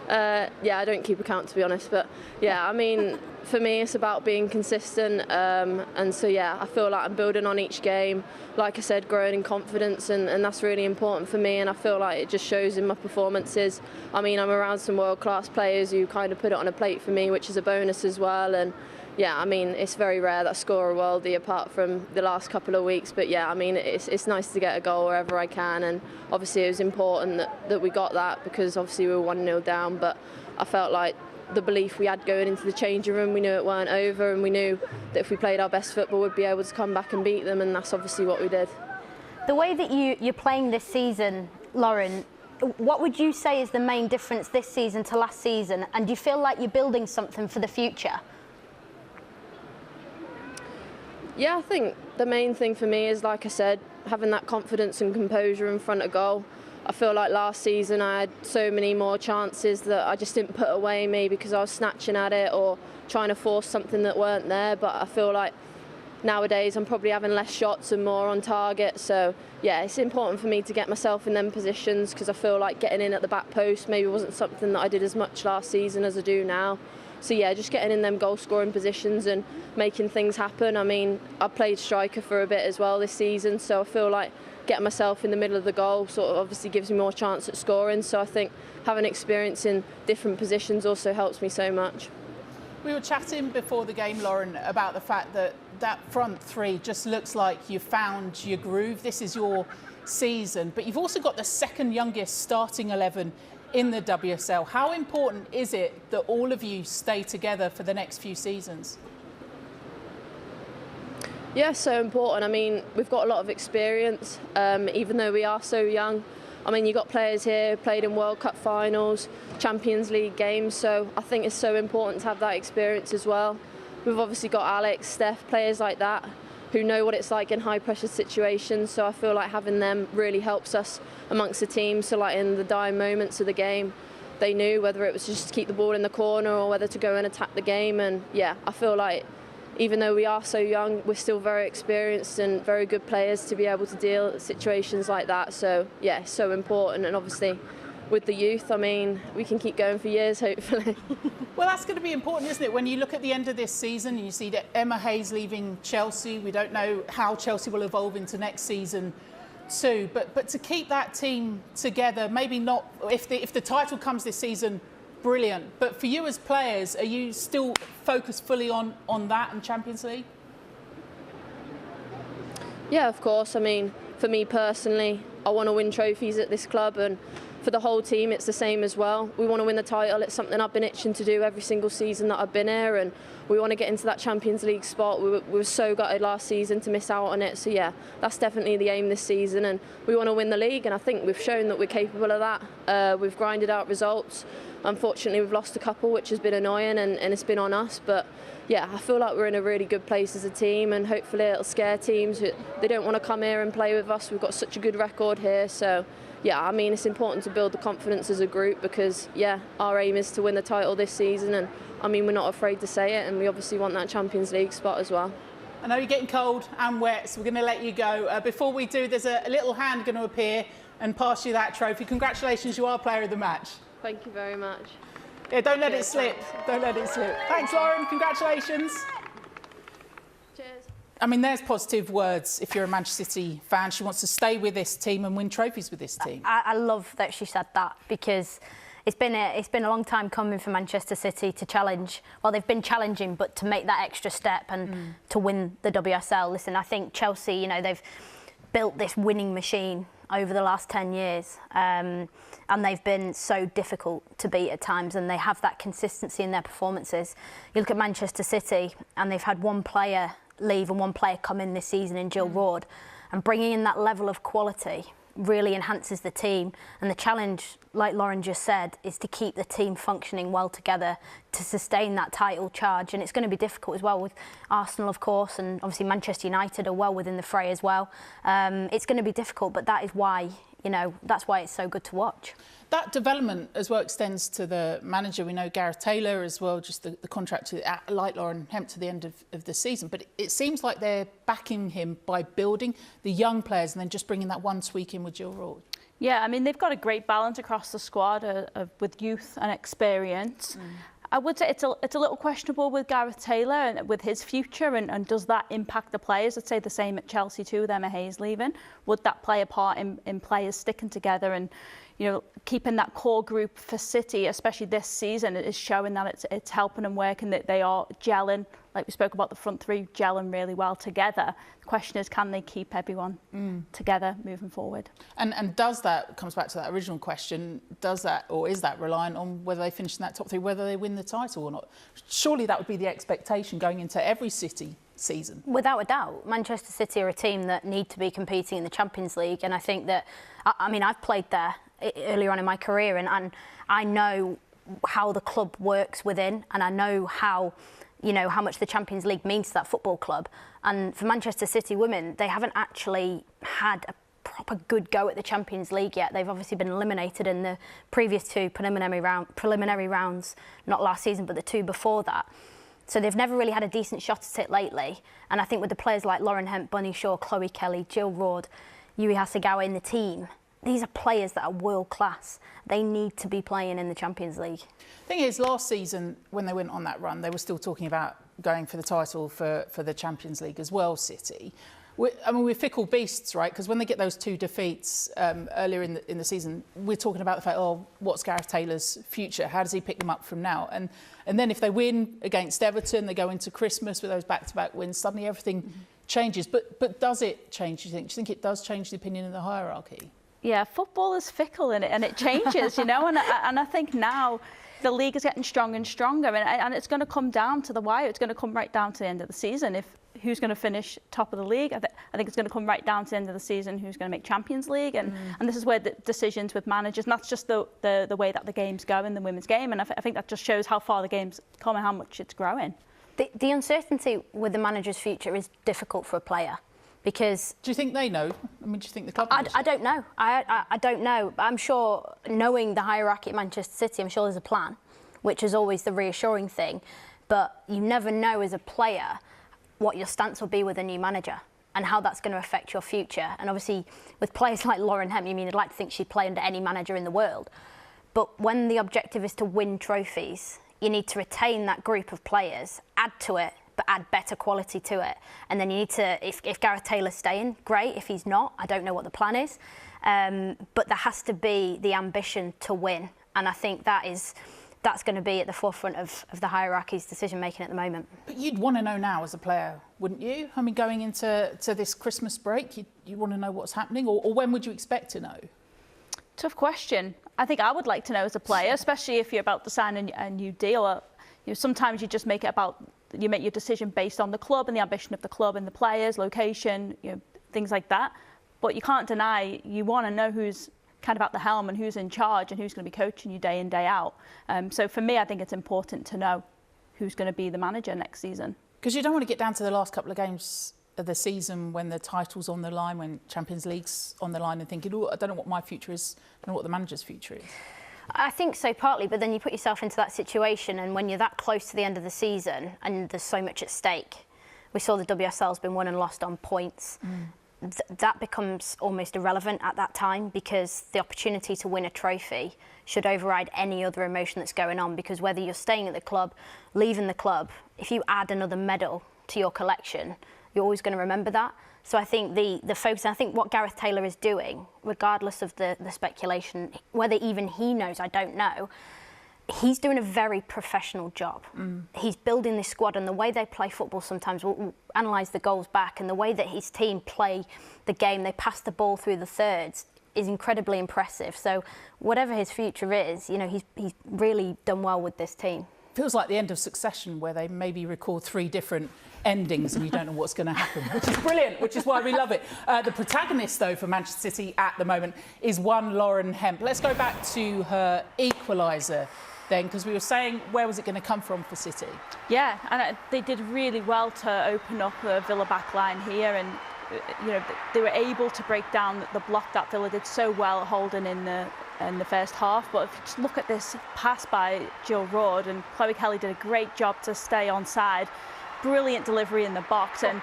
Yeah, I don't keep account, to be honest, but yeah, I mean, for me it's about being consistent, and so yeah, I feel like I'm building on each game, like I said, growing in confidence, and that's really important for me, and I feel like it just shows in my performances. I mean, I'm around some world-class players who kind of put it on a plate for me, which is a bonus as well, and yeah, I mean, it's very rare that I score a worldie apart from the last couple of weeks. But yeah, I mean, it's nice to get a goal wherever I can, and obviously it was important that we got that, because obviously we were 1-0 down. But I felt like the belief we had going into the changing room, we knew it weren't over, and we knew that if we played our best football, we'd be able to come back and beat them, and that's obviously what we did. The way that you're playing this season, Lauren, what would you say is the main difference this season to last season, and do you feel like you're building something for the future? Yeah, I think the main thing for me is, like I said, having that confidence and composure in front of goal. I feel like last season I had so many more chances that I just didn't put away, maybe because I was snatching at it or trying to force something that weren't there. But I feel like nowadays I'm probably having less shots and more on target. So yeah, it's important for me to get myself in them positions, because I feel like getting in at the back post maybe wasn't something that I did as much last season as I do now. So yeah, just getting in them goal scoring positions and making things happen. I mean, I played striker for a bit as well this season, so I feel like getting myself in the middle of the goal sort of obviously gives me more chance at scoring. So I think having experience in different positions also helps me so much. We were chatting before the game, Lauren, about the fact that that front three just looks like you've found your groove. This is your season, but you've also got the second youngest starting 11 in the WSL. How important is it that all of you stay together for the next few seasons? Yeah, so important. I mean, we've got a lot of experience, even though we are so young. I mean, you've got players here who played in World Cup finals, Champions League games, so I think it's so important to have that experience as well. We've obviously got Alex, Steph, players like that who know what it's like in high pressure situations, so I feel like having them really helps us amongst the team. So like in the dying moments of the game, they knew whether it was just to keep the ball in the corner or whether to go and attack the game. And yeah, I feel like even though we are so young, we're still very experienced and very good players to be able to deal with situations like that. So yeah, it's so important. And obviously with the youth, I mean, we can keep going for years, hopefully. Well, that's going to be important, isn't it? When you look at the end of this season and you see that Emma Hayes leaving Chelsea, we don't know how Chelsea will evolve into next season too. But to keep that team together, maybe not, if the title comes this season, brilliant. But for you as players, are you still focused fully on that and Champions League? Yeah, of course. I mean, for me personally, I want to win trophies at this club, and for the whole team it's the same as well. We want to win the title. It's something I've been itching to do every single season that I've been here, and we want to get into that Champions League spot. We were so gutted last season to miss out on it, so yeah, that's definitely the aim this season, and we want to win the league, and I think we've shown that we're capable of that. We've grinded out results. Unfortunately, we've lost a couple, which has been annoying, and it's been on us, but yeah, I feel like we're in a really good place as a team, and hopefully it'll scare teams. They don't want to come here and play with us. We've got such a good record here, so yeah, I mean, it's important to build the confidence as a group, because yeah, our aim is to win the title this season, and I mean, we're not afraid to say it, and we obviously want that Champions League spot as well. I know you're getting cold and wet, so we're going to let you go. Before we do, there's a little hand going to appear and pass you that trophy. Congratulations, you are player of the match. Thank you very much. Yeah, don't let it slip. Don't let it slip. Thanks, Lauren. Congratulations. Cheers. I mean, there's positive words if you're a Manchester City fan. She wants to stay with this team and win trophies with this team. I love that she said that, because it's been a long time coming for Manchester City to challenge. Well, they've been challenging, but to make that extra step and to win the WSL. Listen, I think Chelsea, you know, they've built this winning machine over the last 10 years, and they've been so difficult to beat at times, and they have that consistency in their performances. You look at Manchester City, and they've had one player leave and one player come in this season in Jill Roord, and bringing in that level of quality really enhances the team. And the challenge, like Lauren just said, is to keep the team functioning well together to sustain that title charge. And it's going to be difficult as well with Arsenal, of course, and obviously Manchester United are well within the fray as well. It's going to be difficult, but that is why, you know, that's why it's so good to watch. That development as well extends to the manager. We know Gareth Taylor as well, just the contract like Lauren Hemp to the end of the season. But it seems like they're backing him by building the young players and then just bringing that one tweak in with Jill Roord. Yeah, I mean, they've got a great balance across the squad with youth and experience. I would say it's a little questionable with Gareth Taylor and with his future, and does that impact the players? I'd say the same at Chelsea too, with Emma Hayes leaving. Would that play a part in players sticking together and, keeping that core group for City, especially this season, is showing that it's helping them work and that they are gelling. Like we spoke about the front three gelling really well together. The question is, can they keep everyone together moving forward? And does that, comes back to that original question, does that, or is that reliant on whether they finish in that top three, whether they win the title or not? Surely that would be the expectation going into every City season. Without a doubt, Manchester City are a team that need to be competing in the Champions League, and I think that, I mean, I've played there earlier on in my career, and I know how the club works within, and I know how much the Champions League means to that football club. And for Manchester City women, they haven't actually had a proper good go at the Champions League yet. They've obviously been eliminated in the previous two preliminary rounds, not last season, but the two before that. So they've never really had a decent shot at it lately. And I think with the players like Lauren Hemp, Bunny Shaw, Chloe Kelly, Jill Roord, Yui Hasegawa in the team, these are players that are world class. They need to be playing in the Champions League. Thing is, last season, when they went on that run, they were still talking about going for the title for the Champions League as well, City. We're fickle beasts, right? Because when they get those two defeats earlier in the season, we're talking about the fact, what's Gareth Taylor's future? How does he pick them up from now? And then if they win against Everton, they go into Christmas with those back-to-back wins, suddenly everything changes. But does it change, do you think? Do you think it does change the opinion in the hierarchy? Yeah, football is fickle and it changes, and I think now the league is getting stronger and stronger, and it's going to come down to the wire. It's going to come right down to the end of the season. If who's going to finish top of the league, I think it's going to come right down to the end of the season who's going to make Champions League, and this is where the decisions with managers, and that's just the way that the game's going, the women's game, and I think that just shows how far the game's come and how much it's growing. The uncertainty with the manager's future is difficult for a player. Because do you think they know? I mean, do you think the club knows? I don't know. I don't know. I'm sure, knowing the hierarchy at Manchester City, I'm sure there's a plan, which is always the reassuring thing. But you never know as a player what your stance will be with a new manager and how that's going to affect your future. And obviously, with players like Lauren Hemp, I'd like to think she'd play under any manager in the world. But when the objective is to win trophies, you need to retain that group of players, add to it, but add better quality to it. And then you need to, if Gareth Taylor's staying, great. If he's not, I don't know what the plan is. But there has to be the ambition to win. And I think that's going to be at the forefront of the hierarchy's decision-making at the moment. But you'd want to know now as a player, wouldn't you? I mean, going into this Christmas break, you want to know what's happening? Or when would you expect to know? Tough question. I think I would like to know as a player, especially if you're about to sign a new deal. Sometimes you just make it about, you make your decision based on the club and the ambition of the club and the players, location, things like that. But you can't deny, you want to know who's kind of at the helm and who's in charge and who's going to be coaching you day in, day out. So for me, I think it's important to know who's going to be the manager next season. Because you don't want to get down to the last couple of games of the season when the title's on the line, when Champions League's on the line, and thinking, I don't know what my future is, I don't know what the manager's future is. I think so, partly, but then you put yourself into that situation, and when you're that close to the end of the season and there's so much at stake, we saw the WSL's been won and lost on points. That becomes almost irrelevant at that time, because the opportunity to win a trophy should override any other emotion that's going on, because whether you're staying at the club, leaving the club, if you add another medal to your collection, you're always going to remember that. So I think the focus, and I think what Gareth Taylor is doing, regardless of the speculation, whether even he knows, I don't know, he's doing a very professional job. He's building this squad, and the way they play football sometimes, we'll analyse the goals back, and the way that his team play the game, they pass the ball through the thirds, is incredibly impressive. So whatever his future is, he's really done well with this team. Feels like the end of Succession, where they maybe record 3 different endings and you don't know what's going to happen, which is brilliant, which is why we love it. The protagonist, though, for Manchester City at the moment is one Lauren Hemp. Let's go back to her equaliser then, because we were saying, where was it going to come from for City? Yeah, and they did really well to open up the Villa back line here, and they were able to break down the block that Villa did so well holding in the first half. But if you just look at this pass by Jill Roord, and Chloe Kelly did a great job to stay onside. Brilliant delivery in the box, and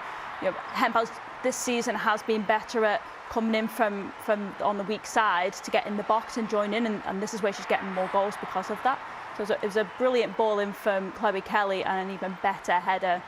Hemp this season has been better at coming in from on the weak side to get in the box and join in, and this is where she's getting more goals because of that. So it was a brilliant ball in from Chloe Kelly, and an even better header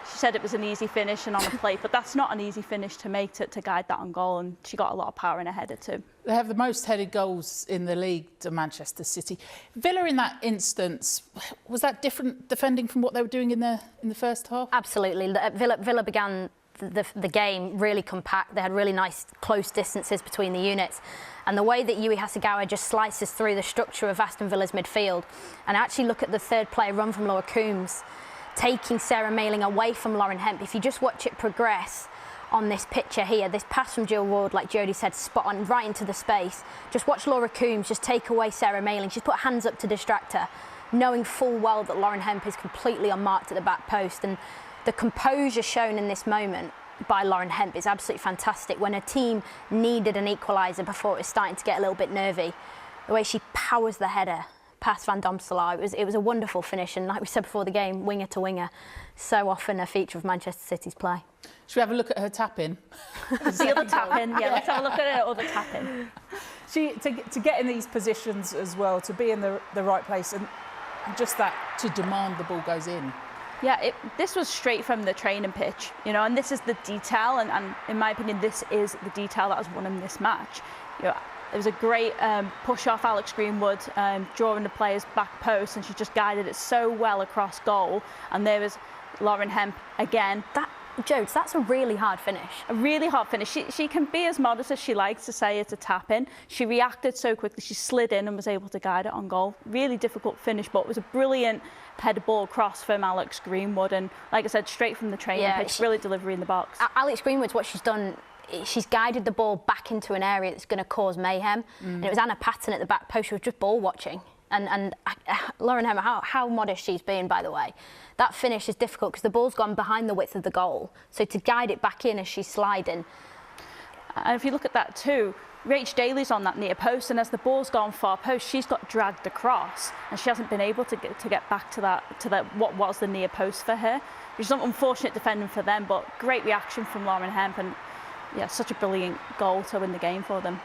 she said it was an easy finish and on a plate, but that's not an easy finish to make to guide that on goal, and she got a lot of power in her header too. They have the most headed goals in the league to Manchester City. Villa in that instance, was that different defending from what they were doing in the first half? Absolutely. Villa began the game really compact. They had really nice close distances between the units. And the way that Yui Hasegawa just slices through the structure of Aston Villa's midfield, and actually look at the third player run from Laura Coombs, taking Sarah Mailing away from Lauren Hemp. If you just watch it progress on this picture here, this pass from Jill Ward, like Jodie said, spot on, right into the space. Just watch Laura Coombs just take away Sarah Mailing. She's put hands up to distract her, knowing full well that Lauren Hemp is completely unmarked at the back post. And the composure shown in this moment by Lauren Hemp is absolutely fantastic. When her team needed an equaliser before it was starting to get a little bit nervy, the way she powers the header past Van Domselaar, it was a wonderful finish. And like we said before the game, winger to winger, so often a feature of Manchester City's play. Should we have a look at her tap-in? The other tap-in, yeah, let's have a look at her other tap-in. To get in these positions as well, to be in the right place, and just that, to demand the ball goes in. Yeah, this was straight from the training pitch, you know, and this is the detail, and in my opinion, this is the detail that has won him this match. You know, there was a great push off Alex Greenwood, drawing the player's back post, and she just guided it so well across goal. And there was Lauren Hemp again. Jodes, that's a really hard finish. A really hard finish. She can be as modest as she likes to say it's a tap-in. She reacted so quickly, she slid in and was able to guide it on goal. Really difficult finish, but it was a brilliant headed ball cross from Alex Greenwood. And like I said, straight from the training pitch, brilliant delivery in the box. Alex Greenwood's what she's done. She's guided the ball back into an area that's going to cause mayhem. And it was Anna Patton at the back post who was just ball watching. And Lauren Hemp, how modest she's been, by the way. That finish is difficult because the ball's gone behind the width of the goal. So to guide it back in as she's sliding. And if you look at that too, Rach Daly's on that near post, and as the ball's gone far post, she's got dragged across, and she hasn't been able to get back to that what was the near post for her. Which is unfortunate defending for them, but great reaction from Lauren Hemp, and yeah, such a brilliant goal to win the game for them.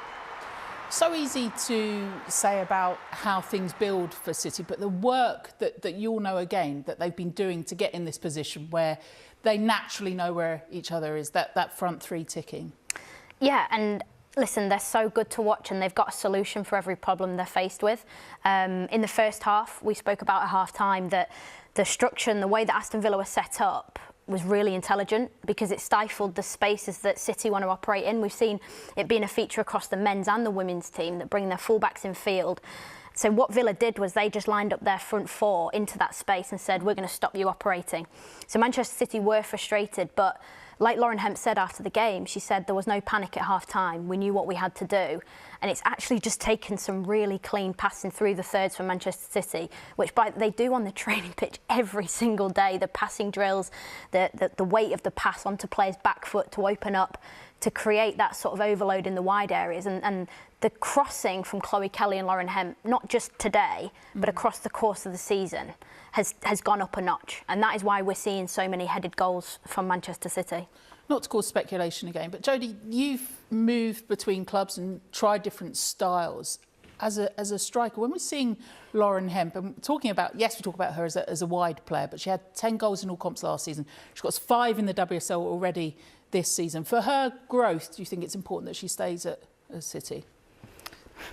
So easy to say about how things build for City, but the work that you all know again that they've been doing to get in this position where they naturally know where each other is, that front three ticking. Yeah, and listen, they're so good to watch, and they've got a solution for every problem they're faced with. In the first half, we spoke about at half-time that the structure and the way that Aston Villa was set up was really intelligent because it stifled the spaces that City want to operate in. We've seen it being a feature across the men's and the women's team that bring their fullbacks in field. So what Villa did was they just lined up their front four into that space and said, we're going to stop you operating. So Manchester City were frustrated, but like Lauren Hemp said after the game, she said there was no panic at half-time. We knew what we had to do. And it's actually just taken some really clean passing through the thirds for Manchester City, which they do on the training pitch every single day. The passing drills, the weight of the pass onto players' back foot to open up, to create that sort of overload in the wide areas. And the crossing from Chloe Kelly and Lauren Hemp, not just today, but across the course of the season, has gone up a notch. And that is why we're seeing so many headed goals from Manchester City. Not to cause speculation again, but Jodie, you've moved between clubs and tried different styles. As a striker, when we're seeing Lauren Hemp, and talking about, yes, we talk about her as a wide player, but she had 10 goals in all comps last season. She's got 5 in the WSL already this season. For her growth, do you think it's important that she stays at City?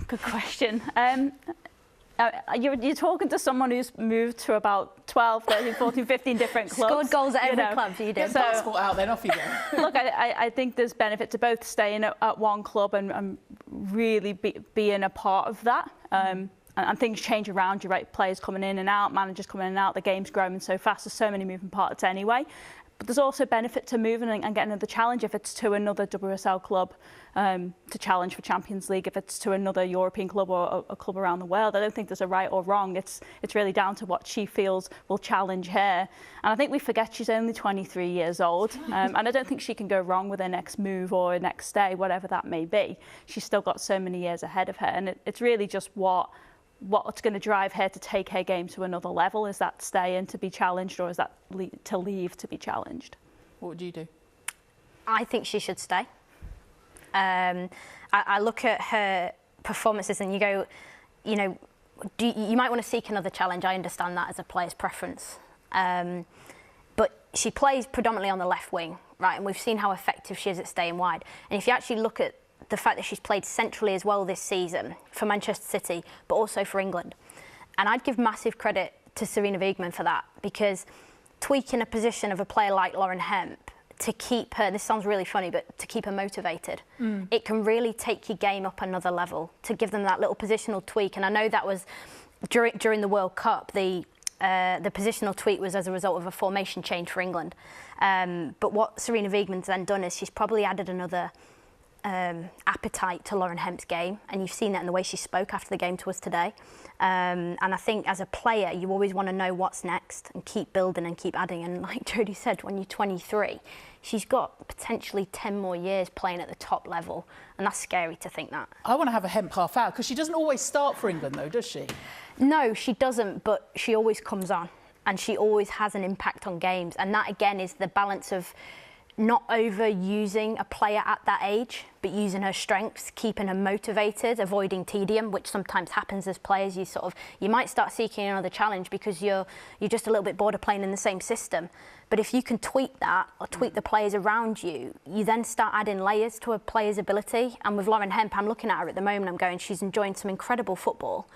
Good question. You're talking to someone who's moved to about 12, 13, 14, 15 different clubs. Scored goals at every club, you do. Get the passport out, then off you go. Look, I think there's benefit to both staying at one club and really being a part of that. And things change around you, right? Players coming in and out, managers coming in and out, the game's growing so fast, there's so many moving parts anyway. But there's also benefit to moving and getting another challenge if it's to another WSL club to challenge for Champions League, if it's to another European club or a club around the world. I don't think there's a right or wrong. It's really down to what she feels will challenge her. And I think we forget she's only 23 years old. And I don't think she can go wrong with her next move or her next stay, whatever that may be. She's still got so many years ahead of her. And it's really just what's going to drive her to take her game to another level. Is that staying to be challenged, or is that to leave to be challenged? What would you do? I think she should stay. I look at her performances and you go, you know, you might want to seek another challenge. I understand that as a player's preference. But she plays predominantly on the left wing, right? And we've seen how effective she is at staying wide. And if you actually look at the fact that she's played centrally as well this season for Manchester City, but also for England. And I'd give massive credit to Sarina Wiegman for that, because tweaking a position of a player like Lauren Hemp to keep her, this sounds really funny, but to keep her motivated, it can really take your game up another level, to give them that little positional tweak. And I know that was during the World Cup, the positional tweak was as a result of a formation change for England. But what Sarina Wiegman's then done is she's probably added another appetite to Lauren Hemp's game, and you've seen that in the way she spoke after the game to us today. And I think as a player, you always want to know what's next and keep building and keep adding. And like Jodie said, when you're 23, she's got potentially 10 more years playing at the top level, and that's scary to think that. I want to have a Hemp half hour, because she doesn't always start for England though, does she? No, she doesn't, but she always comes on and she always has an impact on games. And that again is the balance of not overusing a player at that age, but using her strengths, keeping her motivated, avoiding tedium, which sometimes happens as players. You might start seeking another challenge because you're just a little bit bored of playing in the same system. But if you can tweak that or tweak the players around you, you then start adding layers to a player's ability. And with Lauren Hemp, I'm looking at her at the moment, I'm going, she's enjoying some incredible football,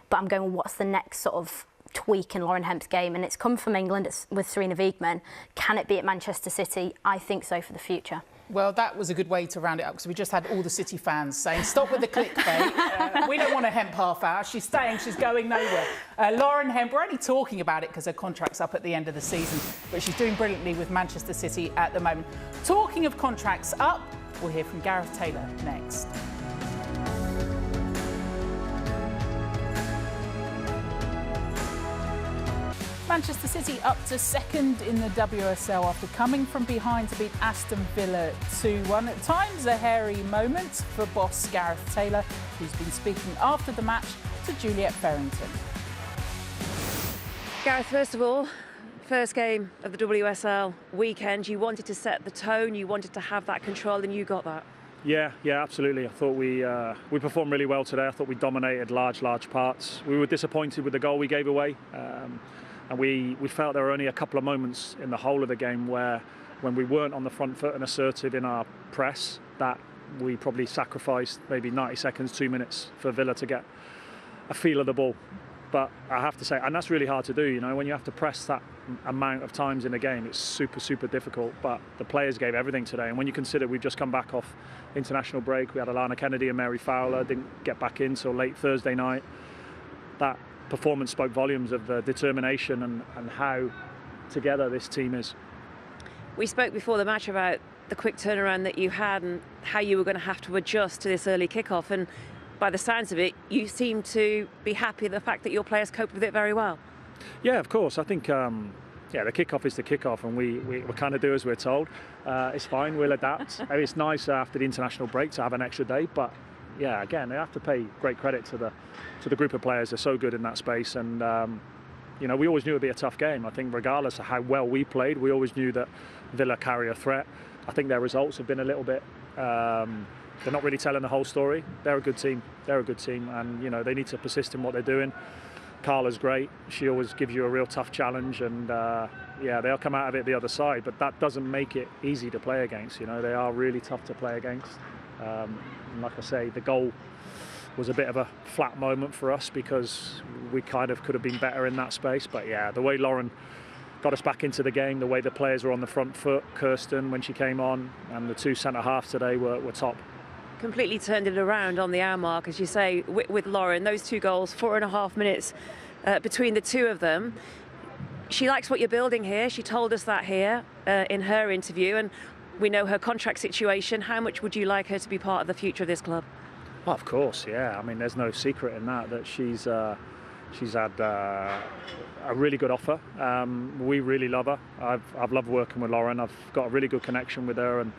but I'm going, well, what's the next sort of tweak in Lauren Hemp's game? And it's come from England, it's with Sarina Wiegman. Can it be at Manchester City? I think so for the future. Well, that was a good way to round it up, because we just had all the City fans saying, stop with the clickbait. We don't want a Hemp half hour. She's staying, she's going nowhere. Lauren Hemp, we're only talking about it because her contract's up at the end of the season, but she's doing brilliantly with Manchester City at the moment. Talking of contracts up, we'll hear from Gareth Taylor next. Manchester City up to second in the WSL after coming from behind to beat Aston Villa 2-1. At times a hairy moment for boss Gareth Taylor, who's been speaking after the match to Juliet Farrington. Gareth, first of all, first game of the WSL weekend, you wanted to set the tone, you wanted to have that control, and you got that. Yeah, absolutely. I thought we performed really well today. I thought we dominated large parts. We were disappointed with the goal we gave away. And we felt there were only a couple of moments in the whole of the game where, when we weren't on the front foot and assertive in our press, that we probably sacrificed maybe 90 seconds, 2 minutes for Villa to get a feel of the ball. But I have to say, and that's really hard to do, you know, when you have to press that amount of times in a game, it's super difficult. But the players gave everything today. And when you consider we've just come back off international break, we had Alana Kennedy and Mary Fowler, didn't get back in till late Thursday night. That performance spoke volumes of the determination and how together this team is. We spoke before the match about the quick turnaround that you had and how you were going to have to adjust to this early kickoff, and by the sounds of it, you seem to be happy with the fact that your players coped with it very well. Yeah, of course. I think the kickoff is the kickoff, and we kind of do as we're told. It's fine, we'll adapt. It's nice after the international break to have an extra day, but yeah, again, I have to pay great credit to the group of players. They're so good in that space, and you know, we always knew it'd be a tough game. I think regardless of how well we played, we always knew that Villa carry a threat. I think their results have been a little bit. They're not really telling the whole story. They're a good team. And you know, they need to persist in what they're doing. Carla's great. She always gives you a real tough challenge, and yeah, they'll come out of it the other side. But that doesn't make it easy to play against. You know, they are really tough to play against. And like I say, the goal was a bit of a flat moment for us because we kind of could have been better in that space. But yeah, the way Lauren got us back into the game, the way the players were on the front foot, Kirsten when she came on, and the two centre-halves today were top. Completely turned it around on the hour mark, as you say, with Lauren. Those two goals, 4.5 minutes between the two of them. She likes what you're building here. She told us that here in her interview, and we know her contract situation. How much would you like her to be part of the future of this club? Well, of course, yeah. I mean, there's no secret in that she's had a really good offer. We really love her. I've loved working with Lauren. I've got a really good connection with her, and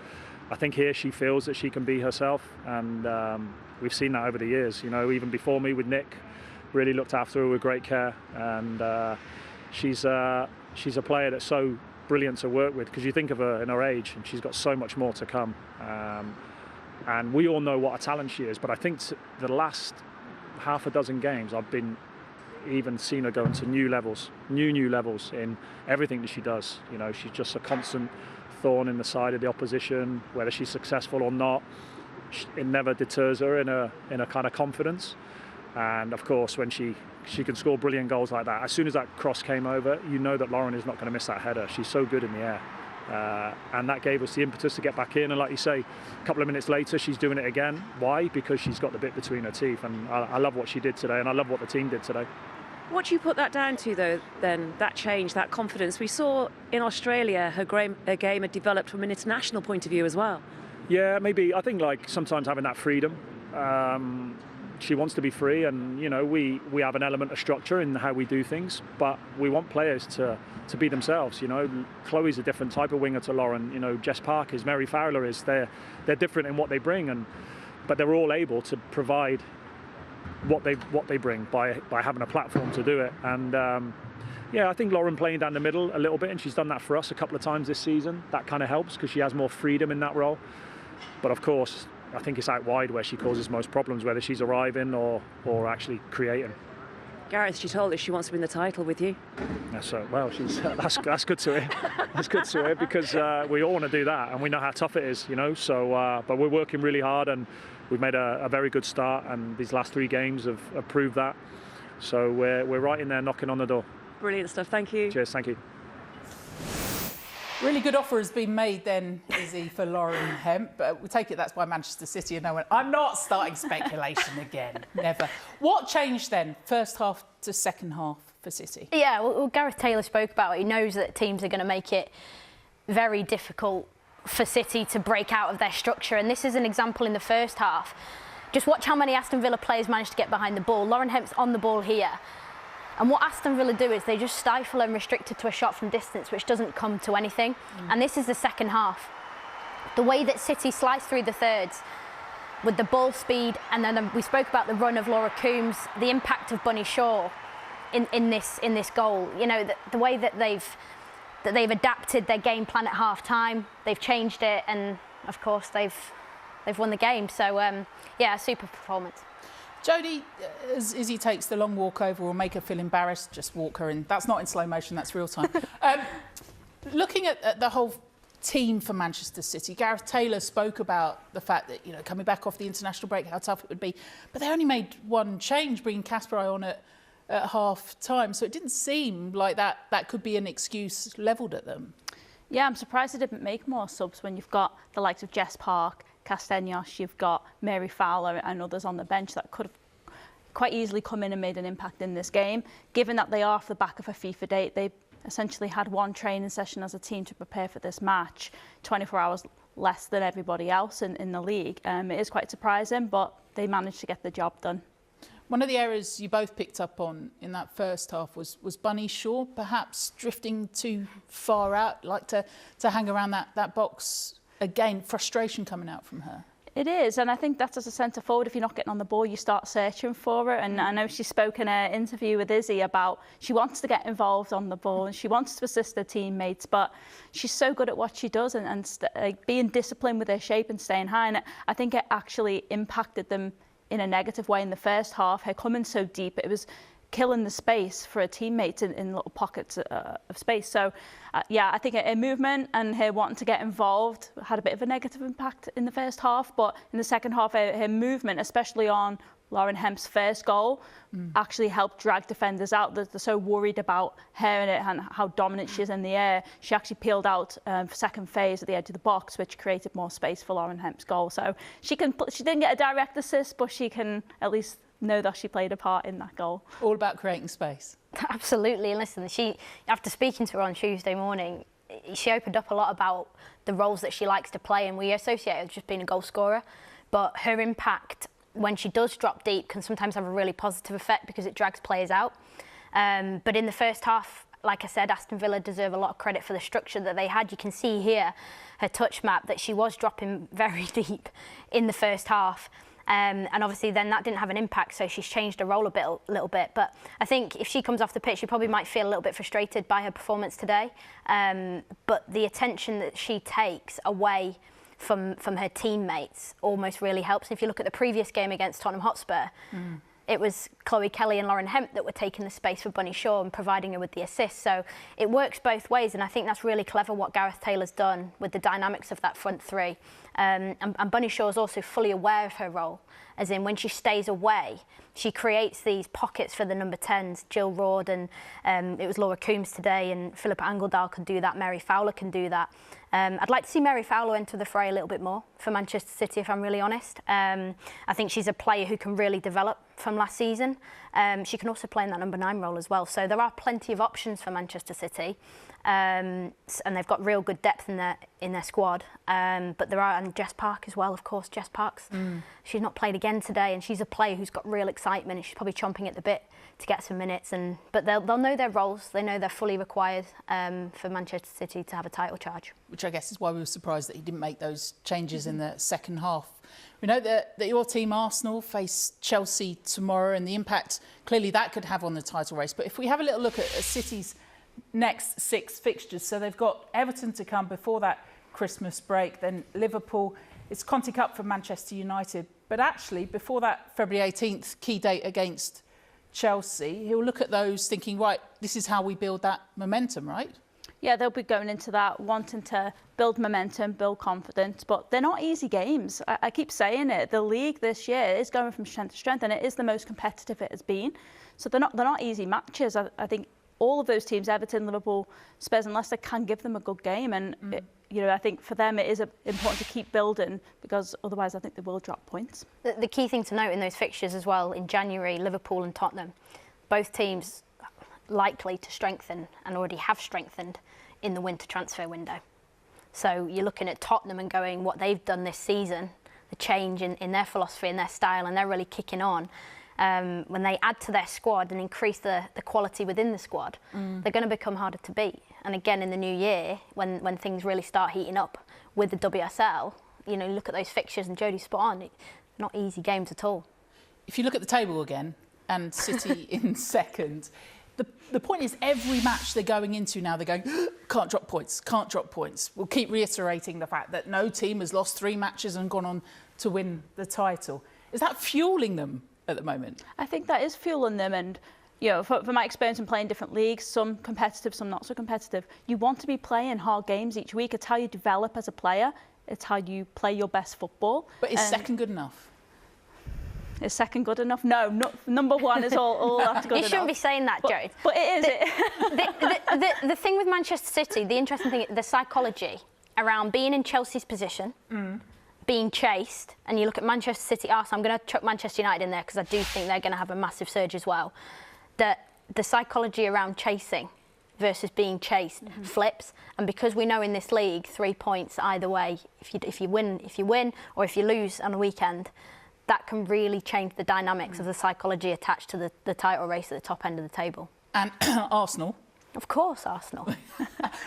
I think here she feels that she can be herself, and we've seen that over the years. You know, even before me with Nick, really looked after her with great care, and she's a player that's so brilliant to work with, because you think of her in her age and she's got so much more to come, and we all know what a talent she is. But I think the last half a dozen games I've been even seen her go into new levels in everything that she does. You know, she's just a constant thorn in the side of the opposition, whether she's successful or not. It never deters her in a kind of confidence. And of course, when she can score brilliant goals like that, as soon as that cross came over, you know that Lauren is not going to miss that header. She's so good in the air. And that gave us the impetus to get back in. And like you say, a couple of minutes later, she's doing it again. Why? Because she's got the bit between her teeth. And I love what she did today, and I love what the team did today. What do you put that down to, though, then, that change, that confidence? We saw in Australia her game had developed from an international point of view as well. Yeah, maybe. I think like sometimes having that freedom. She wants to be free, and you know we have an element of structure in how we do things, but we want players to be themselves. You know, Chloe's a different type of winger to Lauren. You know, Jess Park is, Mary Fowler is. They're different in what they bring, but they're all able to provide what they bring by having a platform to do it. And yeah, I think Lauren playing down the middle a little bit, and she's done that for us a couple of times this season. That kind of helps because she has more freedom in that role. But of course, I think it's out wide where she causes most problems, whether she's arriving or actually creating. Gareth, she told us she wants to win the title with you. Well, that's good to hear. That's good to hear because we all want to do that, and we know how tough it is, you know. So, but we're working really hard, and we've made a very good start, and these last 3 games have proved that. So we're right in there knocking on the door. Brilliant stuff. Thank you. Cheers. Thank you. Really good offer has been made then, Izzy, for Lauren Hemp. But we take it that's by Manchester City, and no one. I'm not starting speculation again. Never. What changed then, first half to second half for City? Yeah, well, Gareth Taylor spoke about it. He knows that teams are going to make it very difficult for City to break out of their structure, and this is an example in the first half. Just watch how many Aston Villa players managed to get behind the ball. Lauren Hemp's on the ball here. And what Aston Villa do is they just stifle and restrict her to a shot from distance, which doesn't come to anything. And this is the second half. The way that City slice through the thirds with the ball speed, and then we spoke about the run of Laura Coombs, the impact of Bunny Shaw in this goal. You know, the way that they've adapted their game plan at half time, they've changed it, and of course they've won the game. So yeah, a super performance. Jodie, as Izzy takes the long walk over, will make her feel embarrassed, just walk her in. That's not in slow motion, that's real time. Looking at the whole team for Manchester City, Gareth Taylor spoke about the fact that, you know, coming back off the international break, how tough it would be. But they only made one change, bringing Casper on at half time. So it didn't seem like that could be an excuse levelled at them. Yeah, I'm surprised they didn't make more subs when you've got the likes of Jess Park, Castaños, you've got Mary Fowler and others on the bench that could have quite easily come in and made an impact in this game. Given that they are off the back of a FIFA date, they essentially had one training session as a team to prepare for this match, 24 hours less than everybody else in the league. It is quite surprising, but they managed to get the job done. One of the areas you both picked up on in that first half was Bunny Shaw, perhaps drifting too far out, like to hang around that box. Again, frustration coming out from her. It is, and I think that's as a centre forward, if you're not getting on the ball, you start searching for it. And I know she spoke in an interview with Izzy about she wants to get involved on the ball and she wants to assist her teammates, but she's so good at what she does and being disciplined with her shape and staying high. And I think it actually impacted them in a negative way in the first half. Her coming so deep, it was killing the space for her teammates in little pockets of space. So, yeah, I think her movement and her wanting to get involved had a bit of a negative impact in the first half. But in the second half, her movement, especially on Lauren Hemp's first goal, actually helped drag defenders out. They're so worried about her and how dominant she is in the air. She actually peeled out second phase at the edge of the box, which created more space for Lauren Hemp's goal. So she didn't get a direct assist, but she can at least know that she played a part in that goal. All about creating space. Absolutely. And listen, after speaking to her on Tuesday morning, she opened up a lot about the roles that she likes to play, and we associate her with just being a goal scorer. But her impact when she does drop deep can sometimes have a really positive effect because it drags players out. But in the first half, like I said, Aston Villa deserve a lot of credit for the structure that they had. You can see here her touch map that she was dropping very deep in the first half. And obviously then that didn't have an impact, so she's changed her role a little bit. But I think if she comes off the pitch, she probably might feel a little bit frustrated by her performance today. But the attention that she takes away from her teammates almost really helps. And if you look at the previous game against Tottenham Hotspur, it was Chloe Kelly and Lauren Hemp that were taking the space for Bunny Shaw and providing her with the assist. So it works both ways, and I think that's really clever what Gareth Taylor's done with the dynamics of that front three. And Bunny Shaw is also fully aware of her role, as in when she stays away, she creates these pockets for the number 10s, Jill Rord, and it was Laura Coombs today, and Philippa Angeldal can do that, Mary Fowler can do that. I'd like to see Mary Fowler enter the fray a little bit more for Manchester City, if I'm really honest. I think she's a player who can really develop from last season. She can also play in that number 9 role as well. So there are plenty of options for Manchester City, and they've got real good depth in their squad. But there are, and Jess Park as well, of course. Jess Parks, she's not played again today, and she's a player who's got real excitement, and she's probably chomping at the bit to get some minutes. But they'll know their roles. They know they're fully required for Manchester City to have a title charge. Which I guess is why we were surprised that he didn't make those changes in the second half. We know that your team, Arsenal, face Chelsea tomorrow, and the impact clearly that could have on the title race. But if we have a little look at City's next 6 fixtures, so they've got Everton to come before that Christmas break, then Liverpool, it's Conti Cup for Manchester United. But actually, before that February 18th key date against Chelsea, he'll look at those thinking, right, this is how we build that momentum, right? Yeah, they'll be going into that wanting to build momentum, build confidence, but they're not easy games. I keep saying it. The league this year is going from strength to strength, and it is the most competitive it has been. So they're not easy matches. I think all of those teams, Everton, Liverpool, Spurs and Leicester, can give them a good game. And I think for them it is important to keep building, because otherwise I think they will drop points. The key thing to note in those fixtures as well, in January, Liverpool and Tottenham, both teams likely to strengthen and already have strengthened in the winter transfer window. So you're looking at Tottenham and going, what they've done this season, the change in their philosophy and their style, and they're really kicking on. When they add to their squad and increase the quality within the squad, they're going to become harder to beat. And again, in the new year, when things really start heating up with the WSL, you look at those fixtures, and Jodie's spot on, not easy games at all. If you look at the table again, and City in second, the point is every match they're going into now, they're going, can't drop points, can't drop points. We'll keep reiterating the fact that no team has lost 3 matches and gone on to win the title. Is that fuelling them at the moment? I think that is fueling them, and for my experience in playing different leagues, some competitive, some not so competitive, you want to be playing hard games each week. It's how you develop as a player. It's how you play your best football. But is second good enough? Is second good enough? No, number 1 is all that's good enough. You shouldn't be saying that, Jode. But it is. The thing with Manchester City, the interesting thing, the psychology around being in Chelsea's position, being chased, and you look at Manchester City, Arsenal, I'm going to chuck Manchester United in there because I do think they're going to have a massive surge as well. The psychology around chasing versus being chased flips, and because we know in this league 3 points either way, if you win or if you lose on a weekend, that can really change the dynamics of the psychology attached to the title race at the top end of the table. And Arsenal? Of course, Arsenal.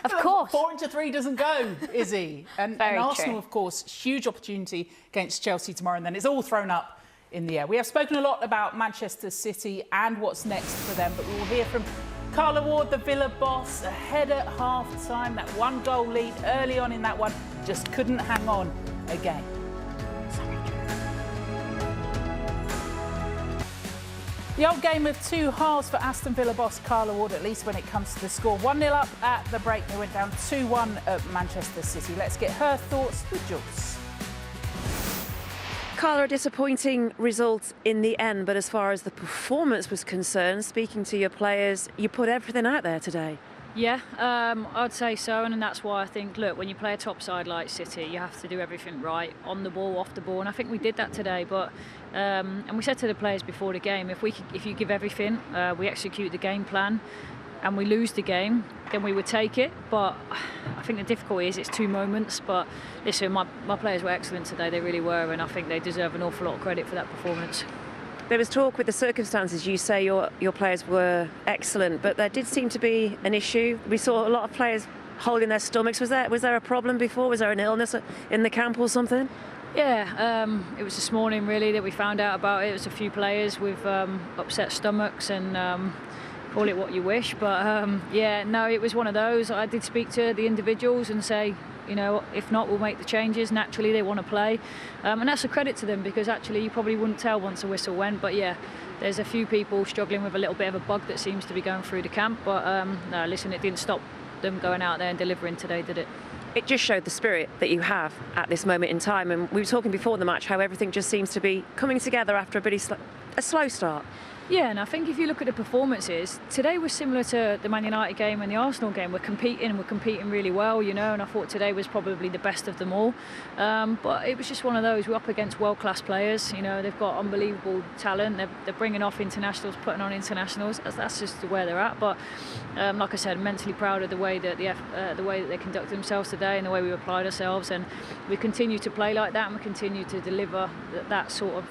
Of course. 4 into 3 doesn't go, Izzy. And Arsenal, true. of course, huge opportunity against Chelsea tomorrow, and then it's all thrown up in the air. We have spoken a lot about Manchester City and what's next for them, but we will hear from Carla Ward, the Villa boss, ahead at half-time. That 1-goal lead early on in that one, just couldn't hang on again. The old game of 2 halves for Aston Villa boss Carla Ward, at least when it comes to the score. 1-0 up at the break. They went down 2-1 at Manchester City. Let's get her thoughts with Jules. Carla, a disappointing result in the end, but as far as the performance was concerned, speaking to your players, you put everything out there today. Yeah, I'd say so, and that's why I think, look, when you play a top side like City, you have to do everything right, on the ball, off the ball, and I think we did that today. But and we said to the players before the game, if you give everything, we execute the game plan, and we lose the game, then we would take it. But I think the difficulty is it's 2 moments. But listen, my players were excellent today, they really were, and I think they deserve an awful lot of credit for that performance. There was talk with the circumstances. You say your players were excellent, but there did seem to be an issue. We saw a lot of players holding their stomachs. Was there a problem before? Was there an illness in the camp or something? Yeah, it was this morning really that we found out about it. It was a few players with upset stomachs, and call it what you wish. But yeah, no, it was one of those. I did speak to the individuals and say, you know, if not, we'll make the changes. Naturally, they want to play. And that's a credit to them, because actually you probably wouldn't tell once the whistle went. But yeah, there's a few people struggling with a little bit of a bug that seems to be going through the camp. But no, listen, it didn't stop them going out there and delivering today, did it? It just showed the spirit that you have at this moment in time. And we were talking before the match how everything just seems to be coming together after a slow start. Yeah, and I think if you look at the performances, today was similar to the Man United game and the Arsenal game. We're competing really well, you know, and I thought today was probably the best of them all. But it was just one of those, we're up against world-class players, you know, they've got unbelievable talent, they're bringing off internationals, putting on internationals, that's just where they're at. But like I said, mentally proud of the way that they conducted themselves today and the way we applied ourselves, and we continue to play like that and we continue to deliver that sort of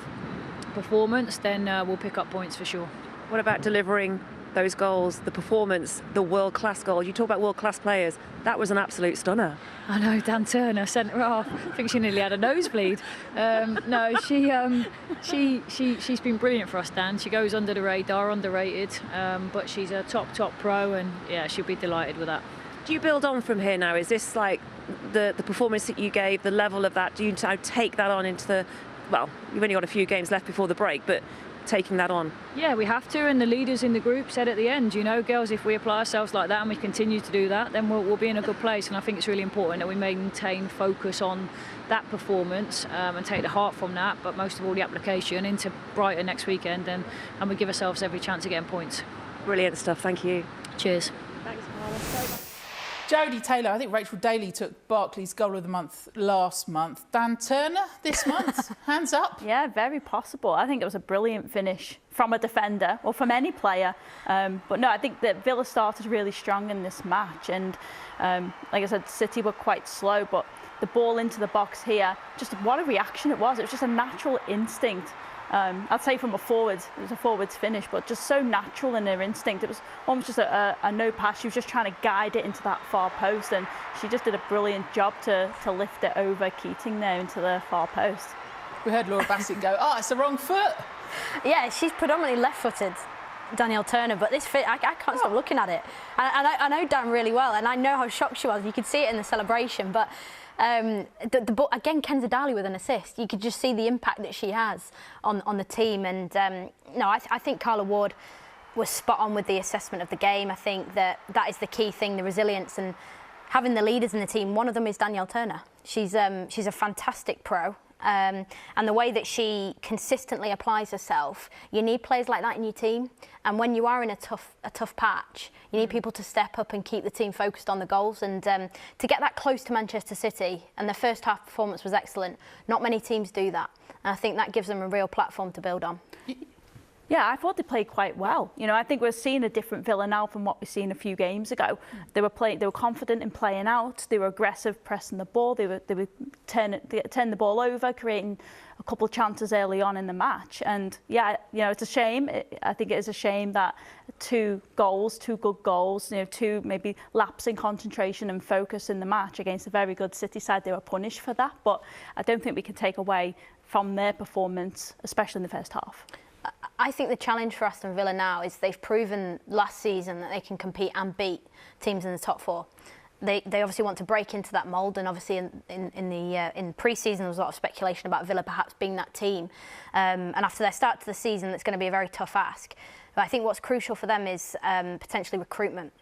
performance, then we'll pick up points for sure. What about delivering those goals, the performance, the world-class goals? You talk about world-class players. That was an absolute stunner. I know, Dan Turner, centre half. I think she nearly had a nosebleed. No, she's been brilliant for us, Dan. She goes under the radar, underrated, but she's a top pro, and yeah, she'll be delighted with that. Do you build on from here now? Is this like the performance that you gave, the level of that? Do you now take that on into the, well, you've only got a few games left before the break, but taking that on? Yeah, we have to, and the leaders in the group said at the end, you know, girls, if we apply ourselves like that and we continue to do that, then we'll be in a good place. And I think it's really important that we maintain focus on that performance and take the heart from that, but most of all the application into Brighton next weekend, and we give ourselves every chance of getting points. Brilliant stuff, thank you. Cheers. Thanks, Carla. Jodie Taylor, I think Rachel Daly took Barclays Goal of the Month last month. Dan Turner this month, hands up. Yeah, very possible. I think it was a brilliant finish from a defender, or from any player. But no, I think that Villa started really strong in this match. And like I said, City were quite slow, but the ball into the box here, just what a reaction it was. It was just a natural instinct. I'd say from a forward, it was a forward's finish, but just so natural in her instinct. It was almost just a no pass. She was just trying to guide it into that far post, and she just did a brilliant job to lift it over Keating there into the far post. We heard Laura Bassett go, oh, it's the wrong foot. Yeah, she's predominantly left-footed, Danielle Turner, but this fit, I can't stop looking at it. I know Dan really well, and I know how shocked she was. You could see it in the celebration, but the ball, again, Kenza Dali with an assist. You could just see the impact that she has on the team. And no, I think Carla Ward was spot on with the assessment of the game. I think that is the key thing, the resilience and having the leaders in the team. One of them is Danielle Turner. She's a fantastic pro. And the way that she consistently applies herself, you need players like that in your team. And when you are in a tough patch, you need people to step up and keep the team focused on the goals. And to get that close to Manchester City, and their first half performance was excellent. Not many teams do that, and I think that gives them a real platform to build on. Yeah, I thought they played quite well. You know, I think we're seeing a different Villa now from what we've seen a few games ago. They were confident in playing out. They were aggressive, pressing the ball. They were turning the ball over, creating a couple of chances early on in the match. And yeah, you know, it's a shame. I think it is a shame that two good goals, you know, two maybe lapsing concentration and focus in the match against a very good City side. They were punished for that, but I don't think we can take away from their performance, especially in the first half. I think the challenge for Aston Villa now is they've proven last season that they can compete and beat teams in the top four. They obviously want to break into that mould, and obviously in pre-season there was a lot of speculation about Villa perhaps being that team. And after their start to the season, it's going to be a very tough ask. But I think what's crucial for them is potentially recruitment.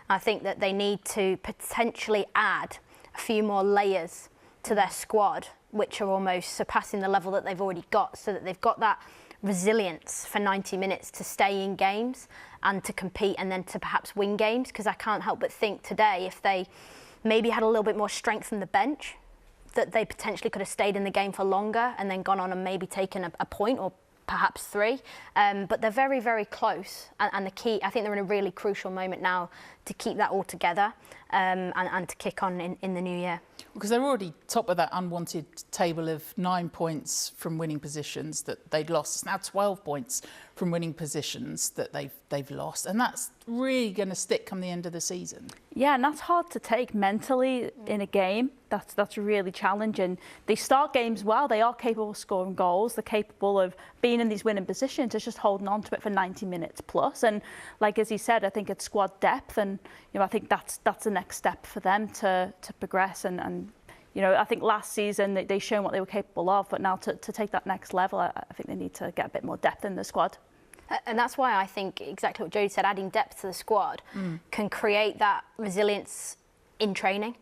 I think that they need to potentially add a few more layers to their squad, which are almost surpassing the level that they've already got, so that they've got that resilience for 90 minutes to stay in games and to compete and then to perhaps win games. Because I can't help but think today, if they maybe had a little bit more strength from the bench, that they potentially could have stayed in the game for longer and then gone on and maybe taken a point or perhaps three. But they're very, very close. And the key, I think they're in a really crucial moment now to keep that all together and to kick on in the new year. Because they're already top of that unwanted table of 9 points from winning positions that they'd lost. It's now 12 points from winning positions that they've lost. And that's really going to stick come the end of the season. Yeah, and that's hard to take mentally in a game. That's really challenging. They start games well. They are capable of scoring goals. They're capable of being in these winning positions. It's just holding on to it for 90 minutes plus. And like as he said, I think it's squad depth, and I think that's the next step for them to progress. And I think last season they shown what they were capable of, but now to take that next level, I think they need to get a bit more depth in the squad. And that's why I think exactly what Jodie said, adding depth to the squad can create that resilience in training.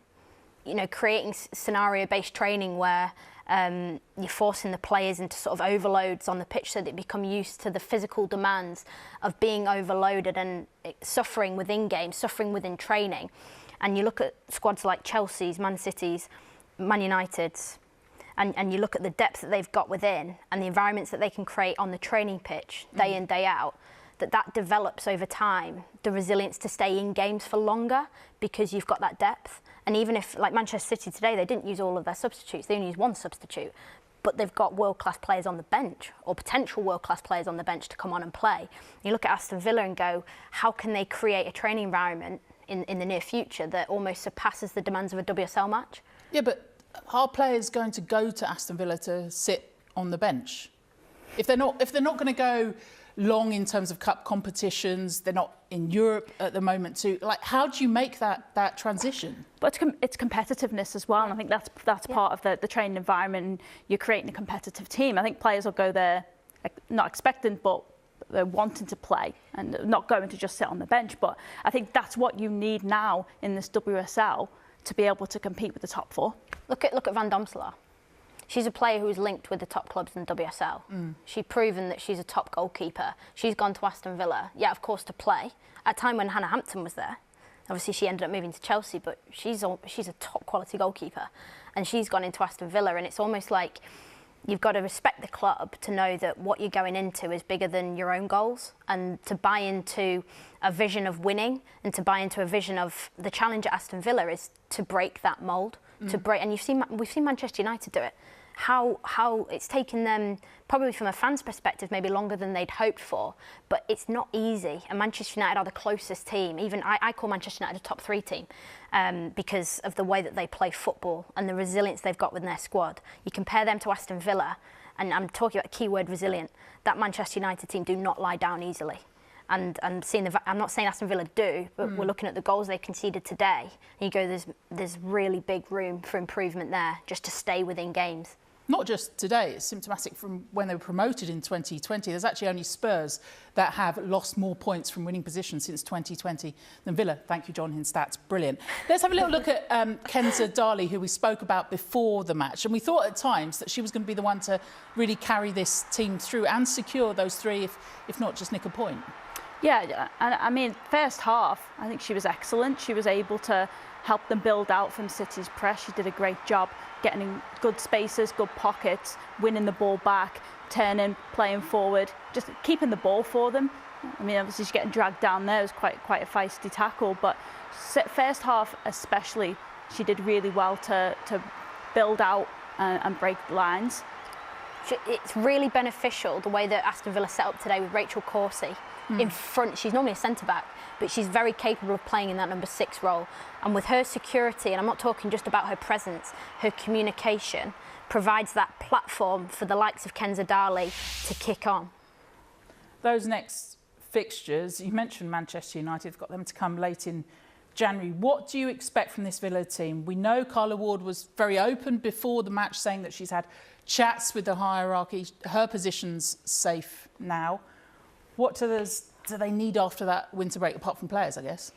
Creating scenario-based training where you're forcing the players into sort of overloads on the pitch so that they become used to the physical demands of being overloaded and suffering within games, suffering within training. And you look at squads like Chelsea's, Man City's, Man United's, and you look at the depth that they've got within and the environments that they can create on the training pitch day in, day out, that develops over time, the resilience to stay in games for longer because you've got that depth. And even if, like Manchester City today, they didn't use all of their substitutes, they only used one substitute, but they've got world-class players on the bench or potential world-class players on the bench to come on and play. You look at Aston Villa and go, how can they create a training environment in the near future that almost surpasses the demands of a WSL match? Yeah, but are players going to go to Aston Villa to sit on the bench? If they're not going to go long in terms of cup competitions, they're not in Europe at the moment too. Like, how do you make that transition? But it's competitiveness as well, and I think that's part of the training environment. And you're creating a competitive team. I think players will go there not expecting, but they're wanting to play and not going to just sit on the bench. But I think that's what you need now in this WSL to be able to compete with the top four. Look at Van Domselaar. She's a player who's linked with the top clubs in WSL. She's proven that she's a top goalkeeper. She's gone to Aston Villa, yeah, of course, to play. At a time when Hannah Hampton was there, obviously she ended up moving to Chelsea, but she's a top quality goalkeeper, and she's gone into Aston Villa. And it's almost like you've got to respect the club to know that what you're going into is bigger than your own goals, and to buy into a vision of winning and to buy into a vision of the challenge at Aston Villa is to break that mould, to break. And we've seen Manchester United do it. How it's taken them, probably from a fan's perspective, maybe longer than they'd hoped for, but it's not easy. And Manchester United are the closest team. Even I call Manchester United a top 3 team because of the way that they play football and the resilience they've got within their squad. You compare them to Aston Villa, and I'm talking about keyword resilient. That Manchester United team do not lie down easily. And I'm not saying Aston Villa do, but we're looking at the goals they conceded today. And you go, there's really big room for improvement there, just to stay within games. Not just today, it's symptomatic from when they were promoted in 2020. There's actually only Spurs that have lost more points from winning positions since 2020 than Villa. Thank you, John, in stats. Brilliant. Let's have a little look at Kenza Dali, who we spoke about before the match. And we thought at times that she was going to be the one to really carry this team through and secure those 3, if not just nick a point. Yeah, and I mean, first half, I think she was excellent. She was able to help them build out from City's press. She did a great job getting in good spaces, good pockets, winning the ball back, turning, playing forward, just keeping the ball for them. I mean, obviously she's getting dragged down there. It was quite a feisty tackle, but first half especially, she did really well to build out and break lines. It's really beneficial the way that Aston Villa set up today with Rachel Corsie in front. She's normally a centre-back, but she's very capable of playing in that number 6 role. And with her security, and I'm not talking just about her presence, her communication provides that platform for the likes of Kenza Dali to kick on. Those next fixtures, you mentioned Manchester United, have got them to come late in January. What do you expect from this Villa team? We know Carla Ward was very open before the match, saying that she's had chats with the hierarchy. Her position's safe now. What do they need after that winter break, apart from players, I guess?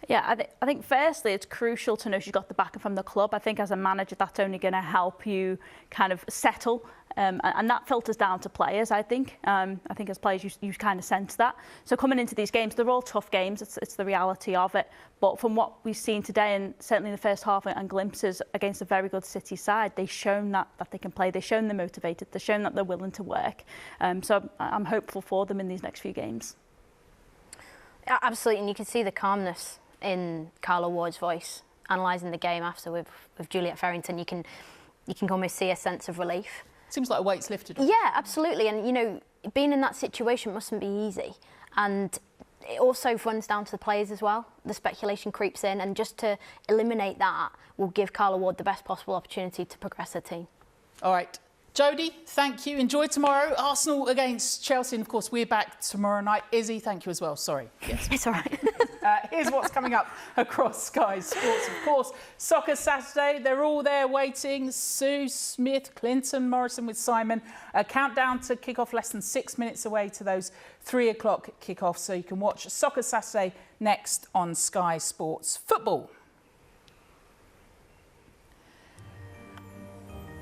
Yeah, I think firstly, it's crucial to know she's got the backing from the club. I think as a manager, that's only going to help you kind of settle. And that filters down to players, I think. I think as players, you kind of sense that. So coming into these games, they're all tough games. It's the reality of it. But from what we've seen today, and certainly in the first half and glimpses against a very good City side, they've shown that they can play. They've shown they're motivated. They've shown that they're willing to work. So I'm hopeful for them in these next few games. Absolutely, and you can see the calmness in Carla Ward's voice. analysing the game after with Juliet Farrington, you can almost see a sense of relief. Seems like a weight's lifted. Yeah, absolutely. And, you know, being in that situation mustn't be easy. And it also runs down to the players as well. The speculation creeps in, and just to eliminate that will give Carla Ward the best possible opportunity to progress her team. All right. Jodie, thank you. Enjoy tomorrow. Arsenal against Chelsea. And, of course, we're back tomorrow night. Izzy, thank you as well. Sorry. Yes. It's all right. Here's what's coming up across Sky Sports. Of course, Soccer Saturday. They're all there waiting. Sue, Smith, Clinton, Morrison with Simon. A countdown to kick-off less than 6 minutes away to those 3 o'clock kick-offs. So you can watch Soccer Saturday next on Sky Sports Football.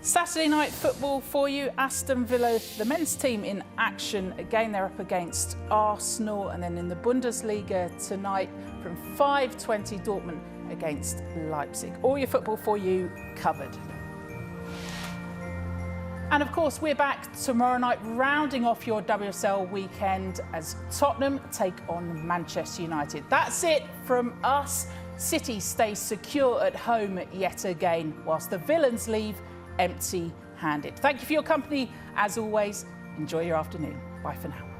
Saturday night football for you. Aston Villa, the men's team in action. Again, they're up against Arsenal. And then in the Bundesliga tonight from 5:20, Dortmund against Leipzig. All your football for you covered. And of course, we're back tomorrow night, rounding off your WSL weekend as Tottenham take on Manchester United. That's it from us. City stays secure at home yet again, whilst the villains leave empty-handed. Thank you for your company. As always, enjoy your afternoon. Bye for now.